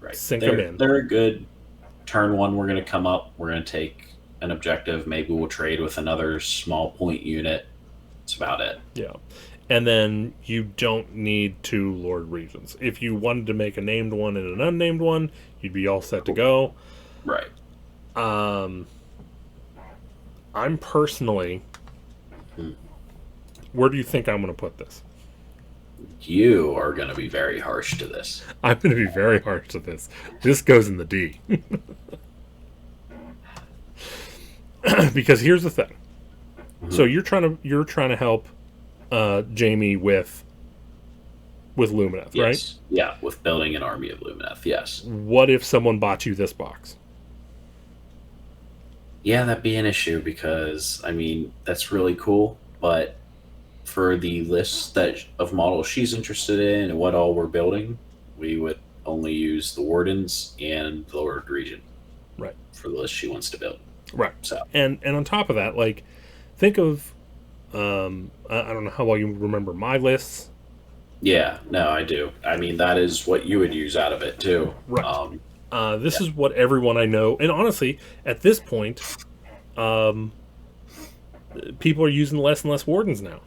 Right. sink them They're in. they're a good turn one. We're going to come up. We're going to take an objective. Maybe we'll trade with another small point unit. That's about it. Yeah. And then you don't need two Lord Regents. If you wanted to make a named one and an unnamed one, you'd be all set to go. Right. Um, I'm personally, Hmm. where do you think I'm going to put this? You are going to be very harsh to this. I'm going to be very harsh to this. This goes in the D. Because here's the thing. So Mhm. you're trying to help Jamie with Lumineth, right? Yes. Yeah. With building an army of Lumineth. Yes. What if someone bought you this box? Yeah, that'd be an issue because I mean that's really cool, but for the list that of models she's interested in and what all we're building, we would only use the Wardens and the Lord Regent Right. for the list she wants to build. Right. So And on top of that, like think of I don't know how well you remember my lists. yeah, no, I do. I mean that is what you would use out of it too. Right. This Yeah, is what everyone I know, and honestly, at this point, um, people are using less and less wardens now.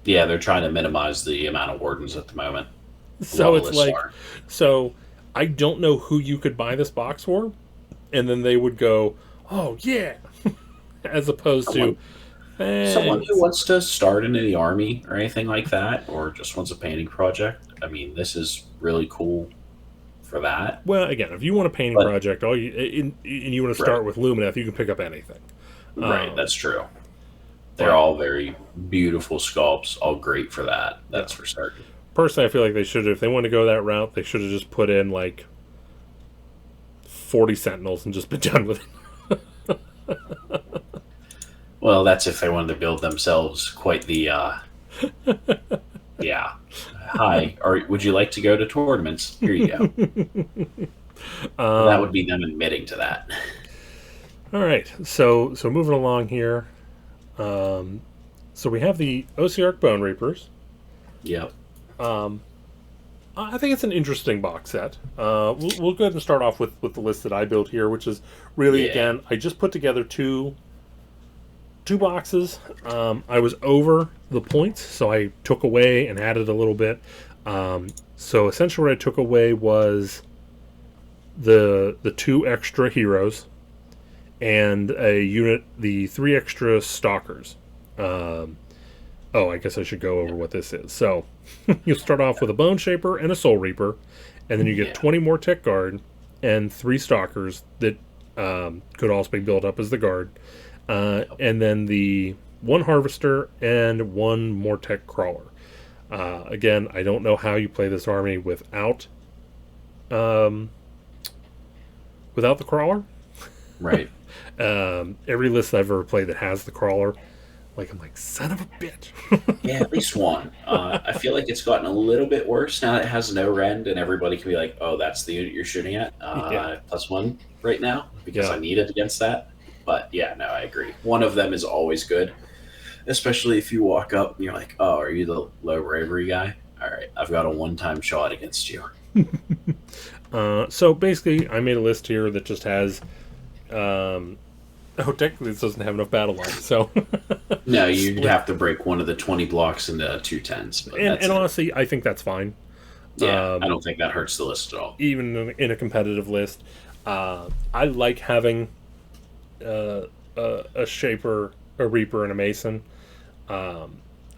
yeah, they're trying to minimize the amount of Wardens at the moment. A So lot of it's lists like, are. so I don't know who you could buy this box for, and then they would go, "Oh yeah," as opposed to, Someone someone who "Thanks." wants to start into the army or anything like that, or just wants a painting project. I mean, this is really cool for that. Well, again, if you want a painting But project, and you want to right, start with Lumineth, you can pick up anything. right, Um, that's true. They're all very beautiful sculpts, all great for that. That's for certain. Personally, I feel like they should, if they want to go that route, they should have just put in like 40 Sentinels and just been done with it. Well, that's if they wanted to build themselves quite the, yeah. Hi, or would you like to go to tournaments? Here you go. That would be them admitting to that. All right, so moving along here. So we have the Osiark Bone Reapers. Yep. I think it's an interesting box set. We'll go ahead and start off with the list that I built here, which is really, again, I just put together two boxes. I was over the points, so I took away and added a little bit. So essentially what I took away was the 2 extra heroes and a unit, the 3 extra stalkers. I guess I should go over what this is. So you'll start off with a Bone Shaper and a Soul Reaper, and then you get 20 more Tech Guard and 3 Stalkers that could also be built up as the guard. And then the 1 Harvester and 1 more Tech Crawler. Again, I don't know how you play this army without the Crawler. Right. Every list I've ever played that has the Crawler, I'm like, son of a bitch. Yeah, at least one. I feel like it's gotten a little bit worse now that it has no rend, and everybody can be like, oh, that's the unit you're shooting at. +1 right now, because I need it against that. But yeah, no, I agree. One of them is always good, especially if you walk up and you're like, oh, are you the low bravery guy? All right, I've got a one-time shot against you. So basically, I made a list here that just has... technically this doesn't have enough battle lines, so... No, you'd have to break one of the 20 blocks into 2 10s. But and honestly, I think that's fine. Yeah, I don't think that hurts the list at all. Even in a competitive list. I like having a Shaper, a Reaper, and a Mason. I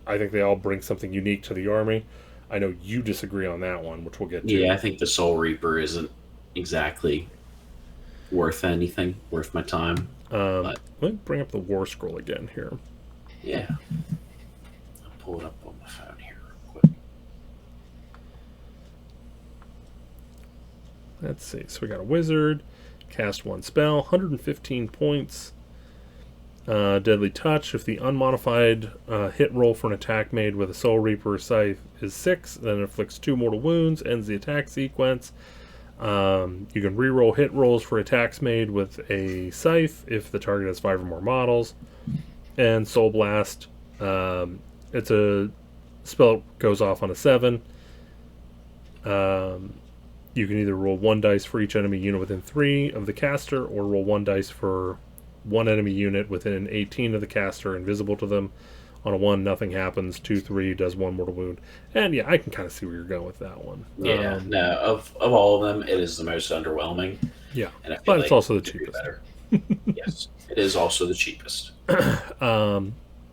think they all bring something unique to the army. I know you disagree on that one, which we'll get to. Yeah, I think the Soul Reaper isn't exactly worth anything, worth my time. Let me bring up the War Scroll again here. Yeah. I'll pull it up on my phone here real quick. Let's see. So we got a Wizard, cast 1 spell, 115 points. Deadly Touch. If the unmodified hit roll for an attack made with a Soul Reaper Scythe is 6, then it inflicts 2 mortal wounds, ends the attack sequence. You can reroll hit rolls for attacks made with a Scythe if the target has 5 or more models. And Soul Blast. It's a spell that goes off on a 7. You can either roll 1 dice for each enemy unit within 3 of the caster, or roll 1 dice for 1 enemy unit within 18 of the caster, invisible to them. On a 1, nothing happens. 2/3 does 1 mortal wound. And yeah, I can kind of see where you're going with that one. Yeah, no, of all of them, it is the most underwhelming. Yeah, and I feel but like it's also the cheapest. Better. Yes, it is also the cheapest.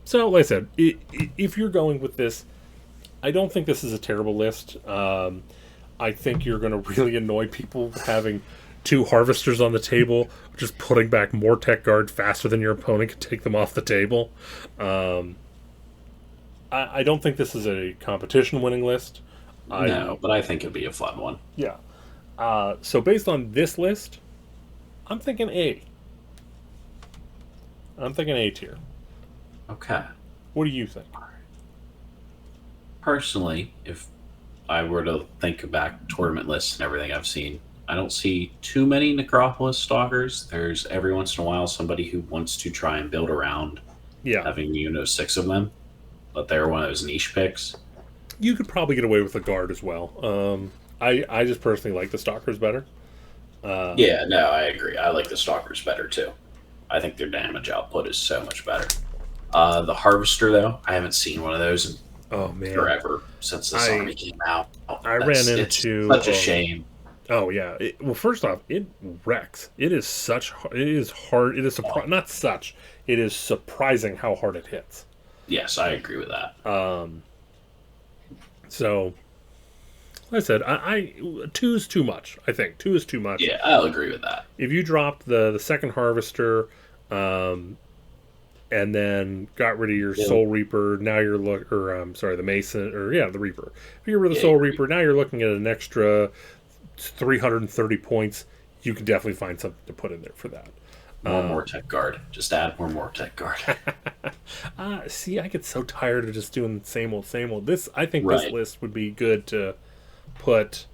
So, like I said, if you're going with this, I don't think this is a terrible list. I think you're going to really annoy people having 2 Harvesters on the table, just putting back more Tech Guard faster than your opponent can take them off the table. I don't think this is a competition-winning list. No, but I think it'd be a fun one. Yeah. So based on this list, I'm thinking A. I'm thinking A tier. Okay. What do you think? Personally, if I were to think back tournament lists and everything I've seen, I don't see too many Necropolis Stalkers. There's every once in a while somebody who wants to try and build around having 6 of them, but they're one of those niche picks. You could probably get away with the guard as well. I just personally like the Stalkers better. Yeah, no, I agree. I like the Stalkers better too. I think their damage output is so much better. The Harvester, though, I haven't seen one of those in forever since this army came out. I ran into... It's such a shame. Oh, yeah. Well, first off, it wrecks. It is hard. It is not such. It is surprising how hard it hits. Yes, I agree with that. So, like I said, 2 is too much, I think. 2 is too much. Yeah, I'll agree with that. If you dropped the second Harvester, and and then got rid of your Soul Reaper. Now you're the Mason, the Reaper. If you get rid of the Soul Reaper, now you're looking at an extra 330 points. You can definitely find something to put in there for that. More Tech Guard. Just add more Tech Guard. See, I get so tired of just doing the same old. This list would be good to put.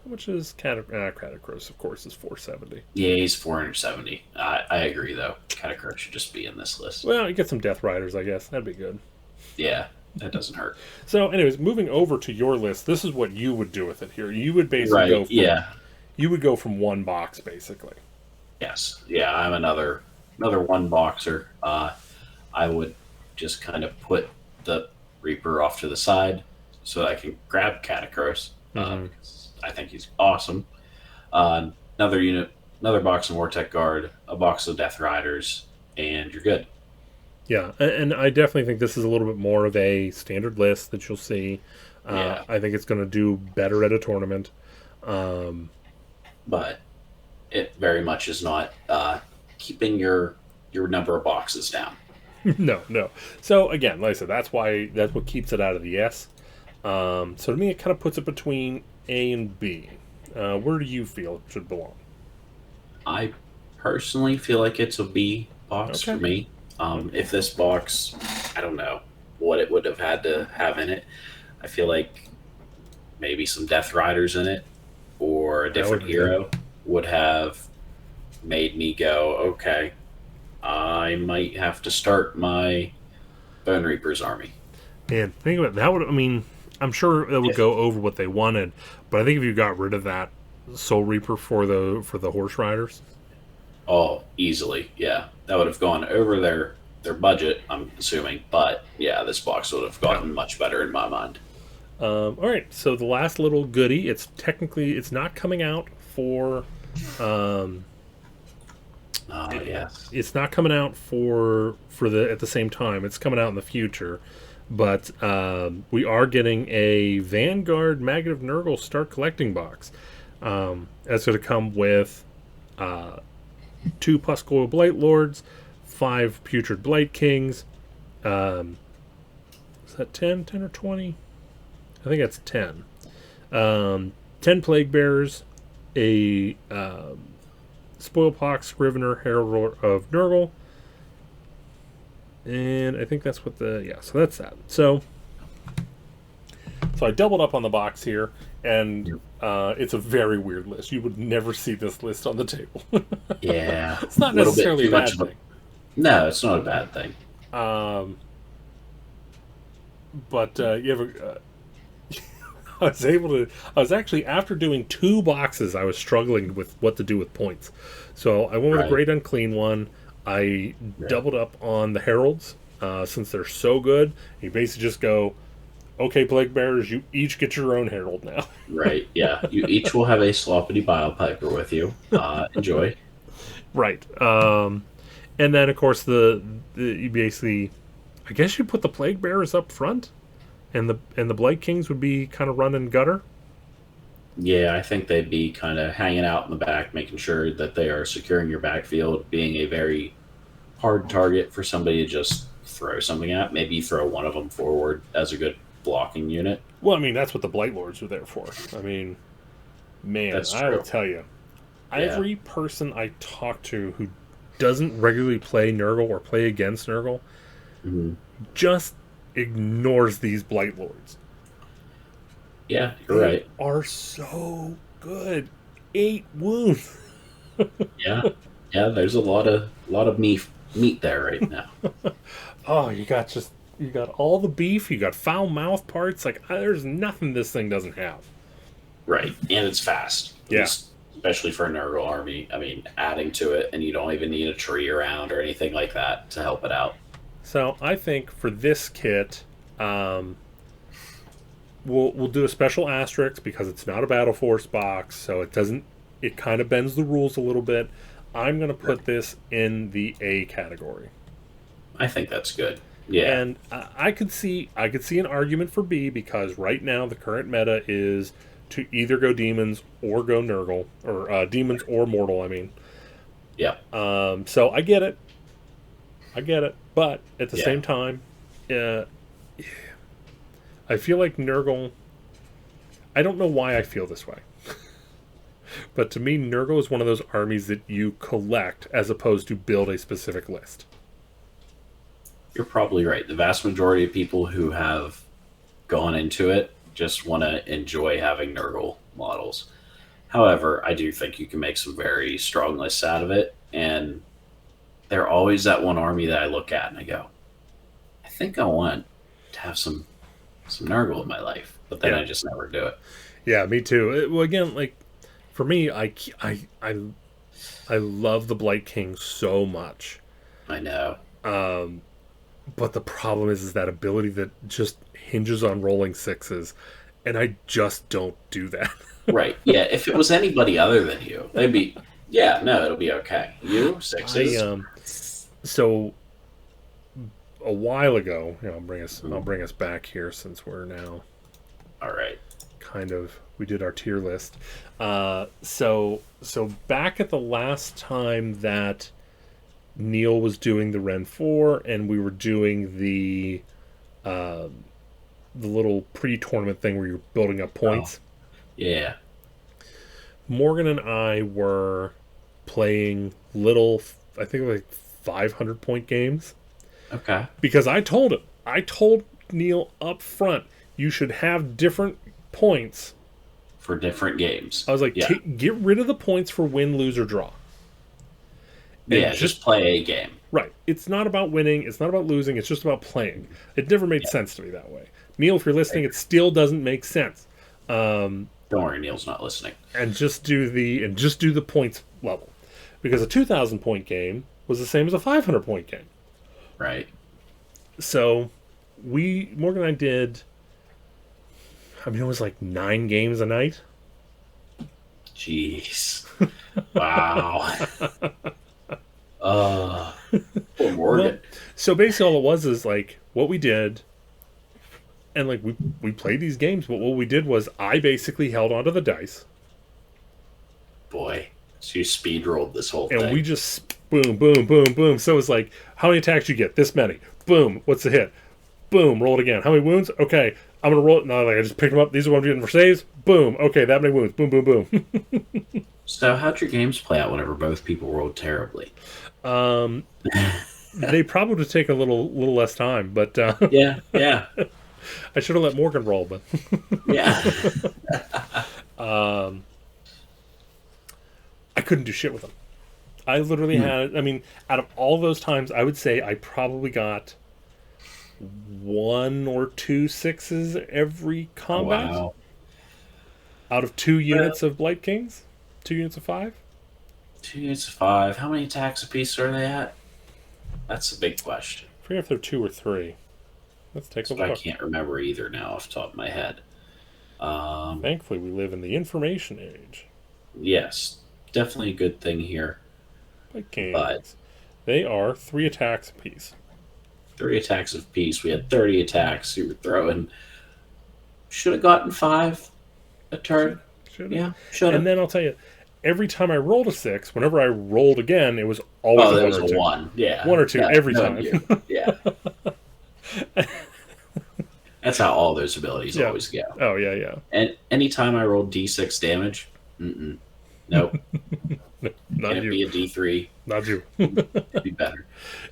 Which is Catacross, of course, is 470. Yeah, he's 470. I agree, though. Catacross should just be in this list. Well, you get some Death Riders, I guess. That'd be good. Yeah, that doesn't hurt. So, anyways, moving over to your list, this is what you would do with it here. You would basically you would go from one box, basically. Yes. Yeah, I'm another one boxer. I would just kind of put the Reaper off to the side so I can grab Catacross. Because I think he's awesome. Another box of Vortech Guard, a box of Death Riders, and you're good. Yeah, and I definitely think this is a little bit more of a standard list that you'll see. I think it's going to do better at a tournament. But it very much is not keeping your number of boxes down. No. So, again, like I said, that's what keeps it out of the S. So to me, it kind of puts it between A and B. Where do you feel it should belong? I personally feel like it's a B box for me. If this box, I don't know what it would have had to have in it. I feel like maybe some Death Riders in it or a different hero would have made me go, okay, I might have to start my Bone Reaper's army. Man, think about that. I'm sure it would go over what they wanted, but I think if you got rid of that Soul Reaper for the Horse Riders, easily, yeah, that would have gone over their budget, I'm assuming. But yeah, this box would have gotten much better in my mind. All right, so the last little goodie, it's not coming out for. Yes, it's not coming out for at the same time. It's coming out in the future. But we are getting a Vanguard Maggot of Nurgle Start Collecting box. That's going to come with 2 Puscoil Blight Lords, 5 Putrid Blight Kings. Is that 10? 10 or 20? I think that's 10. 10 Plague Bearers, a Spoilpox Scrivener Herald of Nurgle. And I think that's what so that's that. So I doubled up on the box here, and it's a very weird list. You would never see this list on the table. Yeah. It's not necessarily a bad thing. No, it's not a bad thing. But I was actually, after doing 2 boxes, I was struggling with what to do with points. So I went with a Great Unclean one. I doubled up on the Heralds, since they're so good. You basically just go, okay, Plague Bearers, you each get your own Herald now. Right, yeah. You each will have a Sloppity Bile Piper with you. Enjoy. Right. And then, of course, you basically, I guess you put the Plague Bearers up front, and the Blight Kings would be kind of running gutter. Yeah, I think they'd be kind of hanging out in the back, making sure that they are securing your backfield, being a very hard target for somebody to just throw something at. Maybe throw one of them forward as a good blocking unit. Well, that's what the Blight Lords are there for. Man, I will tell you, every person I talk to who doesn't regularly play Nurgle or play against Nurgle just ignores these Blight Lords. Yeah, you're right. They are so good. 8 wounds. Yeah, there's a lot of meat there right now. You got all the beef. You got foul mouth parts. There's nothing this thing doesn't have. Right, and it's fast. Yeah, especially for a Nurgle army. Adding to it, and you don't even need a tree around or anything like that to help it out. So I think for this kit, We'll do a special asterisk because it's not a Battle Force box, so it kind of bends the rules a little bit. I'm going to put this in the A category. I think that's good. Yeah. And I could see an argument for B, because right now the current meta is to either go demons or go Nurgle, or demons or mortal, Yeah. So I get it. I get it, but at the Yeah. same time, uh, I feel like Nurgle. I don't know why I feel this way, but to me, Nurgle is one of those armies that you collect as opposed to build a specific list. You're probably right. The vast majority of people who have gone into it just want to enjoy having Nurgle models. However, I do think you can make some very strong lists out of it. And they're always that one army that I look at and I go, I think I want to have some Nurgle in my life. But then Yeah, I just never do it. yeah, me too. Well, again, like for me, I love the Blight King so much. I know. But the problem is that ability that just hinges on rolling sixes, and I just don't do that. Right. Yeah. If it was anybody other than you, they'd be, yeah, no, it'll be okay. You, I sixes. so a while ago, Mm. I'll bring us back here since we're now All right. kind of we did our tier list. So back at the last time that Neil was doing the Ren 4 and we were doing the little pre-tournament thing where you're building up Oh, points. yeah. Morgan and I were playing little, I think like 500 point games Okay. because I told Neil up front, you should have different points. For different games. I was like, Yeah. get rid of the points for win, lose, or draw. And Yeah. Just play a game. right. It's not about winning. It's not about losing. It's just about playing. It never made Yeah. sense to me that way. Neil, if you're listening, it still doesn't make sense. Don't worry, Neil's not listening. And just do the points level, because a 2,000 point game was the same as a 500 point game. Right. So Morgan and I did. I mean, it was like 9 games a night. Jeez. Wow. Poor Morgan. Well, so basically, all it was is like what we did, and like we played these games. But what we did was I basically held onto the dice, Boy. So you speed rolled this whole and thing. we just boom, boom, boom, boom. So it's like, how many attacks you get? This many. Boom. What's the hit? Boom. Roll it again. How many wounds? Okay, I'm gonna roll it. No, like I just picked them up. These are what I'm getting for saves. Boom. Okay, that many wounds. Boom, boom, boom. So how'd your games play out whenever both people rolled terribly? They probably would have taken a little less time, but Yeah. Yeah. I should have let Morgan roll. But Yeah. I couldn't do shit with them. I literally had. I mean, out of all those times, I would say I probably got 1 or 2 sixes every combat Wow. out of 2 units of Blight Kings, 2 units of 5. 2 units of 5. How many attacks apiece are they at? That's a big question. I forget if they're 2 or 3. Let's take a So I look. can't remember either now off the top of my head. Thankfully, we live in the information age. Yes, definitely a good thing here. Blight Kings. But They are 3 attacks apiece. 3 attacks apiece. We had 30 attacks. You were throwing. Should have gotten 5 a turn. Should Yeah, should have. And then I'll tell you, every time I rolled a 6, whenever I rolled again, it was always Oh, a there 1 was or a 2. 1. Yeah. 1 or 2 every no, time. Yeah. That's how all those abilities Yeah. always go. Oh, yeah, yeah. And anytime I rolled D6 damage, nope. Not Can it you. be a D3? Not you. It'd be better.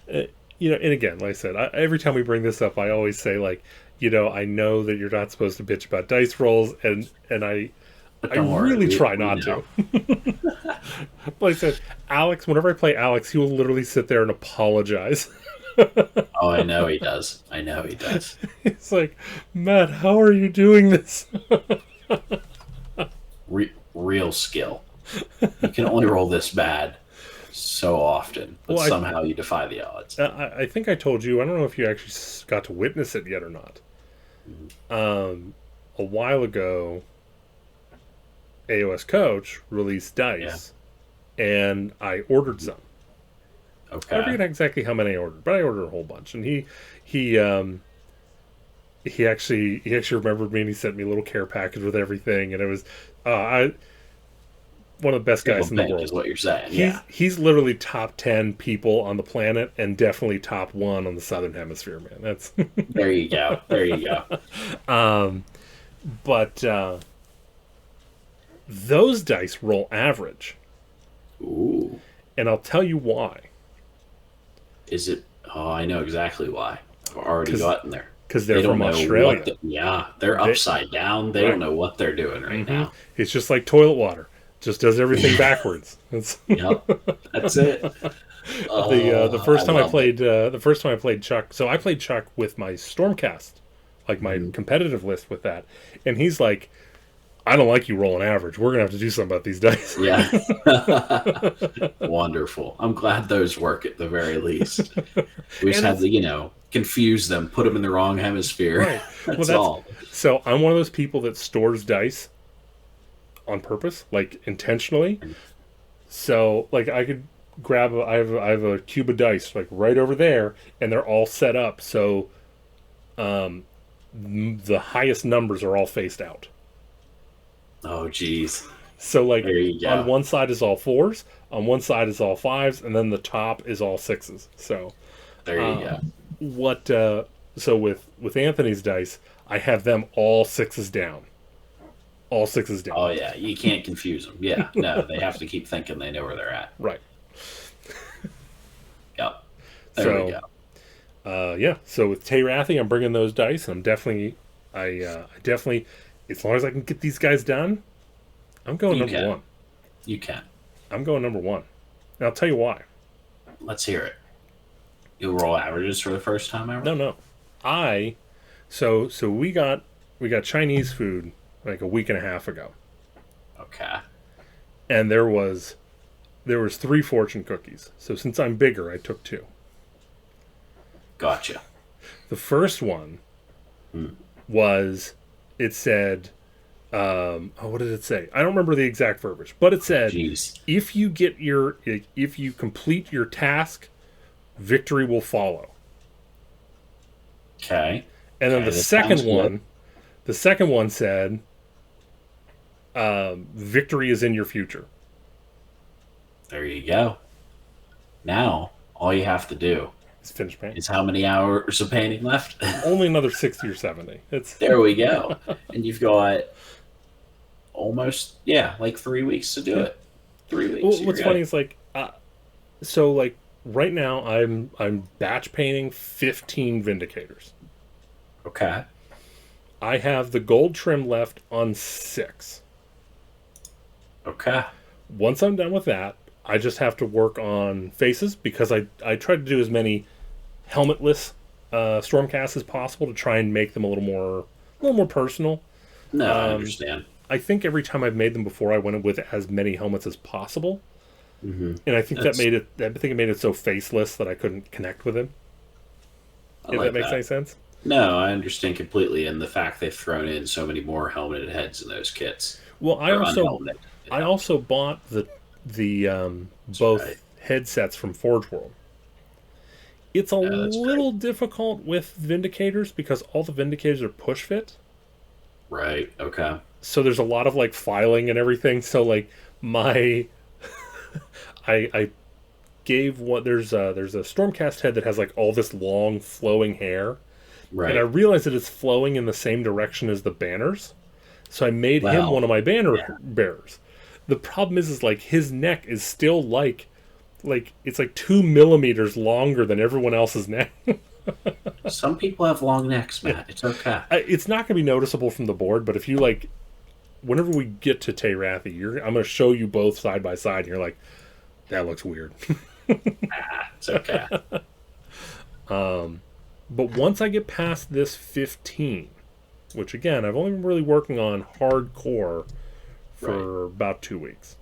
And again, like I said, every time we bring this up, I always say, like, I know that you're not supposed to bitch about dice rolls, and I But I don't worry, really try we not know. to. Like I said, Alex, whenever I play Alex, he will literally sit there and apologize. Oh, I know he does. I know he does. It's like, Matt, how are you doing this? Real skill. You can only roll this bad so often, but Well, somehow you defy the odds. I think I told you, I don't know if you actually got to witness it yet or not. A while ago, AOS Coach released dice, and I ordered some. I Okay. forget exactly how many I ordered, but I ordered a whole bunch. And he actually remembered me, and he sent me a little care package with everything. And it was one of the best guys in the Bank is world. what you're saying. Yeah. He's literally top 10 people on the planet, and definitely top 1 on the Southern Hemisphere, man. That's There you go. There you go. but those dice roll average, Ooh. and I'll tell you why. Is it? Oh, I know exactly why. I've already gotten there. Because they're from Australia. They're upside down. They don't know what they're doing right now. It's just like toilet water. Just does everything backwards. Yep, that's it. The first time I played Chuck. So I played Chuck with my Stormcast, like my competitive list with that, and he's like, "I don't like you rolling average. We're gonna have to do something about these dice." Yeah. Wonderful. I'm glad those work at the very least. We just have to, confuse them, put them in the wrong hemisphere. Right. That's all. So I'm one of those people that stores dice on purpose, like intentionally. So like I could grab I have a cube of dice like right over there, and they're all set up so the highest numbers are all faced out. Oh geez. So like on one side is all 4s, on one side is all 5s, and then the top is all 6s. So there you go. So with Anthony's dice, I have them all 6s down. All 6s down. Oh yeah, you can't confuse them. Yeah, no, they have to keep thinking they know where they're at. Right. Yep. There we go. Yeah. So with Teyrathi, I'm bringing those dice, and I definitely, as long as I can get these guys done, I'm going number 1. You can. I'm going number 1, and I'll tell you why. Let's hear it. You'll roll averages for the first time ever? No. So we got Chinese food like a week and a half ago. Okay. And there was 3 fortune cookies. So since I'm bigger, I took 2. Gotcha. The first one was, it said, what did it say? I don't remember the exact verbiage, but it said, if you complete your task, victory will follow. Okay. And then the second one said, victory is in your future. There you go. Now, all you have to do is finish painting. Is how many hours of painting left? Only another 60 or 70. There we go. And you've got almost, like 3 weeks to do it. 3 weeks. Well, what's funny is so like right now I'm batch painting 15 Vindicators. Okay. I have the gold trim left on 6. Okay. Once I'm done with that, I just have to work on faces, because I try to do as many helmetless Stormcasts as possible to try and make them a little more personal. No, I understand. I think every time I've made them before, I went with as many helmets as possible, and I think it made it so faceless that I couldn't connect with him. If that makes any sense. No, I understand completely, and the fact they've thrown in so many more helmeted heads in those kits. Well, I also bought the both headsets from Forge World. It's a little difficult with Vindicators because all the Vindicators are push fit. Right. Okay. So there's a lot of like filing and everything. So like my, I gave one. There's a Stormcast head that has like all this long flowing hair. Right. And I realized that it's flowing in the same direction as the banners. So I made him one of my banner bearers. The problem is like his neck is still like it's like 2 millimeters longer than everyone else's neck. Some people have long necks, Matt. It's okay. It's not going to be noticeable from the board, but if you like, whenever we get to Teyrathi, I'm going to show you both side by side, and you're like, that looks weird. It's okay. But once I get past this 15, which again, I've only been really working on hardcore for about 2 weeks.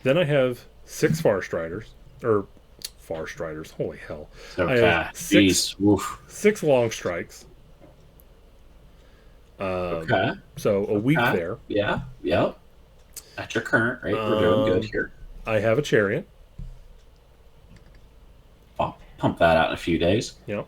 Then I have 6 Farstriders. Holy hell. Okay. I have 6 Long Strikes. Okay. So a week there. Yeah. Yep. At your current rate, we're doing good here. I have a Chariot. I'll pump that out in a few days. Yep.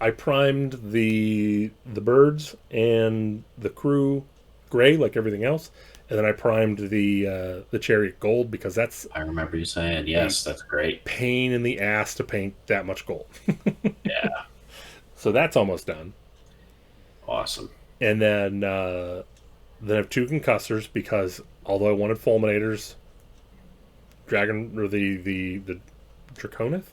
I primed the birds and the crew gray like everything else, and then I primed the Chariot gold because that's I remember you saying, yes, that's great. pain in the ass to paint that much gold. Yeah, So that's almost done. awesome. And then I have two concussors because although I wanted fulminators, Dragon or the Draconith?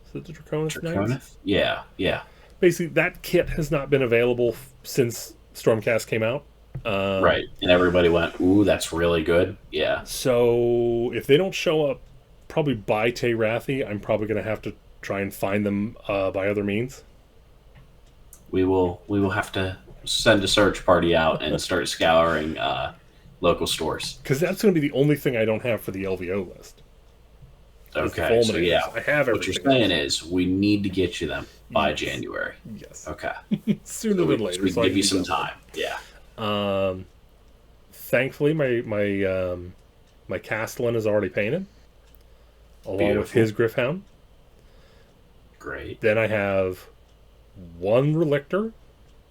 Is it the Draconith Knights? Draconith? Yeah, yeah. Basically, that kit has not been available since Stormcast came out. Right. And everybody went, ooh, that's really good. Yeah. So if they don't show up probably by Tay Rathi, I'm probably going to have to try and find them by other means. We will have to send a search party out and start scouring local stores. Because that's going to be the only thing I don't have for the LVO list. Okay, so yeah, I have everything. What you're saying is we need to get you them by Yes. January. Yes. Okay. Sooner than later. We so I give you can some do that. time. Yeah. Thankfully, my Castellan is already painted, along with Beautiful. his Griffhound. Great. Then I have one Relictor,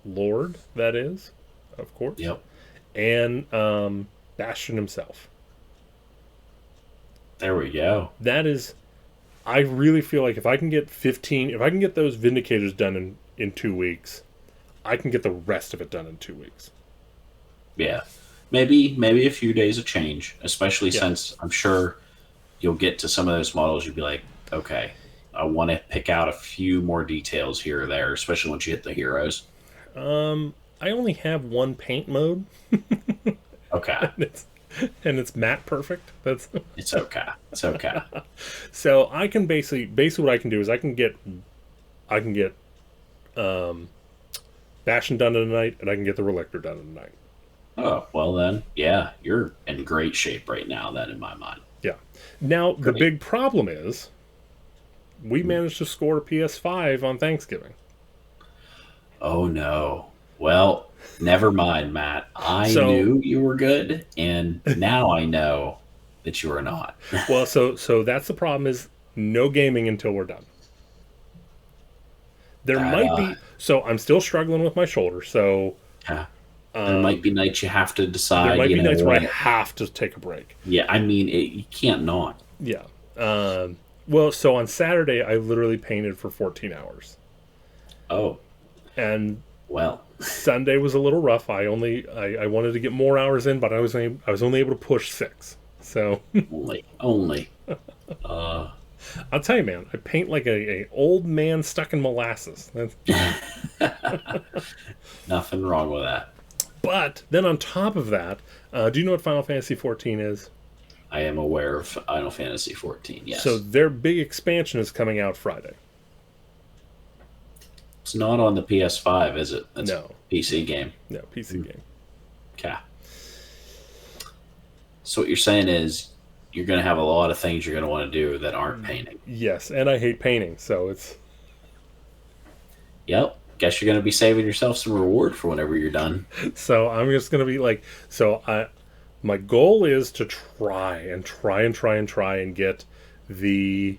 Lord, that is, of course. Yep. And Bastion himself. There we go. That is, I really feel like if I can get those Vindicators done in 2 weeks, I can get the rest of it done in 2 weeks. Yeah. Maybe a few days of change, especially since I'm sure you'll get to some of those models. You'll be like, okay, I want to pick out a few more details here or there, especially once you hit the heroes. I only have one paint mode, Okay. and it's matte perfect. That's It's okay. It's okay. so I can basically what I can do is I can get Bastion done in a night, and I can get the Relictor done in a night. Oh, well then, yeah, you're in great shape right now then in my mind. Yeah. Now the Great. big problem is we managed to score a PS5 on Thanksgiving. Oh no. Well, never mind, Matt. I So- knew you were good, and now I know that you are not. Well, so that's the problem is no gaming until we're done. There might be so I'm still struggling with my shoulder, so Yeah. There might be nights you have to decide. there might you be know, nights where I what- have to take a break. Yeah, I mean, you can't not. Yeah. Well, so on Saturday I literally painted for 14 hours. Oh, And well. Sunday was a little rough. I wanted to get more hours in, but I was only able to push 6. So Only. I'll tell you, man, I paint like a old man stuck in molasses. Nothing wrong with that. But then on top of that, do you know what Final Fantasy 14 is? I am aware of Final Fantasy 14, yes. So their big expansion is coming out Friday. It's not on the PS5, is it? It's No. a PC game. No, PC game. Okay. So what you're saying is you're going to have a lot of things you're going to want to do that aren't painting. Yes, and I hate painting, so it's Yep. Guess you're going to be saving yourself some reward for whenever you're done. so I'm just gonna be like my goal is to try and get the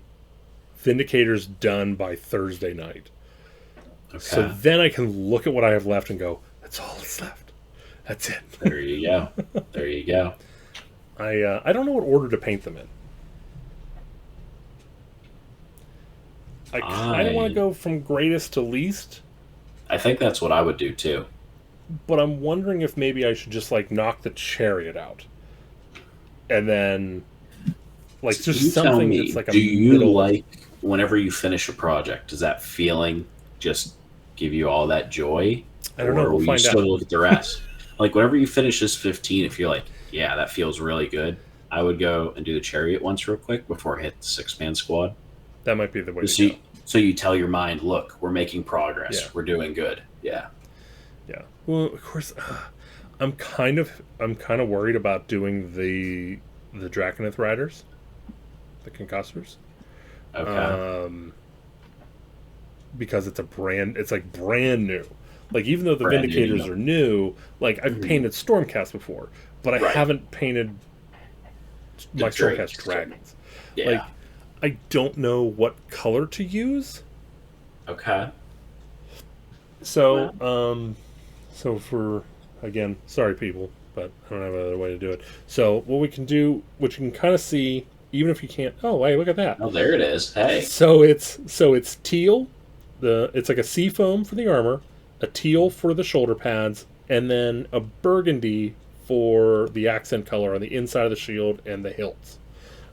Vindicators done by Thursday night. Okay. So then I can look at what I have left and go, that's all that's left. That's it. There you go. There you go. I don't know what order to paint them in. I kind of want to go from greatest to least, I think that's what I would do too. but I'm wondering if maybe I should just like knock the Chariot out, and then like You just tell something me, that's like a do you middle. like whenever you finish a project, does that feeling just give you all that joy? I don't know. Or We'll will find you still out. look at the rest? Like whenever you finish this 15, if you're like, yeah, that feels really good, I would go and do the Chariot once real quick before I hit the 6-man squad. That might be the way So to you, go. so you tell your mind, look, we're making progress. Yeah. We're doing good. Yeah. Yeah. Well, of course, I'm kind of worried about doing the Draconith Riders, the Concussors. Okay. Because it's like brand new. Like even though the Brand new, Vindicators yeah. are new, like I've painted Stormcast before, but I Right. haven't painted my Stormcast Drakes. Dragons. Yeah. Like I don't know what color to use. Okay. So so for Again, sorry people, but I don't have another way to do it. So what we can do, which you can kind of see, even if you can't. Oh, wait, look at that. Oh, there it is. Hey. So it's teal. It's like a sea foam for the armor, a teal for the shoulder pads, and then a burgundy for the accent color on the inside of the shield and the hilts.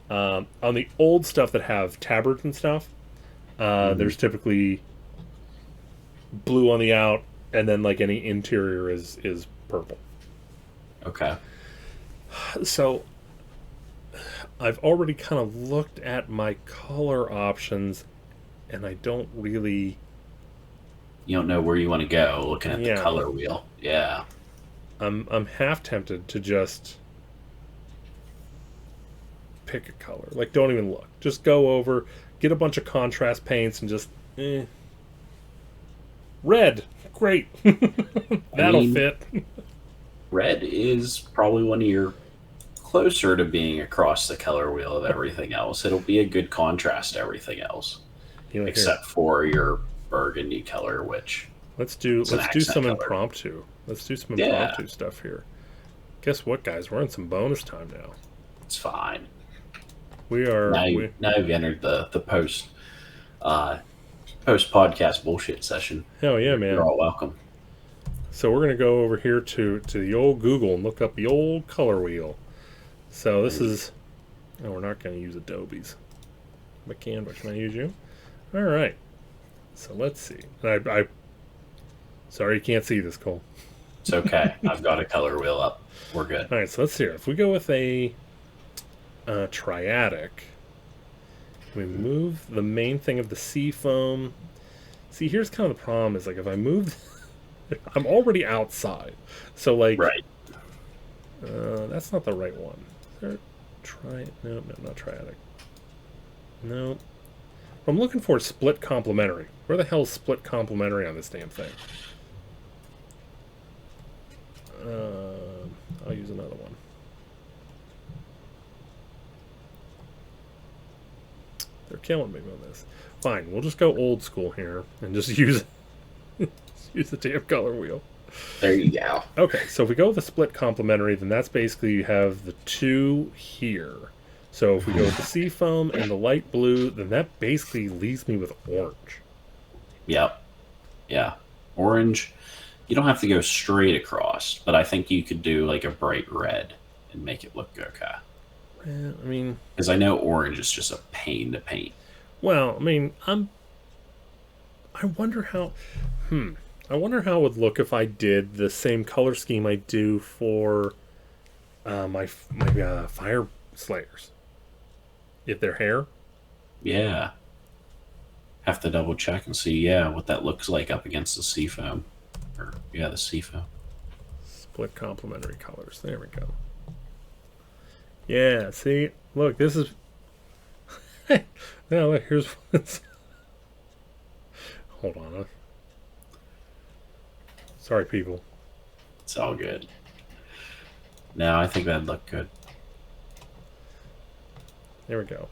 On the old stuff that have tabards and stuff, there's typically blue on the out, and then like any interior is purple. Okay. So I've already kind of looked at my color options, and I don't really. You don't know where you want to go looking at Yeah. the color wheel. Yeah. I'm half tempted to just pick a color. Like, don't even look. Just go over, get a bunch of contrast paints, and just red. Great. That'll fit. Red is probably one of your closer to being across the color wheel of everything else. It'll be a good contrast to everything else, except for your burgundy color, which let's do some color. impromptu. Let's do some impromptu stuff here. Guess what, guys? We're in some bonus time now. It's fine. We are now you've entered the post podcast bullshit session. Hell yeah, man! You're all welcome. So we're gonna go over here to the old Google and look up the old color wheel. So this is. Oh, we're not gonna use Adobe's. But can I use you? All right. So let's see. I sorry you can't see this, Cole. It's okay. I've got a color wheel up. We're good. All right. So let's see. If we go with a triadic, we move the main thing of the sea foam. See, here's kind of the problem: is like if I move, I'm already outside. So like, right. That's not the right one. No, not triadic. No. I'm looking for split complementary. Where the hell is split complementary on this damn thing? I'll use another one. They're killing me on this. Fine, we'll just go old school here and just use use the damn color wheel. There you go. Okay, so if we go with the split complementary, then that's basically you have the two here. So if we go with the sea foam and the light blue, then that basically leaves me with orange. Yep. Yeah. Orange. You don't have to go straight across, but I think you could do like a bright red and make it look okay. I mean, because I know orange is just a pain to paint. Well, I mean, I wonder how. I wonder how it would look if I did the same color scheme I do for my fire slayers. If they're hair. Yeah. Have to double check and see, what that looks like up against the sea foam. The sea foam. Split complementary colors. There we go. Yeah, see? Look, this is... Now, look, here's what's... Hold on. Sorry, people. It's all good. No, I think that'd look good. There we go.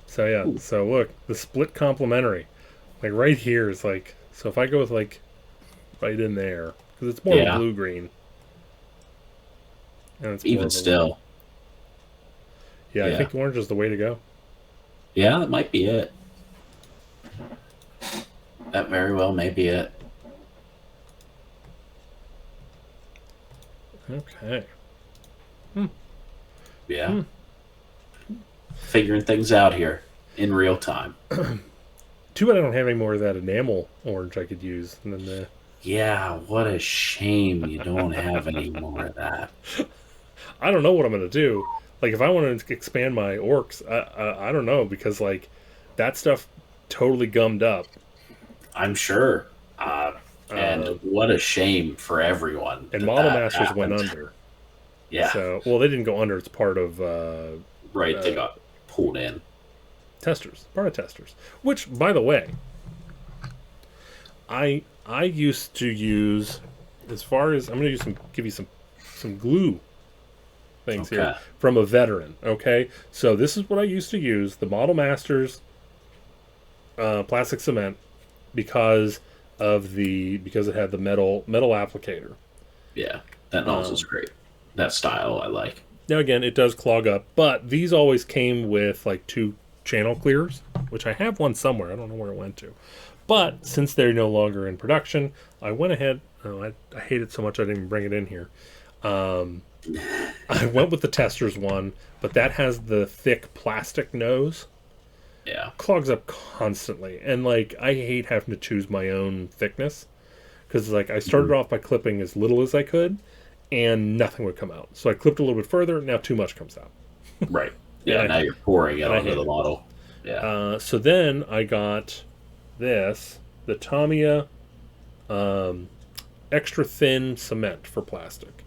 So, yeah. Ooh. So, look, the split complementary. Like, right here is like... So, if I go with, like, right in there... Because it's more of a blue-green. And it's even still. Yeah, I think orange is the way to go. Yeah, that might be it. That very well may be it. Okay. Yeah. Figuring things out here in real time. Too bad I don't have any more of that enamel orange I could use. And then the... Yeah, what a shame you don't have any more of that. I don't know what I'm going to do. Like, if I want to expand my orcs, I don't know, because, like, that stuff totally gummed up. I'm sure. And what a shame for everyone. And Model Masters went under. Yeah. So, well, they didn't go under. It's part of... right, they got pulled in. Testers. Part of testers. Which, by the way, I used to use, as far as... I'm going to give you some glue things here from a veteran, okay? So this is what I used to use, the Model Masters plastic cement, because it had the metal applicator. Yeah, That nozzle's great. That style I like. Now again, it does clog up, but these always came with like 2 channel clears, which I have one somewhere. I don't know where it went to. But since they're no longer in production, I went ahead. Oh, I hate it so much I didn't even bring it in here. I went with the Tester's one, but that has the thick plastic nose. Yeah. Clogs up constantly, and like I hate having to choose my own thickness because like I started off by clipping as little as I could, and nothing would come out. So I clipped a little bit further. Now too much comes out. Right. Yeah. Now you're pouring it onto the model. Yeah. So then I got this, the Tamiya extra thin cement for plastic.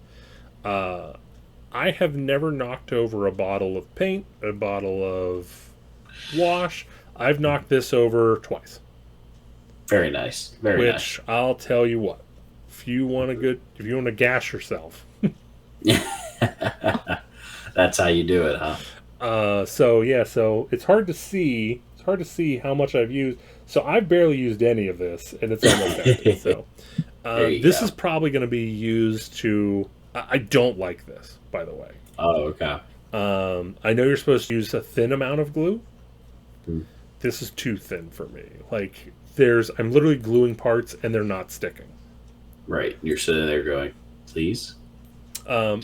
I have never knocked over a bottle of paint, a bottle of wash. I've knocked this over twice. Very nice. Very nice. Which I'll tell you what, if you want to gas yourself. That's how you do it, huh? So it's hard to see. It's hard to see how much I've used. So I've barely used any of this, and it's almost empty. So this is probably going to be used to. I don't like this, by the way. Oh, okay. I know you're supposed to use a thin amount of glue. This is too thin for me. Like I'm literally gluing parts, and they're not sticking. Right. You're sitting there going, please. So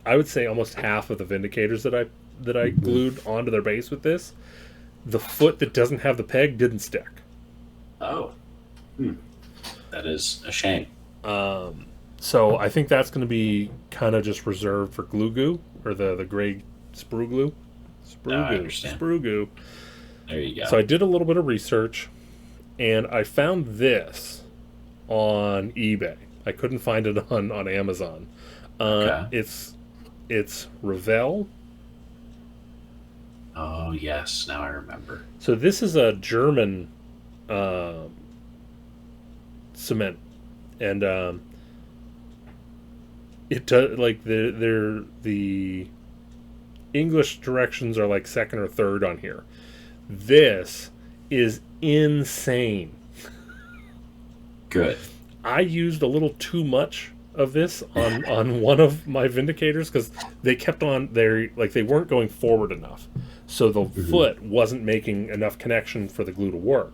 I would say almost half of the Vindicators that I glued onto their base with this, the foot that doesn't have the peg didn't stick. Oh. That is a shame. So I think that's going to be kind of just reserved for glue goo, or the gray sprue glue. I understand. Sprue goo. There you go. So I did a little bit of research, and I found this on eBay. I couldn't find it on Amazon. Okay. It's Revell. Oh, yes. Now I remember. So this is a German cement, and it does like the English directions are like second or third on here. This is insane. Good. I used a little too much of this on one of my Vindicators because they kept on they weren't going forward enough, so the foot wasn't making enough connection for the glue to work.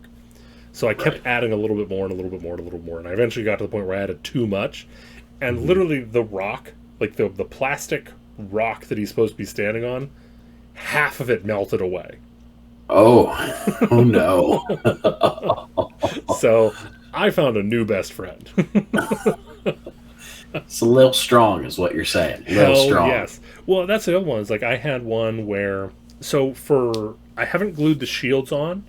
So I kept adding a little bit more and a little bit more and a little more, and I eventually got to the point where I added too much, and literally the rock, like the plastic rock that he's supposed to be standing on, half of it melted away. Oh, oh no. So I found a new best friend. It's a little strong is what you're saying. A little strong. Yes. Well, that's the other one. Is like I had one where I haven't glued the shields on.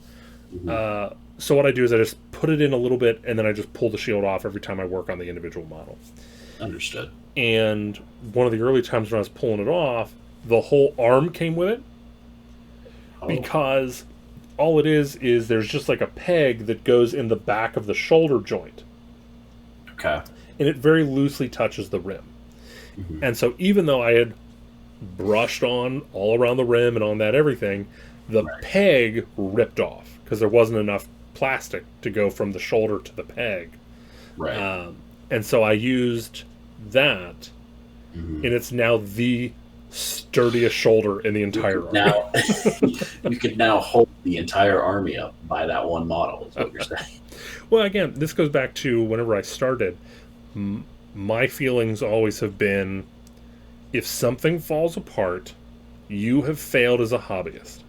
So what I do is I just put it in a little bit, and then I just pull the shield off every time I work on the individual model. Understood. And one of the early times when I was pulling it off, the whole arm came with it. Because all it is there's just like a peg that goes in the back of the shoulder joint. Okay. And it very loosely touches the rim. And so even though I had brushed on all around the rim and on that everything, the peg ripped off because there wasn't enough plastic to go from the shoulder to the peg. Right. And so I used that, and it's now the sturdiest shoulder in the entire army. Now, you could now hold the entire army up by that one model, is what you're saying. Well, again, this goes back to whenever I started. My feelings always have been, if something falls apart, you have failed as a hobbyist.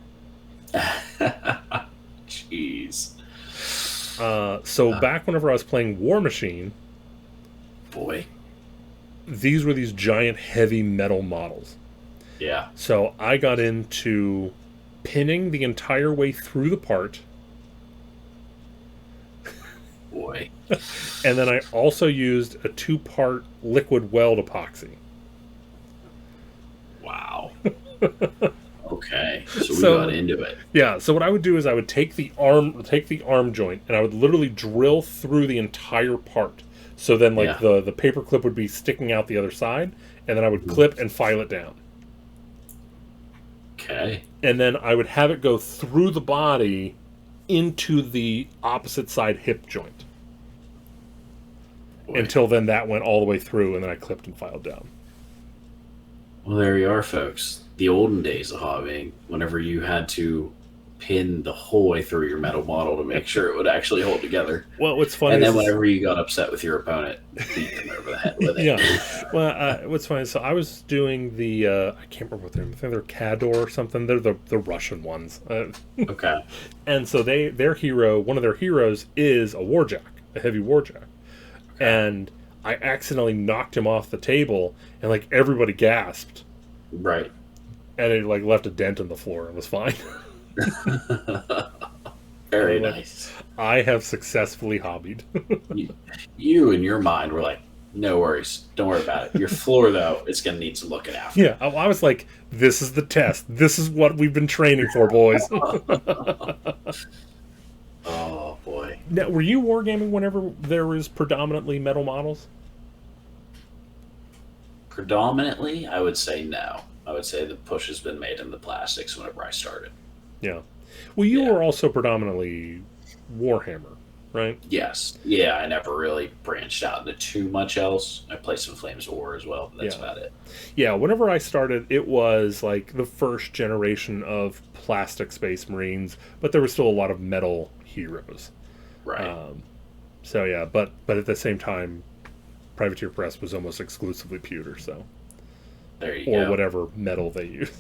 Jeez. So back whenever I was playing War Machine, boy, these were these giant heavy metal models. Yeah. So I got into pinning the entire way through the part. Boy. And then I also used a 2-part liquid weld epoxy. Wow. Okay. So we got into it. Yeah, so what I would do is I would take the arm joint, and I would literally drill through the entire part. So then the paper clip would be sticking out the other side, and then I would clip and file it down. Okay. And then I would have it go through the body into the opposite side hip joint. Boy. Until then, that went all the way through, and then I clipped and filed down. Well, there you are, folks. The olden days of hobbying, whenever you had to pin the whole way through your metal model to make sure it would actually hold together. Well, what's funny And is then whenever you got upset with your opponent, beat them over the head with it. yeah. Well, what's funny? So I was doing the I can't remember what they're. I think they're Cador or something. They're the Russian ones. Okay. And so their hero, one of their heroes, is a warjack, a heavy warjack, and I accidentally knocked him off the table, and like everybody gasped, Right. and it like left a dent in the floor and was fine. Very Like, nice. I have successfully hobbied. You, in your mind, were like, no worries. Don't worry about it. Your floor, though, is going to need some looking after. Yeah, I was like, this is the test. This is what we've been training for, boys. Oh, boy. Now, were you wargaming whenever there was predominantly metal models? Predominantly, I would say no. I would say the push has been made in the plastics whenever I started. Yeah. Well, you Yeah. were also predominantly Warhammer, right? Yes. Yeah, I never really branched out into too much else. I played some Flames of War as well, but that's Yeah. about it. Yeah, whenever I started, it was like the first generation of plastic Space Marines, but there was still a lot of metal heroes. Right. So yeah, but at the same time, Privateer Press was almost exclusively pewter, so There you or go. whatever metal they use.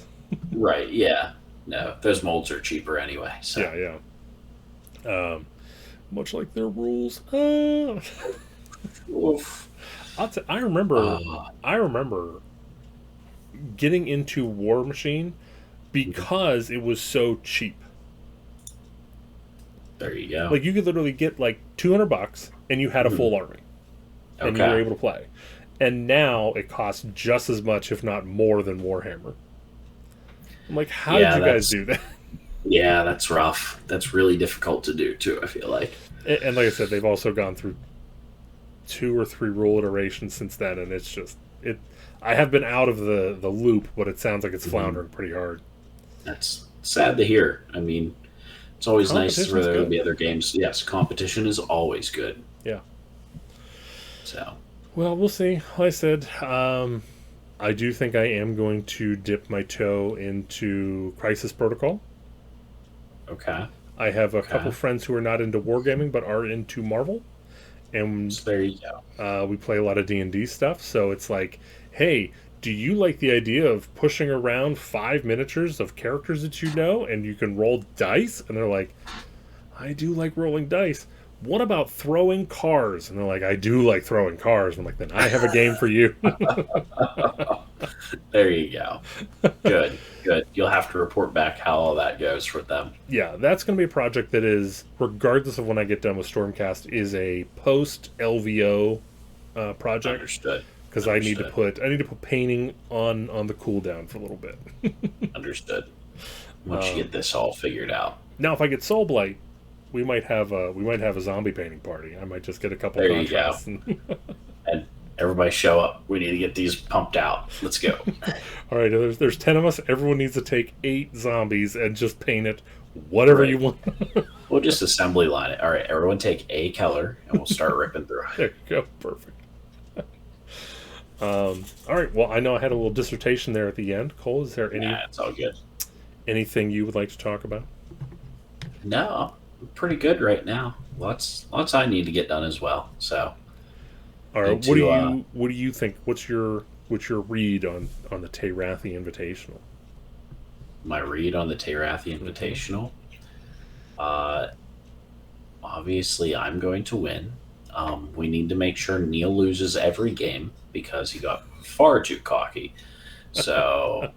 Right, yeah. No, those molds are cheaper anyway. So. Yeah, yeah. Much like their rules. Oof. I remember. I remember getting into War Machine because it was so cheap. There you go. Like you could literally get like $200 and you had a full army, and you were able to play. And now it costs just as much, if not more, than Warhammer. I'm like, how did you guys do that? Yeah, that's rough. That's really difficult to do too, I feel like. And like I said, they've also gone through 2 or 3 rule iterations since then, and it's just it. I have been out of the loop, but it sounds like it's floundering pretty hard. That's sad to hear. I mean, it's always nice for there to good. be other games. Yes, competition is always good. Yeah. So, Well, we'll see. Like I said, I do think I am going to dip my toe into Crisis Protocol. okay. I have a couple friends who are not into wargaming but are into Marvel, and So there you go. we play a lot of D&D stuff. So it's like, hey, do you like the idea of pushing around 5 miniatures of characters that you know, and you can roll dice? And they're like, I do like rolling dice. What about throwing cars? And they're like, I do like throwing cars. I'm like, then I have a game for you. There you go. Good, good. You'll have to report back how all that goes for them. Yeah, that's going to be a project that is, regardless of when I get done with Stormcast, is a post LVO project. Understood. Because I need to put painting on the cooldown for a little bit. Understood. Once you get this all figured out. Now, if I get Soul Blight, we might have a zombie painting party. I might just get a couple There you go. contrasts. And everybody show up. We need to get these pumped out. Let's go. All right, there's 10 of us. Everyone needs to take 8 zombies and just paint it whatever you want. We'll just assembly line it. All right, everyone take a color, and we'll start ripping through it. There you go. Perfect. All right. Well, I know I had a little dissertation there at the end. Cole, is there It's all good. anything you would like to talk about? No, I'm pretty good right now. Lots I need to get done as well. So, All right. Into, What do you think? What's your read on the Teyrathi Invitational? my read on the Teyrathi Invitational. Obviously, I'm going to win. We need to make sure Neil loses every game because he got far too cocky. So,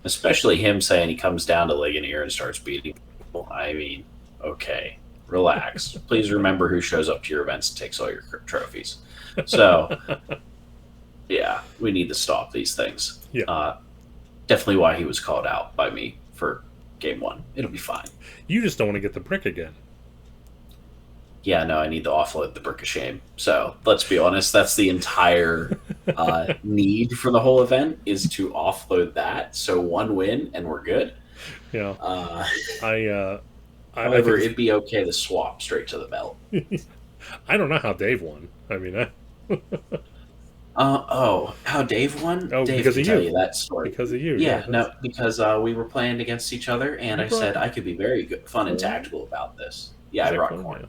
especially him saying he comes down to Ligonier and starts beating people. I mean, okay, relax. Please remember who shows up to your events and takes all your trophies. So, yeah, we need to stop these things. Yeah. Definitely why he was called out by me for game 1. It'll be fine. You just don't want to get the brick again. Yeah, no, I need to offload the Brick of Shame. So let's be honest, that's the entire need for the whole event is to offload that. So 1 win and we're good. Yeah. However, it'd be okay to swap straight to the belt. I don't know how Dave won. I mean, How Dave won? Oh, Dave because can of tell you. you that story. Because of you, yeah. Yeah, no, because we were playing against each other, and You I brought said I could be very good, fun, and corn. tactical about this. Yeah, Is I that brought corn? corn. Yeah.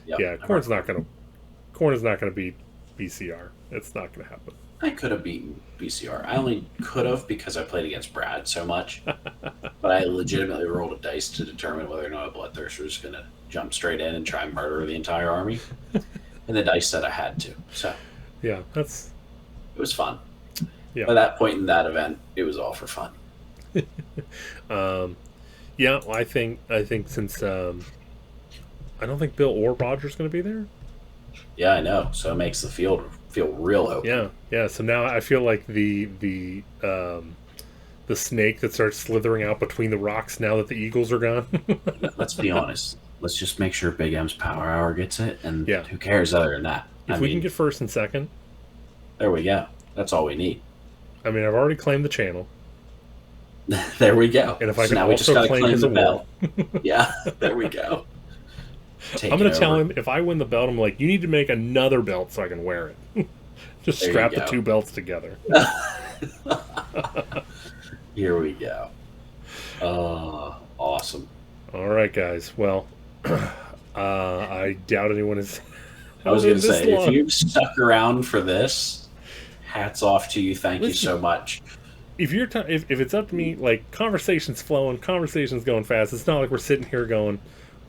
Yep, Yeah, I brought corn. corn is not gonna beat BCR. It's not gonna happen. I could have beaten BCR. I only could have because I played against Brad so much, but I legitimately rolled a dice to determine whether or not a Bloodthirster was going to jump straight in and try and murder the entire army, and the dice said I had to. So Yeah, that's it was fun. yeah. By that point in that event, it was all for fun. Yeah, well, I think since I don't think Bill or Roger's going to be there. Yeah, I know. So it makes the field feel real open. Yeah, yeah. So now I feel like the snake that starts slithering out between the rocks now that the eagles are gone. Let's be honest. Let's just make sure Big M's Power Hour gets it, and Yeah. who cares other than that? If we can get first and second, there we go. That's all we need. I mean, I've already claimed the channel, There we go. and if I So can now we just also gotta claim claim his the award, bell. Yeah, there we go. I'm going to tell him if I win the belt, I'm like, you need to make another belt so I can wear it. Just There you strap the go. two belts together. Here we go. Awesome. All right, guys. Well, I doubt anyone is. I was going to this say, long. if you've stuck around for this, hats off to you. Thank you so much. If you're if it's up to me, like conversation's flowing, conversation's going fast. It's not like we're sitting here going,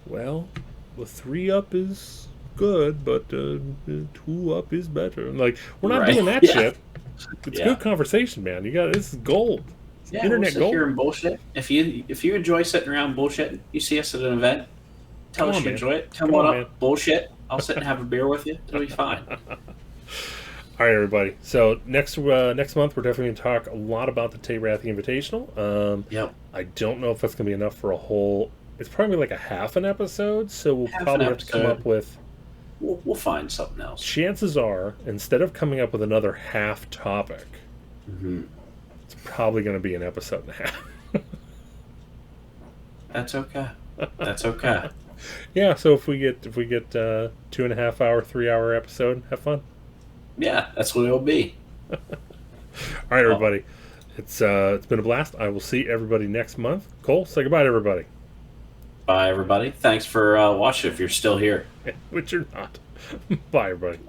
well, the 3 up is good, but the 2 up is better. Like we're not doing that shit. It's good conversation, man. You got this is gold. Yeah, Internet we'll sit gold. here and bullshit. If you enjoy sitting around bullshitting, you see us at an event, tell us you enjoy it. Come on up, man. bullshit. I'll sit and have a beer with you. It'll be fine. All right, everybody. So next month we're definitely going to talk a lot about the Tayrathi Invitational. Yep. I don't know if that's going to be enough for a whole. It's probably like a half an episode, so we'll Half probably an have to come up with. We'll find something else. Chances are, instead of coming up with another half topic, it's probably going to be an episode and a half. That's okay. That's okay. Yeah. So if we get 2.5 hour, 3 hour episode, have fun. Yeah, that's what it'll be. All right, everybody. It's been a blast. I will see everybody next month. Cole, say goodbye to everybody. Bye, everybody. Thanks for watching if you're still here. Which you're not. Bye, everybody.